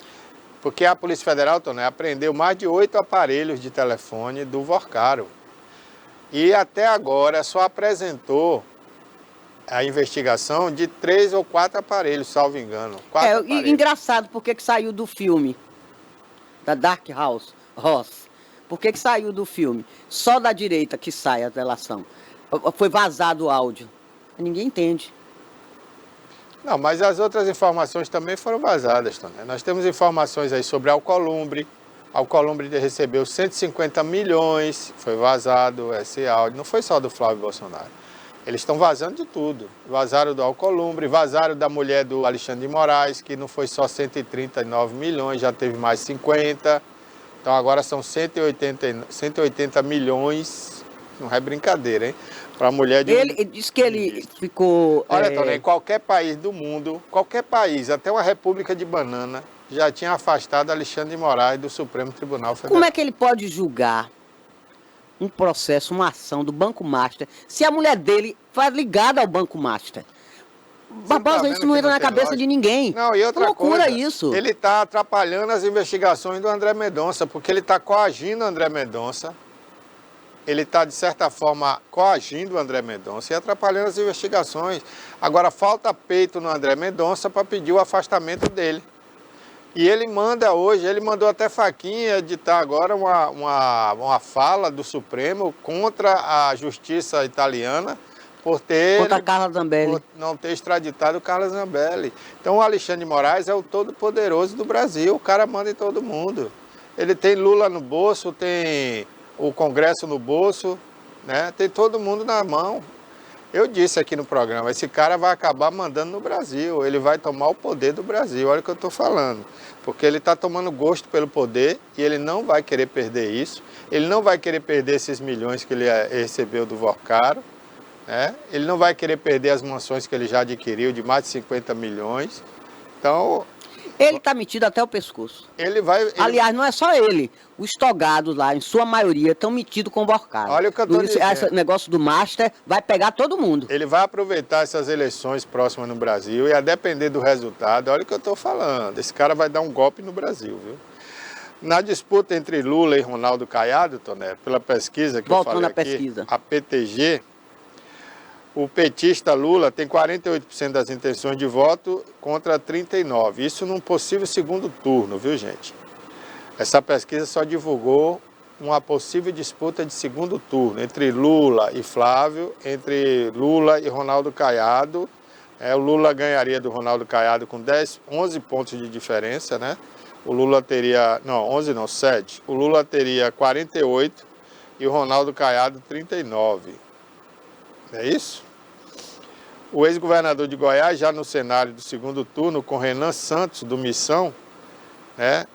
Porque a Polícia Federal, Toné, apreendeu mais de 8 aparelhos de telefone do Vorcaro. E até agora só apresentou a investigação de 3 ou 4 aparelhos, salvo engano. 4 aparelhos. Engraçado, por que saiu do filme da Dark House? Por que saiu do filme? Só da direita que sai a delação. Foi vazado o áudio. Ninguém entende. Não, mas as outras informações também foram vazadas, Toné. Nós temos informações aí sobre Alcolumbre. Alcolumbre recebeu 150 milhões, foi vazado esse áudio. Não foi só do Flávio Bolsonaro. Eles estão vazando de tudo. Vazaram do Alcolumbre, vazaram da mulher do Alexandre de Moraes, que não foi só 139 milhões, já teve mais 50. Então agora são 180 milhões. Não é brincadeira, hein? Para a mulher de... Ele disse que ele ficou... Olha, Toné, em qualquer país do mundo, qualquer país, até uma república de banana, já tinha afastado Alexandre de Moraes do Supremo Tribunal Federal. Como é que ele pode julgar um processo, uma ação do Banco Master, se a mulher dele foi ligada ao Banco Master? Barbosa, isso não entra na cabeça de ninguém. Não, e outra loucura coisa, isso. Ele está atrapalhando as investigações do André Mendonça, porque ele está coagindo o André Mendonça. Ele está, de certa forma, coagindo o André Mendonça e atrapalhando as investigações. Agora, falta peito no André Mendonça para pedir o afastamento dele. E ele manda hoje, ele mandou até Fachin editar agora uma fala do Supremo contra a justiça italiana por ter... Contra Carla Zambelli. Por não ter extraditado Carla Zambelli. Então o Alexandre de Moraes é o todo-poderoso do Brasil, o cara manda em todo mundo. Ele tem Lula no bolso, tem o Congresso no bolso, né? Tem todo mundo na mão. Eu disse aqui no programa, esse cara vai acabar mandando no Brasil, ele vai tomar o poder do Brasil, olha o que eu estou falando. Porque ele está tomando gosto pelo poder e ele não vai querer perder isso, ele não vai querer perder esses milhões que ele recebeu do Vorcaro, né? Ele não vai querer perder as mansões que ele já adquiriu de mais de 50 milhões. Então... Ele está metido até o pescoço. Aliás, não é só ele. Os togados lá, em sua maioria, estão metidos com o Vorcaro. Olha o que eu estou dizendo. Esse negócio do Master vai pegar todo mundo. Ele vai aproveitar essas eleições próximas no Brasil e, a depender do resultado, olha o que eu estou falando. Esse cara vai dar um golpe no Brasil, viu? Na disputa entre Lula e Ronaldo Caiado, Toné, pela pesquisa que eu falei aqui, a PTG... O petista Lula tem 48% das intenções de voto contra 39%. Isso num possível segundo turno, viu, gente? Essa pesquisa só divulgou uma possível disputa de segundo turno entre Lula e Flávio, entre Lula e Ronaldo Caiado. O Lula ganharia do Ronaldo Caiado com 11 pontos de diferença, né? O Lula teria... Não, 11 não, 7. O Lula teria 48 e o Ronaldo Caiado 39. É isso? O ex-governador de Goiás, já no cenário do segundo turno, com Renan Santos, do Missão, né,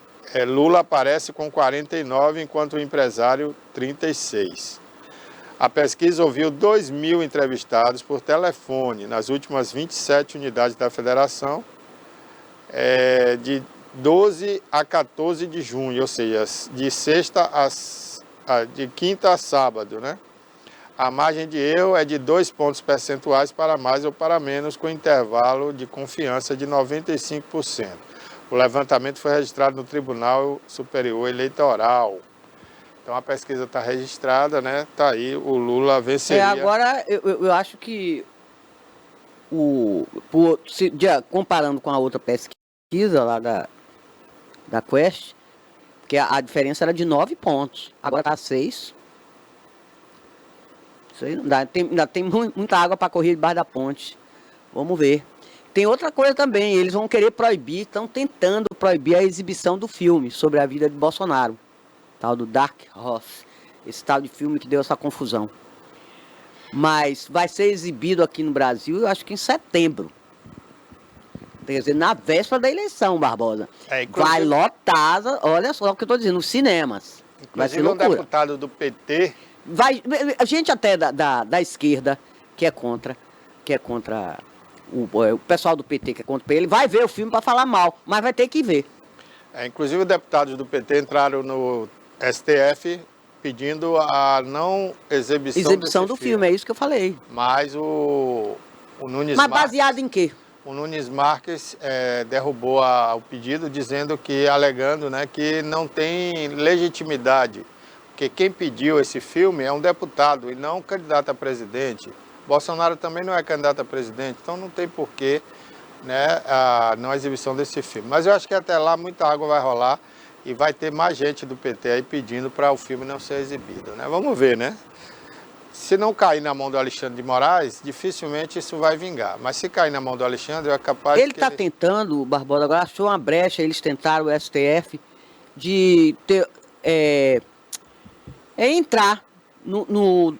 Lula aparece com 49, enquanto o empresário 36. A pesquisa ouviu 2.000 entrevistados por telefone nas últimas 27 unidades da federação, de 12 a 14 de junho, ou seja, de sexta de quinta a sábado, né? A margem de erro é de 2 pontos percentuais para mais ou para menos, com intervalo de confiança de 95%. O levantamento foi registrado no Tribunal Superior Eleitoral. Então a pesquisa está registrada, né? Está aí, o Lula venceria. Agora eu acho que comparando com a outra pesquisa lá da Quest, que a diferença era de 9 pontos, agora está 6. Isso aí não dá. Ainda tem muita água para correr debaixo da ponte. Vamos ver. Tem outra coisa também, eles vão querer proibir, estão tentando proibir a exibição do filme sobre a vida de Bolsonaro. Tal do Dark Horse. Esse tal de filme que deu essa confusão. Mas vai ser exibido aqui no Brasil, eu acho que em setembro. Quer dizer, na véspera da eleição, Barbosa. Vai lotar, olha só o que eu estou dizendo, os cinemas. Vai ser loucura. Um deputado do PT... A gente até da esquerda, que é contra o pessoal do PT que é contra ele, vai ver o filme para falar mal, mas vai ter que ver. Inclusive, deputados do PT entraram no STF pedindo a não exibição do filme, é isso que eu falei. Mas o Nunes Mas baseado em quê? O Nunes Marques derrubou o pedido, alegando, né, que não tem legitimidade, porque quem pediu esse filme é um deputado e não um candidato a presidente. Bolsonaro também não é candidato a presidente, então não tem porquê, né, a não exibição desse filme. Mas eu acho que até lá muita água vai rolar e vai ter mais gente do PT aí pedindo para o filme não ser exibido, né? Vamos ver, né? Se não cair na mão do Alexandre de Moraes, dificilmente isso vai vingar. Mas se cair na mão do Alexandre, é capaz Ele está tentando, Barbosa, agora achou uma brecha, eles tentaram, o STF, de ter, entrar no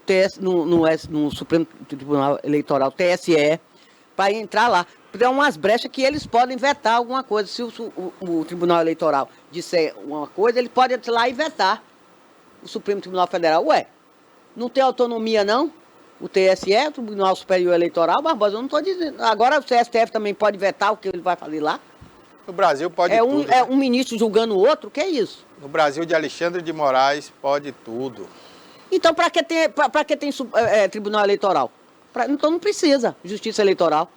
Supremo Tribunal Eleitoral, TSE, para entrar lá. Tem umas brechas que eles podem vetar alguma coisa. Se o Tribunal Eleitoral disser uma coisa, ele pode ir lá e vetar o Supremo Tribunal Federal. Ué, não tem autonomia, não? O TSE, o Tribunal Superior Eleitoral, Barbosa, eu não estou dizendo. Agora o STF também pode vetar o que ele vai fazer lá? No Brasil pode tudo. É um ministro julgando o outro? O que é isso? No Brasil de Alexandre de Moraes pode tudo. Então, para que tem Tribunal Eleitoral? Então não precisa Justiça Eleitoral.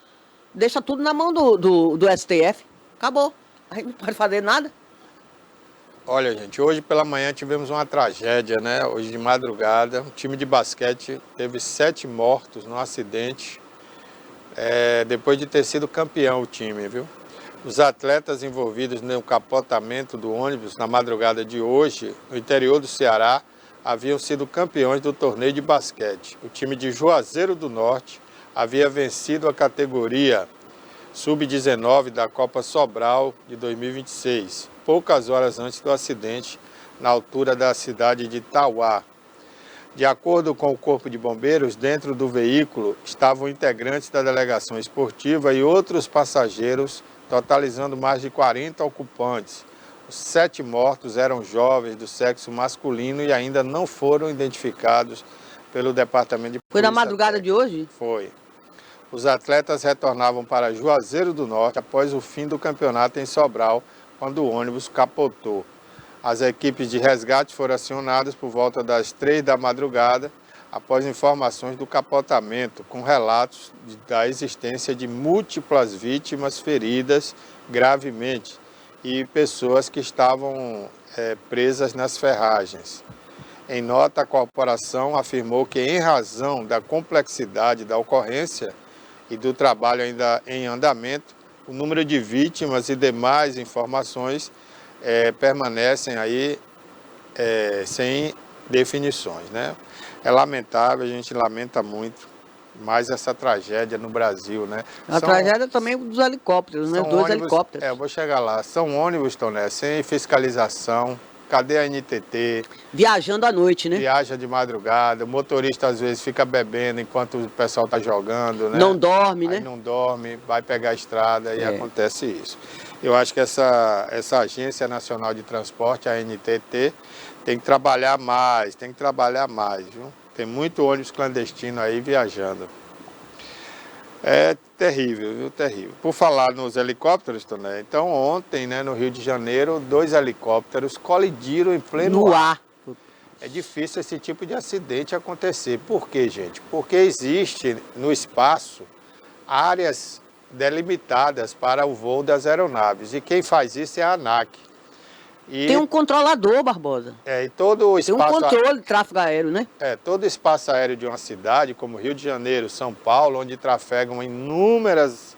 Deixa tudo na mão do STF. Acabou. A gente não pode fazer nada. Olha, gente, hoje pela manhã tivemos uma tragédia, né? Hoje de madrugada, um time de basquete teve 7 mortos num acidente, depois de ter sido campeão o time, viu? Os atletas envolvidos no capotamento do ônibus na madrugada de hoje, no interior do Ceará, haviam sido campeões do torneio de basquete. O time de Juazeiro do Norte havia vencido a categoria Sub-19 da Copa Sobral de 2026, poucas horas antes do acidente, na altura da cidade de Tauá. De acordo com o Corpo de Bombeiros, dentro do veículo estavam integrantes da delegação esportiva e outros passageiros, totalizando mais de 40 ocupantes. Os 7 mortos eram jovens do sexo masculino e ainda não foram identificados pelo Departamento de Polícia. Foi na madrugada de hoje? Foi. Os atletas retornavam para Juazeiro do Norte após o fim do campeonato em Sobral, quando o ônibus capotou. As equipes de resgate foram acionadas por volta das 3 da madrugada, após informações do capotamento, com relatos da existência de múltiplas vítimas feridas gravemente e pessoas que estavam presas nas ferragens. Em nota, a corporação afirmou que, em razão da complexidade da ocorrência e do trabalho ainda em andamento, o número de vítimas e demais informações permanecem aí sem definições, né? É lamentável, a gente lamenta muito mais essa tragédia no Brasil, né? A tragédia também dos helicópteros, né? 2 helicópteros. Eu vou chegar lá. São ônibus, Toné, sem fiscalização. Cadê a NTT? Viajando à noite, né? Viaja de madrugada. O motorista, às vezes, fica bebendo enquanto o pessoal está jogando, né? Não dorme, né? Não dorme, vai pegar a estrada e acontece isso. Eu acho que essa Agência Nacional de Transporte, a NTT, tem que trabalhar mais, viu? Tem muito ônibus clandestino aí viajando. É terrível, viu? Terrível. Por falar nos helicópteros, Toné, então ontem, né, no Rio de Janeiro, 2 helicópteros colidiram em pleno no ar. É difícil esse tipo de acidente acontecer. Por quê, gente? Porque existe no espaço áreas delimitadas para o voo das aeronaves. E quem faz isso é a ANAC. Tem um controlador, Barbosa. E todo o Tem um espaço, controle de tráfego aéreo, né? todo espaço aéreo de uma cidade, como Rio de Janeiro, São Paulo, onde trafegam inúmeras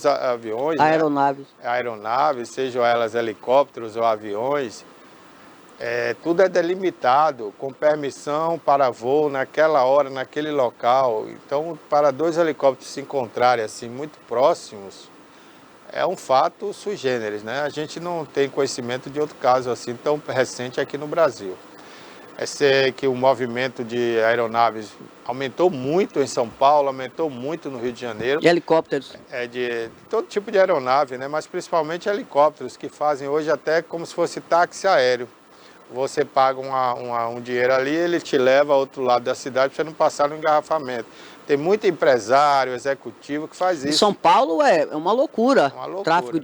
aviões, Aeronaves. né? Aeronaves, sejam elas helicópteros ou aviões, tudo é delimitado, com permissão para voo naquela hora, naquele local. Então, para dois helicópteros se encontrarem assim muito próximos, é um fato sui generis, né? A gente não tem conhecimento de outro caso assim tão recente aqui no Brasil. Sei que o movimento de aeronaves aumentou muito em São Paulo, aumentou muito no Rio de Janeiro. De helicópteros. De todo tipo de aeronave, né? Mas principalmente helicópteros, que fazem hoje até como se fosse táxi aéreo. Você paga um dinheiro ali, ele te leva ao outro lado da cidade para você não passar no engarrafamento. Tem muito empresário, executivo que faz isso. Em São Paulo é uma loucura. Uma loucura. Tráfego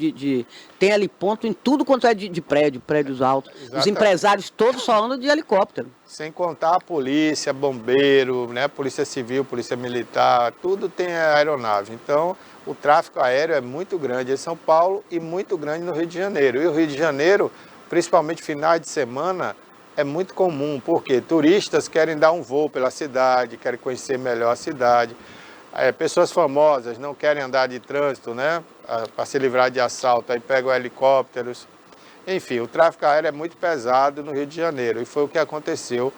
tem ali ponto em tudo quanto é de prédios altos. Exatamente. Os empresários todos só andam de helicóptero. Sem contar a polícia, bombeiro, né? Polícia civil, polícia militar, tudo tem aeronave. Então, o tráfego aéreo é muito grande em São Paulo e muito grande no Rio de Janeiro. E o Rio de Janeiro, principalmente finais de semana, é muito comum, porque turistas querem dar um voo pela cidade, querem conhecer melhor a cidade. Pessoas famosas não querem andar de trânsito, né? Para se livrar de assalto, aí pegam helicópteros. Enfim, o tráfego aéreo é muito pesado no Rio de Janeiro e foi o que aconteceu.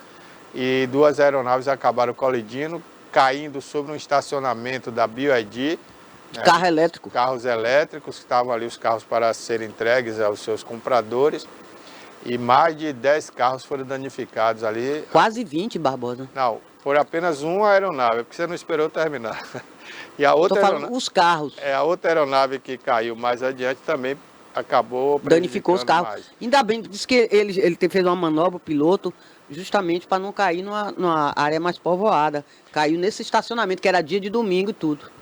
E duas aeronaves acabaram colidindo, caindo sobre um estacionamento da BYD. De carro elétrico. Carros elétricos, que estavam ali os carros para serem entregues aos seus compradores. E mais de 10 carros foram danificados ali. Quase 20, Barbosa. Não, por apenas uma aeronave, porque você não esperou terminar. E a outra Estou falando os carros. a outra aeronave que caiu mais adiante também acabou Danificou os carros. mais. Ainda bem, disse que ele fez uma manobra, o piloto, justamente para não cair numa área mais povoada. Caiu nesse estacionamento, que era dia de domingo e tudo.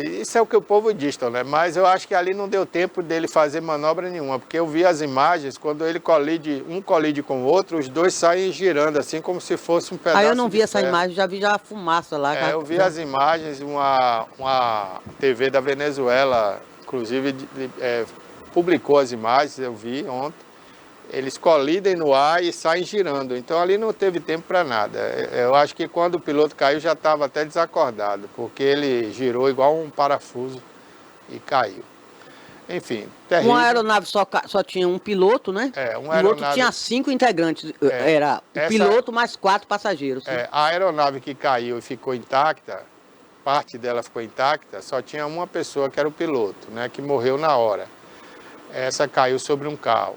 Isso é o que o povo diz, né? Mas eu acho que ali não deu tempo dele fazer manobra nenhuma, porque eu vi as imagens, quando ele colide com o outro, os dois saem girando, assim como se fosse um pedaço de Aí eu não vi essa ferro. imagem, já vi a fumaça lá. Eu vi as imagens, uma TV da Venezuela, inclusive, publicou as imagens, eu vi ontem. Eles colidem no ar e saem girando, então ali não teve tempo para nada. Eu acho que quando o piloto caiu já estava até desacordado, porque ele girou igual um parafuso e caiu. Enfim, terrível. Uma aeronave só tinha um piloto, né? O outro tinha 5 integrantes, era o piloto mais 4 passageiros. A aeronave que caiu e ficou intacta, parte dela ficou intacta, só tinha uma pessoa que era o piloto, né, que morreu na hora. Essa caiu sobre um carro.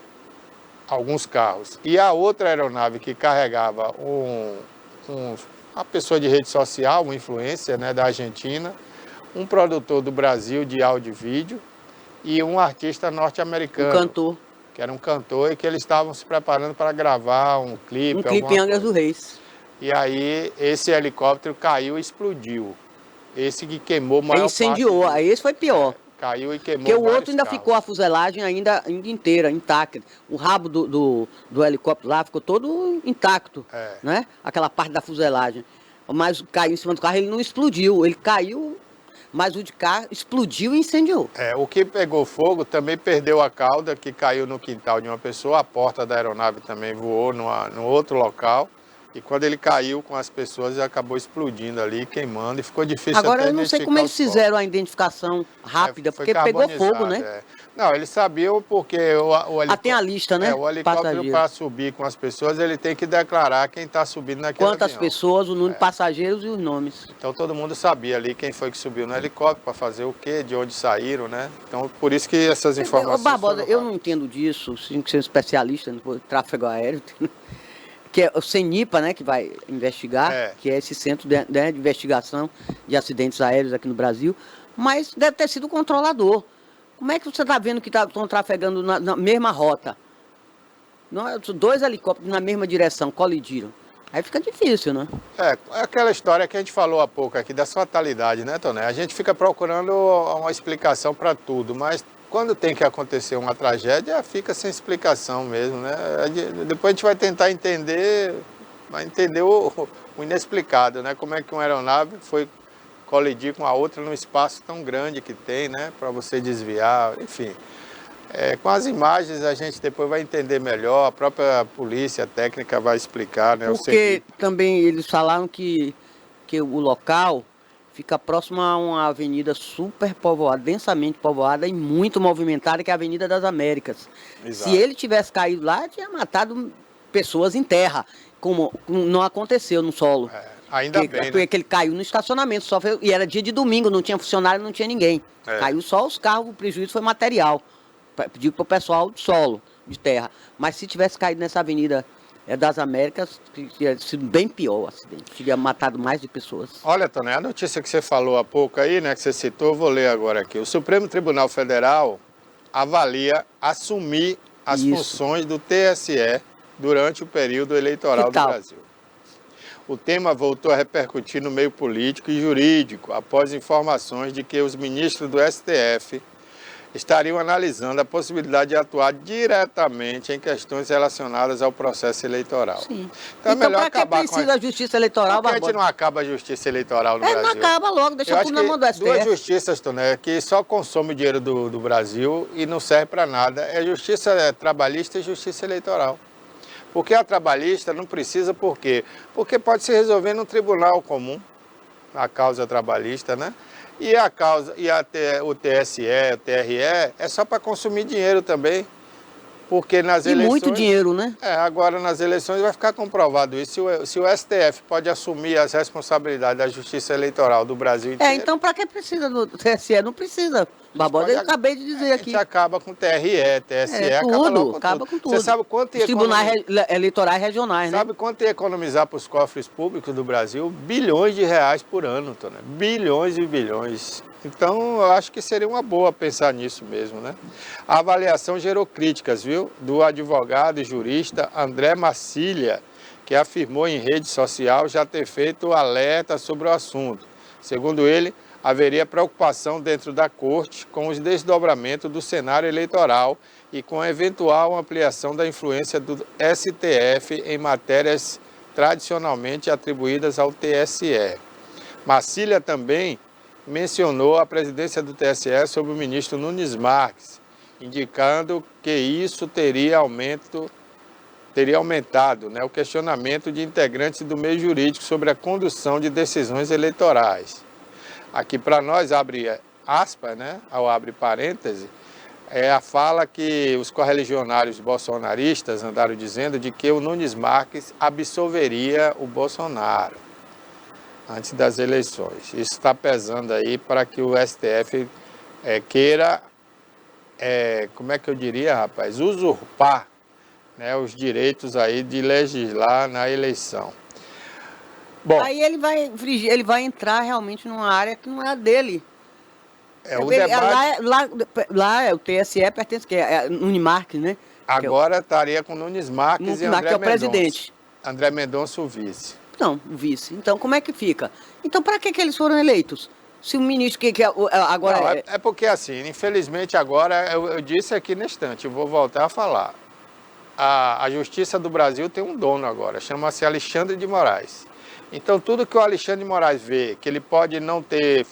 Alguns carros. E a outra aeronave que carregava uma pessoa de rede social, um influencer, né, da Argentina, um produtor do Brasil de áudio e vídeo e um artista norte-americano. Um cantor. Que era um cantor e que eles estavam se preparando para gravar um clipe. Um clipe em Angra dos Reis. E aí esse helicóptero caiu e explodiu. Esse que queimou maior incendiou, parte. aí esse foi pior. Caiu e queimou. Porque o outro ainda carros. ficou a fuselagem ainda inteira, intacta. O rabo do helicóptero lá ficou todo intacto, né? Aquela parte da fuselagem. Mas caiu em cima do carro, ele não explodiu. Ele caiu, mas o de cá explodiu e incendiou. O que pegou fogo também perdeu a cauda, que caiu no quintal de uma pessoa. A porta da aeronave também voou no outro local. E quando ele caiu com as pessoas, ele acabou explodindo ali, queimando, e ficou difícil Agora até eu não sei como eles fizeram a identificação rápida, foi porque pegou fogo, né? Não, eles sabiam porque o helicóptero... tem a lista, né? O helicóptero, para subir com as pessoas, ele tem que declarar quem está subindo naquele Quantas avião. pessoas, o número de passageiros e os nomes. Então todo mundo sabia ali quem foi que subiu no helicóptero, para fazer o quê, de onde saíram, né? Então por isso que essas informações... Barbosa, eu não entendo disso, tem que ser um especialista no tráfego aéreo, que é o CENIPA, né, que vai investigar, que é esse centro de investigação de acidentes aéreos aqui no Brasil, mas deve ter sido o controlador. Como é que você está vendo que estão trafegando na mesma rota? Dois helicópteros na mesma direção, colidiram. Aí fica difícil, né? É aquela história que a gente falou há pouco aqui, das fatalidades, né, Toné? A gente fica procurando uma explicação para tudo, mas quando tem que acontecer uma tragédia, fica sem explicação mesmo, né? Depois a gente vai tentar entender, o inexplicado, né? Como é que uma aeronave foi colidir com a outra num espaço tão grande que tem, né? Para você desviar, enfim. Com as imagens a gente depois vai entender melhor, a própria polícia técnica vai explicar, né? Porque também eles falaram que o local fica próximo a uma avenida super povoada, densamente povoada e muito movimentada, que é a Avenida das Américas. Exato. Se ele tivesse caído lá, tinha matado pessoas em terra, como não aconteceu no solo. Ainda bem, né? Porque ele caiu no estacionamento, e era dia de domingo, não tinha funcionário, não tinha ninguém. Caiu só os carros, o prejuízo foi material. Digo para o pessoal do solo, de terra. Mas se tivesse caído nessa Avenida das Américas, teria sido bem pior o acidente. Teria matado mais de pessoas. Olha, Tony, a notícia que você falou há pouco aí, né, que você citou, eu vou ler agora aqui. O Supremo Tribunal Federal avalia assumir as funções do TSE durante o período eleitoral do Brasil. O tema voltou a repercutir no meio político e jurídico, após informações de que os ministros do STF estariam analisando a possibilidade de atuar diretamente em questões relacionadas ao processo eleitoral. Sim. Então é melhor acabar precisa a justiça eleitoral, Por que a gente não acaba a justiça eleitoral no Brasil? Não acaba logo, deixa tudo na mão do STF. Duas justiças, Toné, que só consome o dinheiro do Brasil e não serve para nada. É justiça trabalhista e justiça eleitoral. Porque a trabalhista não precisa, por quê? Porque pode se resolver no tribunal comum, a causa trabalhista, né? E a causa, o TSE, o TRE, é só para consumir dinheiro também. Porque nas eleições... E muito dinheiro, né? Agora nas eleições vai ficar comprovado isso. Se o STF pode assumir as responsabilidades da justiça eleitoral do Brasil inteiro... então para que precisa do TSE? Não precisa. Barbosa, eu acabei de dizer aqui. A gente acaba com o TRE, TSE, acaba com tudo. Você sabe quanto ia tribunais eleitorais regionais, né? Sabe quanto ia economizar para os cofres públicos do Brasil? Bilhões de reais por ano, Tony. Bilhões e bilhões. Então, eu acho que seria uma boa pensar nisso mesmo, né? A avaliação gerou críticas, viu? Do advogado e jurista André Marcília, que afirmou em rede social já ter feito alerta sobre o assunto. Segundo ele, haveria preocupação dentro da corte com os desdobramentos do cenário eleitoral e com a eventual ampliação da influência do STF em matérias tradicionalmente atribuídas ao TSE. Marcília também mencionou a presidência do TSE sobre o ministro Nunes Marques, indicando que isso teria aumentado, né, o questionamento de integrantes do meio jurídico sobre a condução de decisões eleitorais. Aqui para nós, abre aspas, né, ou abre parêntese, é a fala que os correligionários bolsonaristas andaram dizendo de que o Nunes Marques absolveria o Bolsonaro antes das eleições. Isso está pesando aí para que o STF queira, como é que eu diria, rapaz, usurpar, né, os direitos aí de legislar na eleição. Bom, aí ele vai entrar realmente numa área que não é a dele. Lá o TSE pertence a Nunes Marques, né? Agora estaria com Nunes Marques e André Mendonça. Que é o presidente. André Mendonça, o vice. Não, o vice. Então, como é que fica? Então, para que eles foram eleitos? Se o ministro que agora... Não, é porque assim, infelizmente agora, eu disse aqui na instante, eu vou voltar a falar. A Justiça do Brasil tem um dono agora, chama-se Alexandre de Moraes. Então, tudo que o Alexandre de Moraes vê que ele pode não ter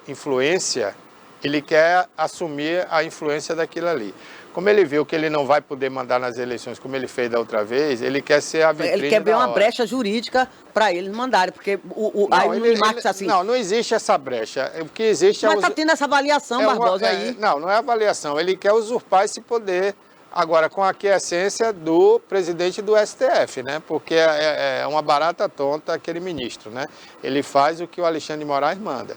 influência, ele quer assumir a influência daquilo ali. Como ele viu que ele não vai poder mandar nas eleições como ele fez da outra vez, ele quer ser a vitrine. Ele quer ver uma brecha jurídica para eles mandarem, porque Não existe essa brecha. O que existe Mas está tendo essa avaliação, Barbosa, aí. Não é avaliação. Ele quer usurpar esse poder. Agora, com a aquiescência do presidente do STF, né? Porque é uma barata tonta aquele ministro, né? Ele faz o que o Alexandre de Moraes manda.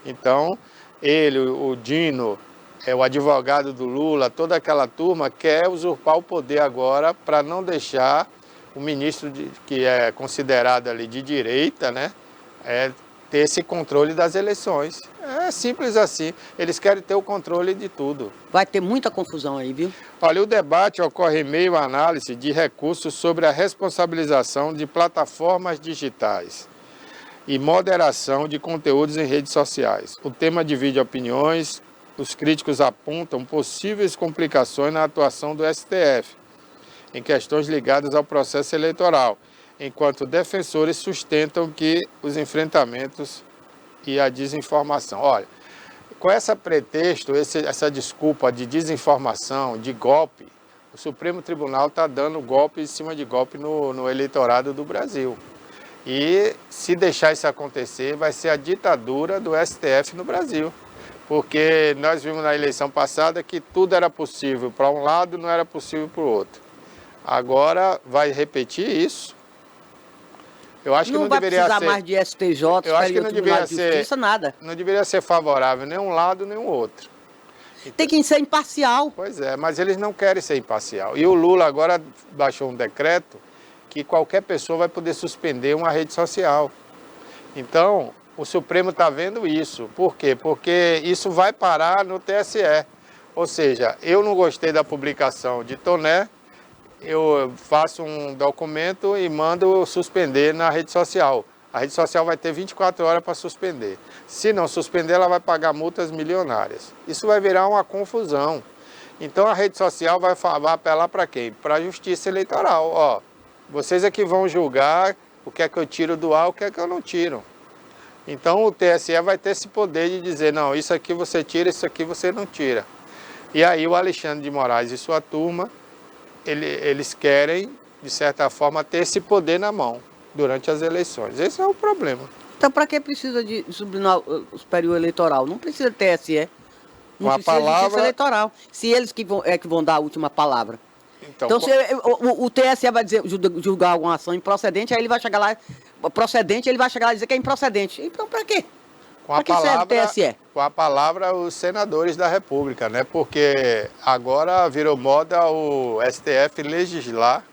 Então, ele, o Dino, o advogado do Lula, toda aquela turma quer usurpar o poder agora para não deixar o ministro que é considerado ali de direita, né? Ter esse controle das eleições. É simples assim. Eles querem ter o controle de tudo. Vai ter muita confusão aí, viu? Olha, o debate ocorre em meio à análise de recursos sobre a responsabilização de plataformas digitais e moderação de conteúdos em redes sociais. O tema divide opiniões os críticos apontam possíveis complicações na atuação do STF em questões ligadas ao processo eleitoral, enquanto defensores sustentam que os enfrentamentos e a desinformação. Olha, com esse pretexto, essa desculpa de desinformação, de golpe, o Supremo Tribunal está dando golpe em cima de golpe no eleitorado do Brasil. E se deixar isso acontecer, vai ser a ditadura do STF no Brasil. Porque nós vimos na eleição passada que tudo era possível para um lado, não era possível para o outro. Agora vai repetir isso. Eu acho que não deveria ser. Não vai precisar mais de STJ, eu acho que não deveria ser justiça, nada. Não deveria ser favorável nem um lado nem o outro. Tem que ser imparcial. Pois é, mas eles não querem ser imparcial. E o Lula agora baixou um decreto que qualquer pessoa vai poder suspender uma rede social. Então, o Supremo está vendo isso. Por quê? Porque isso vai parar no TSE. Ou seja, eu não gostei da publicação de Toné, eu faço um documento e mando suspender na rede social. A rede social vai ter 24 horas para suspender. Se não suspender, ela vai pagar multas milionárias. Isso vai virar uma confusão. Então a rede social vai apelar para quem? Para a justiça eleitoral. Ó, vocês é que vão julgar o que é que eu tiro do ar, o que é que eu não tiro. Então o TSE vai ter esse poder de dizer, não, isso aqui você tira, isso aqui você não tira. E aí o Alexandre de Moraes e sua turma, eles querem, de certa forma, ter esse poder na mão durante as eleições. Esse é o problema. Então, para que precisa de Tribunal Superior Eleitoral? Não precisa de TSE, não precisa de Justiça Eleitoral. Se eles que vão dar a última palavra. Então se o TSE vai julgar alguma ação improcedente, aí ele vai chegar lá, procedente, ele vai chegar lá e dizer que é improcedente. Então, para quê? Para que serve o TSE? Com a palavra, os senadores da República, né? Porque agora virou moda o STF legislar,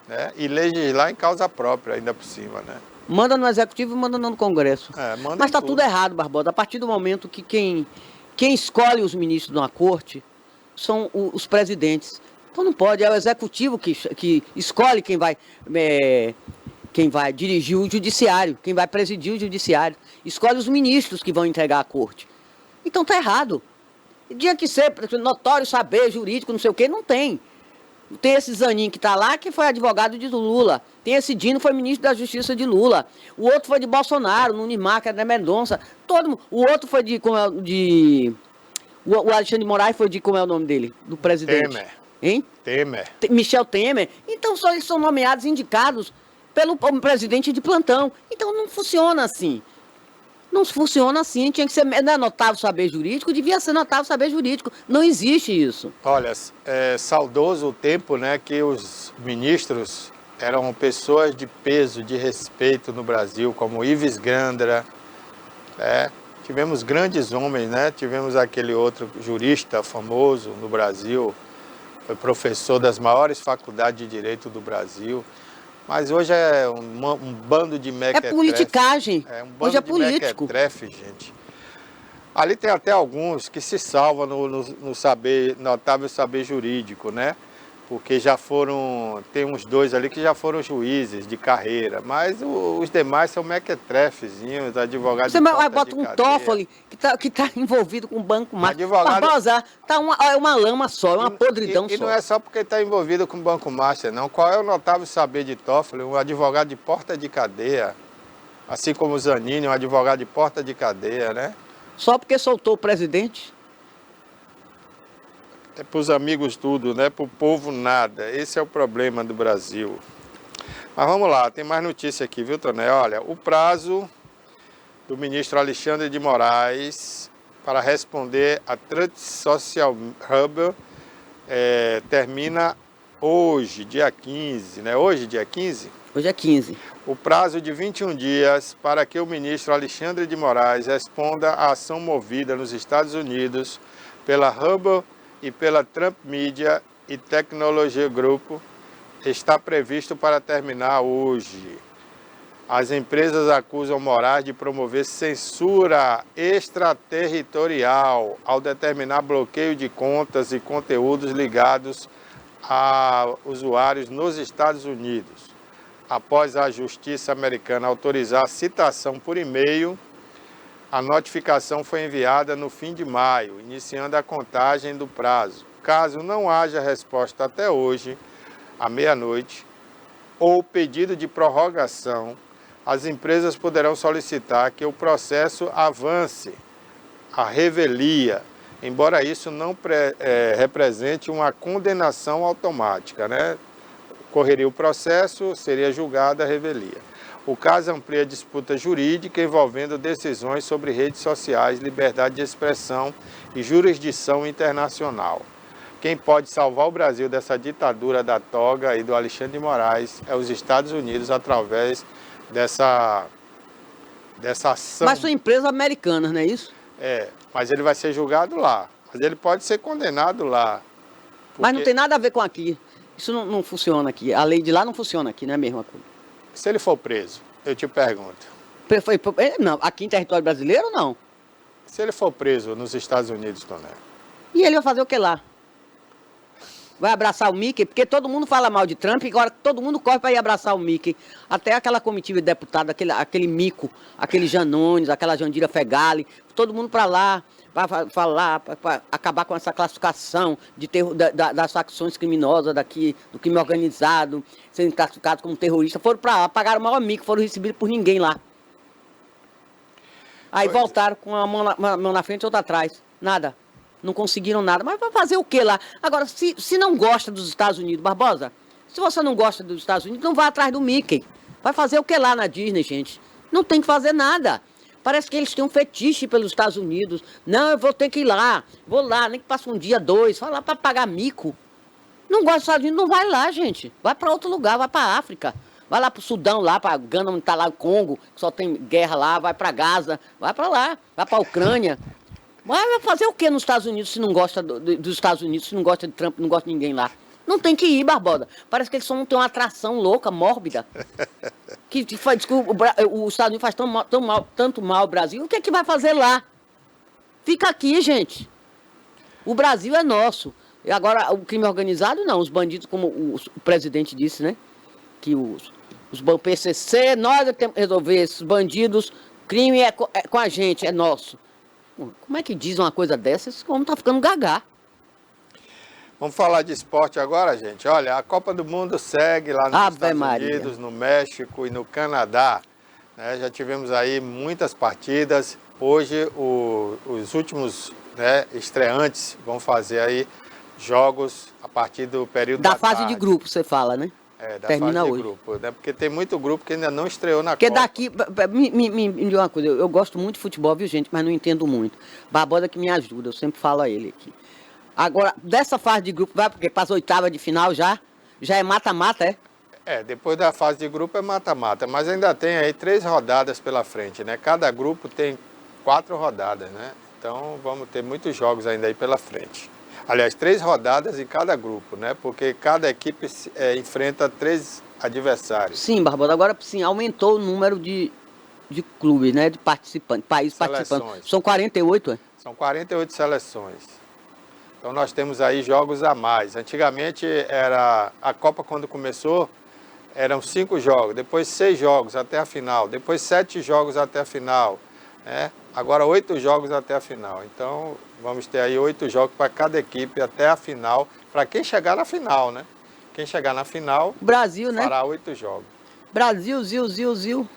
né? E legislar em causa própria, ainda por cima, né? Manda no Executivo e manda no Congresso. Mas está tudo errado, Barbosa. A partir do momento que quem escolhe os ministros de uma corte são os presidentes. Então não pode, é o Executivo que escolhe quem vai dirigir o Judiciário, quem vai presidir o Judiciário. Escolhe os ministros que vão entregar à corte. Então está errado. Tinha que ser notório saber jurídico, não sei o quê, não tem. Tem esse Zanin que está lá, que foi advogado de Lula. Tem esse Dino, foi ministro da Justiça de Lula. O outro foi de Bolsonaro, Nunimar, que é da Mendonça. O outro foi o Alexandre de Moraes foi de, como é o nome dele? Do presidente. Temer. Hein? Temer. Michel Temer. Então eles são nomeados, indicados pelo presidente de plantão. Então não funciona assim. Não funciona assim, tinha que ser, não é notável saber jurídico, devia ser notável saber jurídico. Não existe isso. Olha, é saudoso o tempo, né, que os ministros eram pessoas de peso, de respeito no Brasil, como Ives Gandra, né? Tivemos grandes homens, né? Tivemos aquele outro jurista famoso no Brasil, foi professor das maiores faculdades de direito do Brasil. Mas hoje é um bando de mequetrefe. É politicagem. Hoje é político. Mequetrefe, gente. Ali tem até alguns que se salvam no notável saber jurídico, né? Porque já foram, tem uns dois ali que já foram juízes de carreira, mas os demais são mequetrefezinhos, advogados de porta bota de um cadeia. Toffoli que tá envolvido com o Banco Master. Advogado... Barbosa, tá uma lama só, é uma podridão só. E não é só porque está envolvido com o Banco Master, não. Qual é o notável saber de Toffoli? Um advogado de porta de cadeia, assim como o Zanini, um advogado de porta de cadeia, né? Só porque soltou o presidente? É para os amigos tudo, né? Para o povo nada. Esse é o problema do Brasil. Mas vamos lá, tem mais notícia aqui, viu, Toné? Olha, o prazo do ministro Alexandre de Moraes para responder a Truth Social Hub termina hoje, dia 15, né? Hoje, dia 15? Hoje é 15. O prazo de 21 dias para que o ministro Alexandre de Moraes responda à ação movida nos Estados Unidos pela Hubble e pela Trump Media e Technology Group está previsto para terminar hoje. As empresas acusam Moraes de promover censura extraterritorial ao determinar bloqueio de contas e conteúdos ligados a usuários nos Estados Unidos, após a justiça americana autorizar a citação por e-mail A notificação foi enviada no fim de maio, iniciando a contagem do prazo. Caso não haja resposta até hoje, à meia-noite, ou pedido de prorrogação, as empresas poderão solicitar que o processo avance à revelia, embora isso não represente uma condenação automática, né? Correria o processo, seria julgada a revelia. O caso amplia a disputa jurídica envolvendo decisões sobre redes sociais, liberdade de expressão e jurisdição internacional. Quem pode salvar o Brasil dessa ditadura da toga e do Alexandre de Moraes é os Estados Unidos através dessa ação. Mas são empresas americanas, não é isso? Mas ele vai ser julgado lá. Mas ele pode ser condenado lá. Mas não tem nada a ver com aqui. Isso não funciona aqui. A lei de lá não funciona aqui, não é a mesma coisa. Se ele for preso, eu te pergunto. Não, aqui em território brasileiro, não. Se ele for preso nos Estados Unidos, Tonel. E ele vai fazer o que lá? Vai abraçar o Mickey? Porque todo mundo fala mal de Trump e agora todo mundo corre para ir abraçar o Mickey. Até aquela comitiva de deputados, aquele Mico, aquele Janones, aquela Jandira Fegali, todo mundo para lá, para falar, para acabar com essa classificação de das facções criminosas daqui, do crime organizado, sendo classificados como terroristas. Foram para lá, pagaram o maior mico, foram recebidos por ninguém lá. Aí voltaram com uma mão na frente e outra atrás. Nada. Não conseguiram nada. Mas vai fazer o que lá? Agora, se não gosta dos Estados Unidos, Barbosa, se você não gosta dos Estados Unidos, não vá atrás do Mickey. Vai fazer o que lá na Disney, gente? Não tem que fazer nada. Parece que eles têm um fetiche pelos Estados Unidos. Não, eu vou ter que ir lá. Vou lá, nem que passe um dia, dois. Vai lá para pagar mico. Não gosta dos Estados Unidos, não vai lá, gente. Vai para outro lugar, vai para a África. Vai lá para o Sudão, lá para Gana, onde está lá o Congo, que só tem guerra lá. Vai para Gaza, vai para lá. Vai para a Ucrânia. Mas vai fazer o que nos Estados Unidos se não gosta dos Estados Unidos, se não gosta de Trump, não gosta de ninguém lá? Não tem que ir, Barbosa. Parece que eles só têm uma atração louca, mórbida. Que diz que os Estados Unidos faz tanto mal ao Brasil. O que é que vai fazer lá? Fica aqui, gente. O Brasil é nosso. E agora, o crime organizado, não. Os bandidos, como o presidente disse, né? Que os PCC, nós temos que resolver esses bandidos. Crime é com a gente, é nosso. Como é que diz uma coisa dessa? Esse homem tá ficando gagá. Vamos falar de esporte agora, gente. Olha, a Copa do Mundo segue lá nos Estados Unidos, no México e no Canadá. Né? Já tivemos aí muitas partidas. Hoje, os últimos estreantes vão fazer aí jogos a partir do período da fase tarde. De grupo, você fala, né? Da Termina fase hoje. De grupo, né? Porque tem muito grupo que ainda não estreou na Porque Copa. Daqui, me diz uma coisa, eu gosto muito de futebol, viu, gente, mas não entendo muito. Barbosa que me ajuda, eu sempre falo a ele aqui. Agora, dessa fase de grupo, vai porque para as oitavas de final já é mata-mata, é? Depois da fase de grupo é mata-mata, mas ainda tem aí 3 rodadas pela frente, né? Cada grupo tem 4 rodadas, né? Então vamos ter muitos jogos ainda aí pela frente. Aliás, 3 rodadas em cada grupo, né? Porque cada equipe enfrenta 3 adversários. Sim, Barbosa. Agora sim, aumentou o número de clubes, né? De participantes, países participantes. São 48, é? São 48 seleções. Então nós temos aí jogos a mais. Antigamente era a Copa quando começou, eram 5 jogos, depois 6 jogos até a final, depois 7 jogos até a final, né? Agora 8 jogos até a final. Então vamos ter aí 8 jogos para cada equipe até a final, para quem chegar na final, né? Quem chegar na final, Brasil, fará, né? 8 jogos. Brasil, Zil.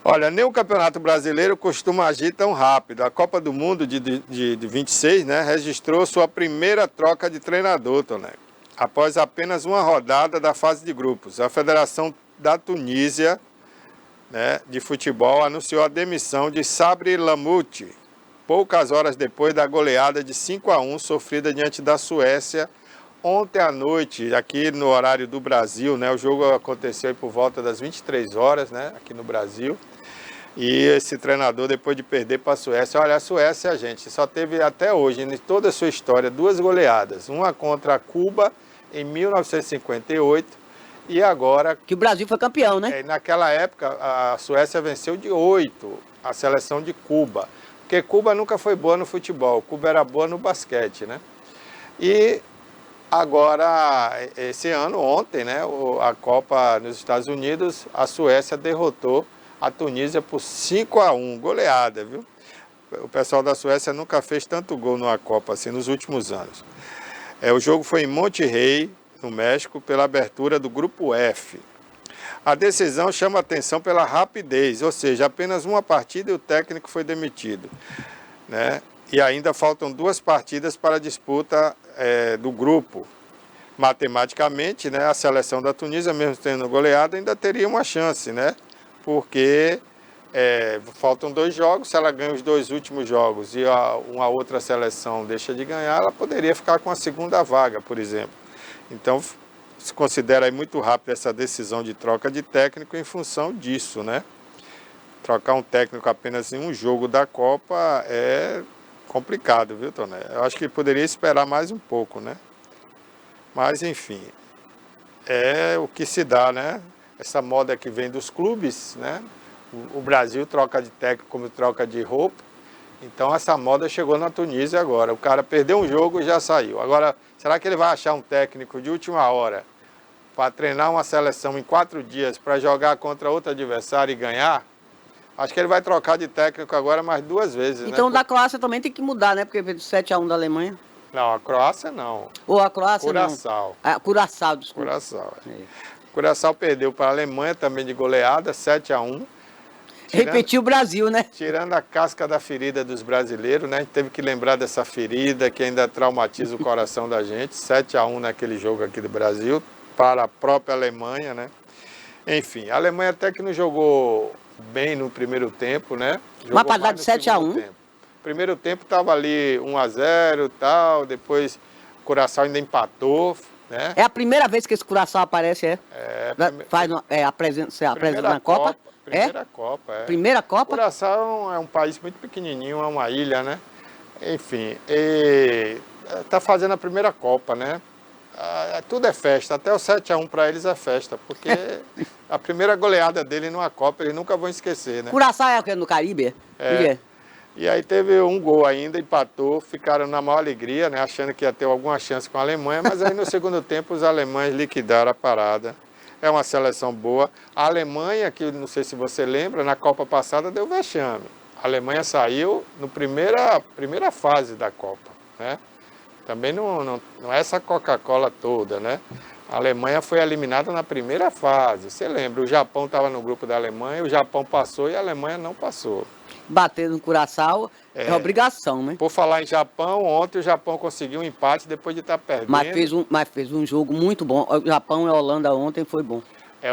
Olha, nem o Campeonato Brasileiro costuma agir tão rápido. A Copa do Mundo de 26, né, registrou sua primeira troca de treinador, Toné. Após apenas uma rodada da fase de grupos. A Federação da Tunísia, né, de futebol anunciou a demissão de Sabri Lamouti, poucas horas depois da goleada de 5-1 sofrida diante da Suécia ontem à noite, aqui no horário do Brasil, né? O jogo aconteceu aí por volta das 23 horas, né, aqui no Brasil. E esse treinador, depois de perder para a Suécia, olha, a Suécia, gente, só teve até hoje, em toda a sua história, 2 goleadas. Uma contra Cuba em 1958 e agora... Que o Brasil foi campeão, né? Naquela época, a Suécia venceu de 8 a seleção de Cuba. Porque Cuba nunca foi boa no futebol, Cuba era boa no basquete, né? E agora, esse ano, ontem, né, a Copa nos Estados Unidos, a Suécia derrotou a Tunísia por 5-1, goleada, viu? O pessoal da Suécia nunca fez tanto gol numa Copa assim nos últimos anos. O jogo foi em Monterrey, no México, pela abertura do Grupo F. A decisão chama atenção pela rapidez, ou seja, apenas uma partida e o técnico foi demitido, né? E ainda faltam 2 partidas para a disputa do grupo. Matematicamente, né, a seleção da Tunísia, mesmo tendo goleado, ainda teria uma chance, né? Porque faltam 2 jogos, se ela ganha os 2 últimos jogos e uma outra seleção deixa de ganhar, ela poderia ficar com a segunda vaga, por exemplo. Então, se considera aí muito rápido essa decisão de troca de técnico em função disso, né? Trocar um técnico apenas em um jogo da Copa é complicado, viu, Toné? Eu acho que poderia esperar mais um pouco, né? Mas, enfim, é o que se dá, né? Essa moda que vem dos clubes, né? O Brasil troca de técnico como troca de roupa. Então, essa moda chegou na Tunísia agora. O cara perdeu um jogo e já saiu. Agora, será que ele vai achar um técnico de última hora para treinar uma seleção em 4 dias para jogar contra outro adversário e ganhar? Acho que ele vai trocar de técnico agora mais 2 vezes, Então, né? da Croácia também tem que mudar, né? Porque veio 7-1 da Alemanha. Não, a Croácia não. Ou a Croácia Curaçao. não. Ah, Curaçao, desculpa. Curaçao. Curaçao perdeu para a Alemanha também de goleada, 7-1. Repetiu o Brasil, né? Tirando a casca da ferida dos brasileiros, né? A gente teve que lembrar dessa ferida que ainda traumatiza o coração da gente. 7-1 naquele jogo aqui do Brasil, para a própria Alemanha, né? Enfim, a Alemanha até que não jogou bem no primeiro tempo, né? Jogou Mas para dar mais de no segundo 7-1? tempo. Primeiro tempo estava ali 1-0 e tal, depois o Curaçao ainda empatou, né? É a primeira vez que esse Curaçao aparece, é? Faz se apresenta Primeira na Copa? Primeira Copa, é. Primeira Copa? Curaçao é um país muito pequenininho, é uma ilha, né? Enfim, está fazendo a primeira Copa, né? Tudo é festa, até o 7-1 para eles é festa, porque a primeira goleada dele numa Copa eles nunca vão esquecer, né? Curaçao é o que? No Caribe? É. E aí teve um gol ainda, empatou, ficaram na maior alegria, né? Achando que ia ter alguma chance com a Alemanha, mas aí no segundo tempo os alemães liquidaram a parada. É uma seleção boa. A Alemanha, que não sei se você lembra, na Copa passada deu vexame. A Alemanha saiu na primeira fase da Copa, né? Também não é essa Coca-Cola toda, né? A Alemanha foi eliminada na primeira fase. Você lembra, o Japão estava no grupo da Alemanha, o Japão passou e a Alemanha não passou. Bater no Curaçao é obrigação, né? Por falar em Japão, ontem o Japão conseguiu um empate depois de estar perdendo. Mas fez um jogo muito bom. O Japão e a Holanda ontem foi bom.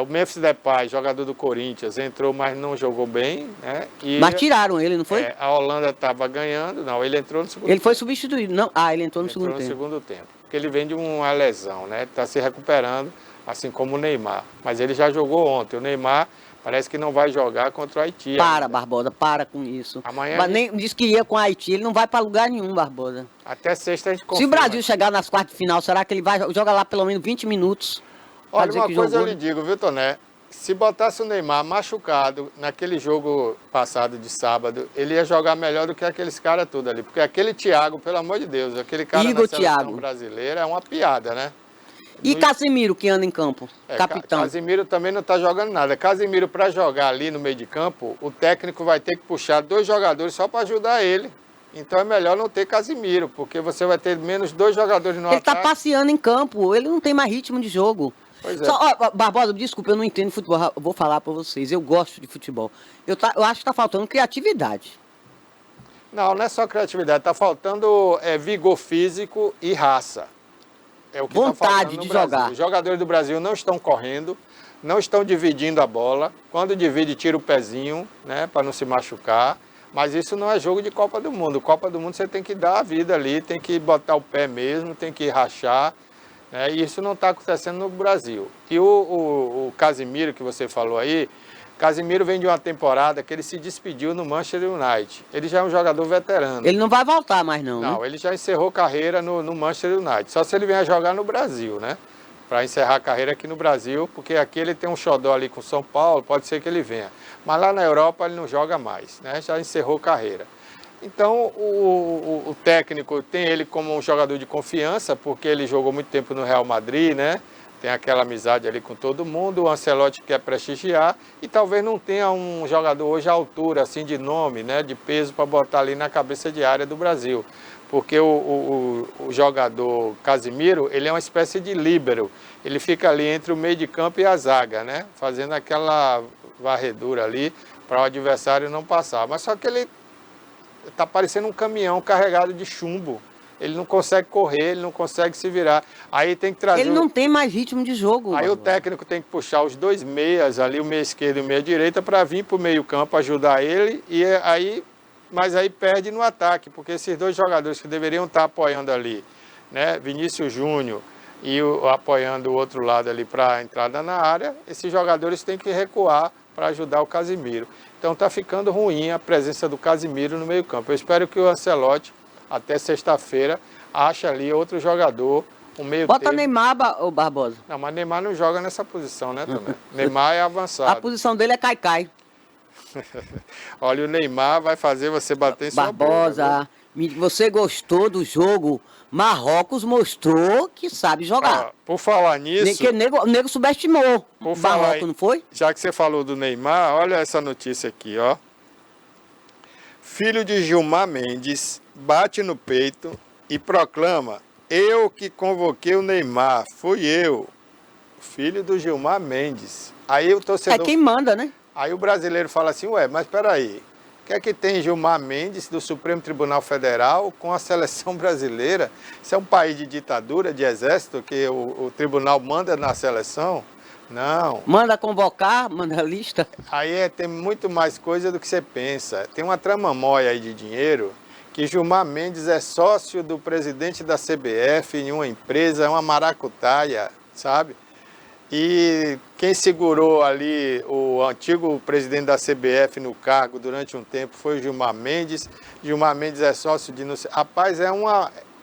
O Memphis Depay, jogador do Corinthians, entrou, mas não jogou bem, né? Mas tiraram ele, não foi? A Holanda estava ganhando, não, ele entrou no segundo tempo. Ele foi substituído, não? Ele entrou no segundo tempo. Segundo tempo, porque ele vem de uma lesão, né? Está se recuperando, assim como o Neymar. Mas ele já jogou ontem. O Neymar parece que não vai jogar contra o Haiti. Para, Barbosa, para com isso. Amanhã Mas nem disse que ia com o Haiti, ele não vai para lugar nenhum, Barbosa. Até sexta a gente confirma. Se o Brasil chegar nas quartas de final, será que ele vai jogar lá pelo menos 20 minutos? Olha, uma coisa eu lhe digo, viu, Toné? Se botasse o Neymar machucado naquele jogo passado de sábado, ele ia jogar melhor do que aqueles caras tudo ali. Porque aquele Thiago, pelo amor de Deus, aquele cara Igor na seleção Thiago brasileira é uma piada, né? E Casemiro, que anda em campo, capitão. Casemiro também não está jogando nada. Casemiro, para jogar ali no meio de campo, o técnico vai ter que puxar 2 jogadores só para ajudar ele. Então é melhor não ter Casemiro, porque você vai ter menos 2 jogadores no ataque. Ele está passeando em campo, ele não tem mais ritmo de jogo. Pois é. Barbosa, desculpa, eu não entendo futebol, eu vou falar para vocês, eu gosto de futebol. Eu acho que está faltando criatividade. Não é só criatividade, está faltando vigor físico e raça. É o que vontade de jogar. Os jogadores do Brasil não estão correndo, não estão dividindo a bola. Quando divide, tira o pezinho, né, para não se machucar. Mas isso não é jogo de Copa do Mundo. Copa do Mundo você tem que dar a vida ali, tem que botar o pé mesmo, tem que rachar. Né, e isso não está acontecendo no Brasil. E o Casemiro, que você falou aí, Casemiro vem de uma temporada que ele se despediu no Manchester United. Ele já é um jogador veterano. Ele não vai voltar mais não, Não, né? Ele já encerrou carreira no Manchester United. Só se ele vier jogar no Brasil, né? Para encerrar a carreira aqui no Brasil, porque aqui ele tem um xodó ali com São Paulo, pode ser que ele venha. Mas lá na Europa ele não joga mais, né? Já encerrou carreira. Então o técnico tem ele como um jogador de confiança, porque ele jogou muito tempo no Real Madrid, né? tem aquela amizade ali com todo mundo, o Ancelotti quer prestigiar e talvez não tenha um jogador hoje à altura, assim, de nome, né, de peso para botar ali na cabeça de área do Brasil. Porque o jogador Casimiro, ele é uma espécie de líbero, ele fica ali entre o meio de campo e a zaga, né, fazendo aquela varredura ali para o adversário não passar. Mas só que ele está parecendo um caminhão carregado de chumbo. Ele não consegue correr, ele não consegue se virar. Aí tem que trazer... Ele não tem mais ritmo de jogo. Aí o técnico tem que puxar os dois meias ali, o meia esquerdo e o meia direita, para vir para o meio campo ajudar ele. Mas aí perde no ataque, porque esses dois jogadores que deveriam estar apoiando ali, né, Vinícius Júnior e apoiando o outro lado ali para a entrada na área, esses jogadores têm que recuar para ajudar o Casimiro. Então está ficando ruim a presença do Casimiro no meio campo. Eu espero que o Ancelotti, até sexta-feira, acha ali outro jogador, um meio Bota termo. Neymar, ô Barbosa. Não, mas Neymar não joga nessa posição, né, também. Neymar é A avançado. posição dele é Caicai. Olha, o Neymar vai fazer você bater em sua Barbosa, você gostou do jogo? Marrocos mostrou que sabe jogar. Por falar nisso... Que o nego subestimou o Marrocos, não foi? Já que você falou do Neymar, olha essa notícia aqui, ó. Filho de Gilmar Mendes bate no peito e proclama: eu que convoquei o Neymar, fui eu. Filho do Gilmar Mendes. Aí o torcedor... É quem manda, né? Aí o brasileiro fala assim, ué, mas peraí, o que é que tem Gilmar Mendes do Supremo Tribunal Federal com a seleção brasileira? Isso é um país de ditadura, de exército, que o tribunal manda na seleção? Não. Manda convocar, manda lista. Aí tem muito mais coisa do que você pensa. Tem uma tramamóia aí de dinheiro, que Gilmar Mendes é sócio do presidente da CBF em uma empresa, uma maracutaia, sabe? E quem segurou ali o antigo presidente da CBF no cargo durante um tempo foi o Gilmar Mendes. Gilmar Mendes é sócio de... Rapaz,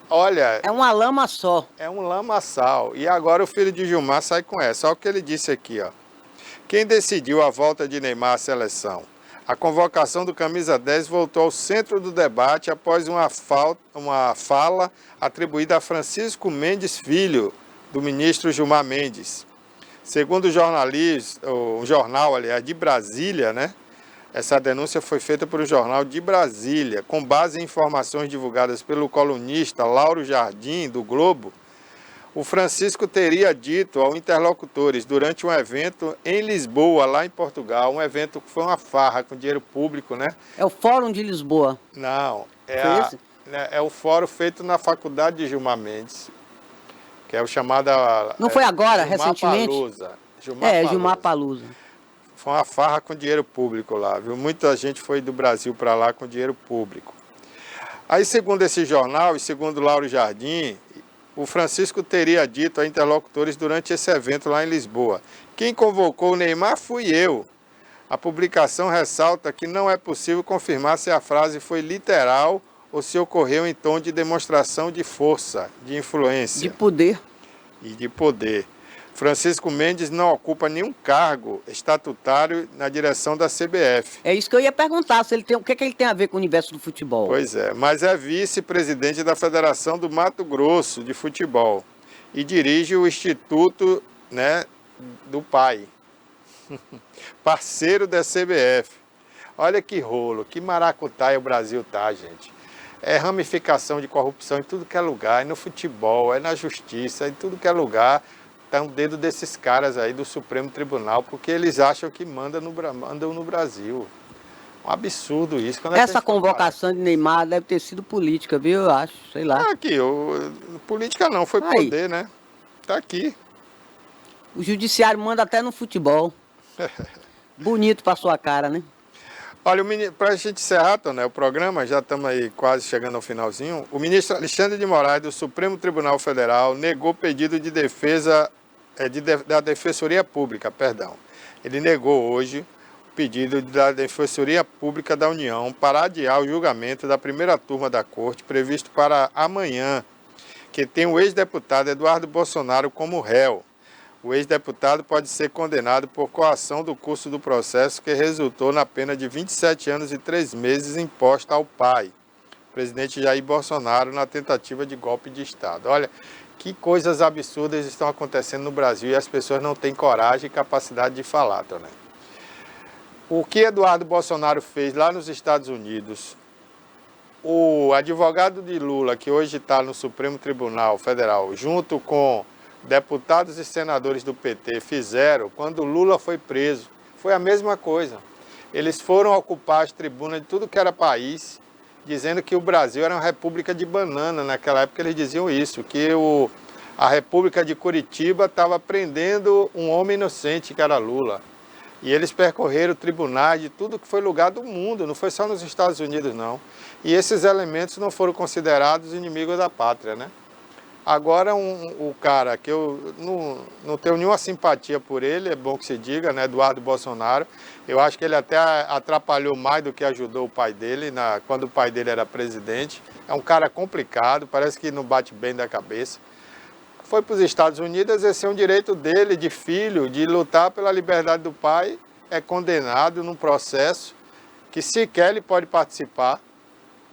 olha... É uma lama só. É um lamaçal. E agora o filho de Gilmar sai com essa. Olha o que ele disse aqui, ó. Quem decidiu a volta de Neymar à seleção? A convocação do camisa 10 voltou ao centro do debate após uma fala atribuída a Francisco Mendes Filho, do ministro Gilmar Mendes. Segundo o jornal, aliás, de Brasília, né? Essa denúncia foi feita por um jornal de Brasília, com base em informações divulgadas pelo colunista Lauro Jardim, do Globo. O Francisco teria dito aos interlocutores durante um evento em Lisboa, lá em Portugal, um evento que foi uma farra com dinheiro público, né? É o Fórum de Lisboa. Não, Foi é o fórum feito na faculdade de Gilmar Mendes, que é o chamado... Não foi agora, Gilmar recentemente? Palusa. Gilmar Palusa. Foi uma farra com dinheiro público lá, viu? Muita gente foi do Brasil para lá com dinheiro público. Aí, segundo esse jornal e segundo Lauro Jardim, o Francisco teria dito a interlocutores durante esse evento lá em Lisboa: quem convocou o Neymar fui eu. A publicação ressalta que não é possível confirmar se a frase foi literal ou se ocorreu em tom de demonstração de força, de influência. De poder. E de poder. Francisco Mendes não ocupa nenhum cargo estatutário na direção da CBF. É isso que eu ia perguntar, se ele tem, o que ele tem a ver com o universo do futebol. Pois é, mas é vice-presidente da Federação do Mato Grosso de Futebol e dirige o Instituto, né, do pai, parceiro da CBF. Olha que rolo, que maracutaia o Brasil tá, gente. É ramificação de corrupção em tudo que é lugar, é no futebol, é na justiça, em tudo que é lugar. Está um dedo desses caras aí do Supremo Tribunal, porque eles acham que mandam no Brasil. Um absurdo isso. Essa convocação de Neymar deve ter sido política, viu? Eu acho, sei lá. Aqui, política não, foi Aí. poder, né? Tá aqui. O judiciário manda até no futebol. Bonito pra sua cara, né? Olha, para a gente encerrar, Tonel, o programa, já estamos aí quase chegando ao finalzinho, o ministro Alexandre de Moraes, do Supremo Tribunal Federal, negou pedido de defesa, da Defensoria Pública, perdão. Ele negou hoje o pedido da Defensoria Pública da União para adiar o julgamento da primeira turma da Corte, previsto para amanhã, que tem o ex-deputado Eduardo Bolsonaro como réu. O ex-deputado pode ser condenado por coação do curso do processo que resultou na pena de 27 anos e 3 meses imposta ao pai. presidente Jair Bolsonaro na tentativa de golpe de Estado. Olha, que coisas absurdas estão acontecendo no Brasil e as pessoas não têm coragem e capacidade de falar, Tonete. O que Eduardo Bolsonaro fez lá nos Estados Unidos, o advogado de Lula, que hoje está no Supremo Tribunal Federal, junto com deputados e senadores do PT, fizeram quando Lula foi preso, foi a mesma coisa. Eles foram ocupar as tribunas de tudo que era país, dizendo que o Brasil era uma república de banana. Naquela época eles diziam isso, que a República de Curitiba estava prendendo um homem inocente, que era Lula. E eles percorreram tribunais de tudo que foi lugar do mundo, não foi só nos Estados Unidos, não. E esses elementos não foram considerados inimigos da pátria, né? Agora, o cara que eu não tenho nenhuma simpatia por ele, é bom que se diga, né? Eduardo Bolsonaro. Eu acho que ele até atrapalhou mais do que ajudou o pai dele, quando o pai dele era presidente. É um cara complicado, parece que não bate bem da cabeça. Foi para os Estados Unidos exercer um direito dele, de filho, de lutar pela liberdade do pai. É condenado num processo que sequer ele pode participar,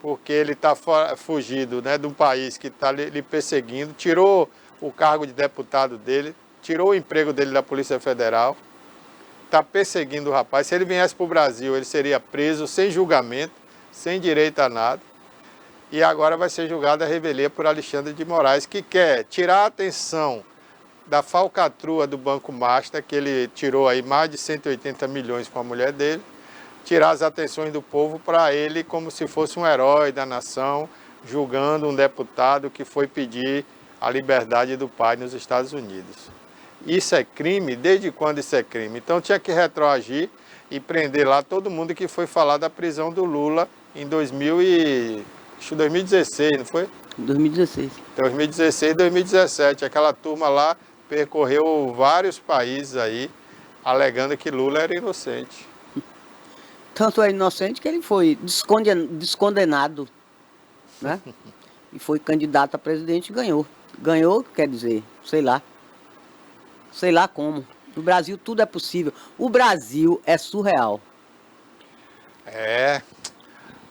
porque ele está fugido, né, de um país que está lhe perseguindo, tirou o cargo de deputado dele, tirou o emprego dele da Polícia Federal, está perseguindo o rapaz. Se ele viesse para o Brasil, ele seria preso sem julgamento, sem direito a nada. E agora vai ser julgado a revelia por Alexandre de Moraes, que quer tirar a atenção da falcatrua do Banco Master, que ele tirou aí mais de 180 milhões com a mulher dele, tirar as atenções do povo para ele como se fosse um herói da nação, julgando um deputado que foi pedir a liberdade do pai nos Estados Unidos. Isso é crime? Desde quando isso é crime? Então tinha que retroagir e prender lá todo mundo que foi falar da prisão do Lula em 2016, não foi? 2016. 2016 e 2017. Aquela turma lá percorreu vários países aí, alegando que Lula era inocente. Tanto é inocente que ele foi descondenado, né? E foi candidato a presidente e ganhou. Ganhou, quer dizer, sei lá como. No Brasil tudo é possível. O Brasil é surreal. É.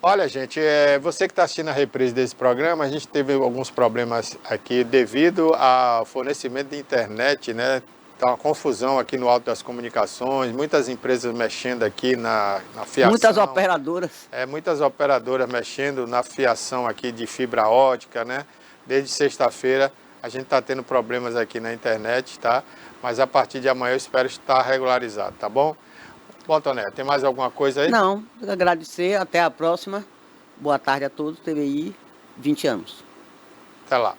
Olha, gente, você que está assistindo a reprise desse programa, a gente teve alguns problemas aqui devido ao fornecimento de internet, né? Está uma confusão aqui no Alto das Comunicações, muitas empresas mexendo aqui na fiação. Muitas operadoras. Muitas operadoras mexendo na fiação aqui de fibra ótica, né? Desde sexta-feira a gente está tendo problemas aqui na internet, tá? Mas a partir de amanhã eu espero estar regularizado, tá bom? Bom, Tonete, tem mais alguma coisa aí? Não, agradecer, até a próxima. Boa tarde a todos, TVI, 20 anos. Até lá.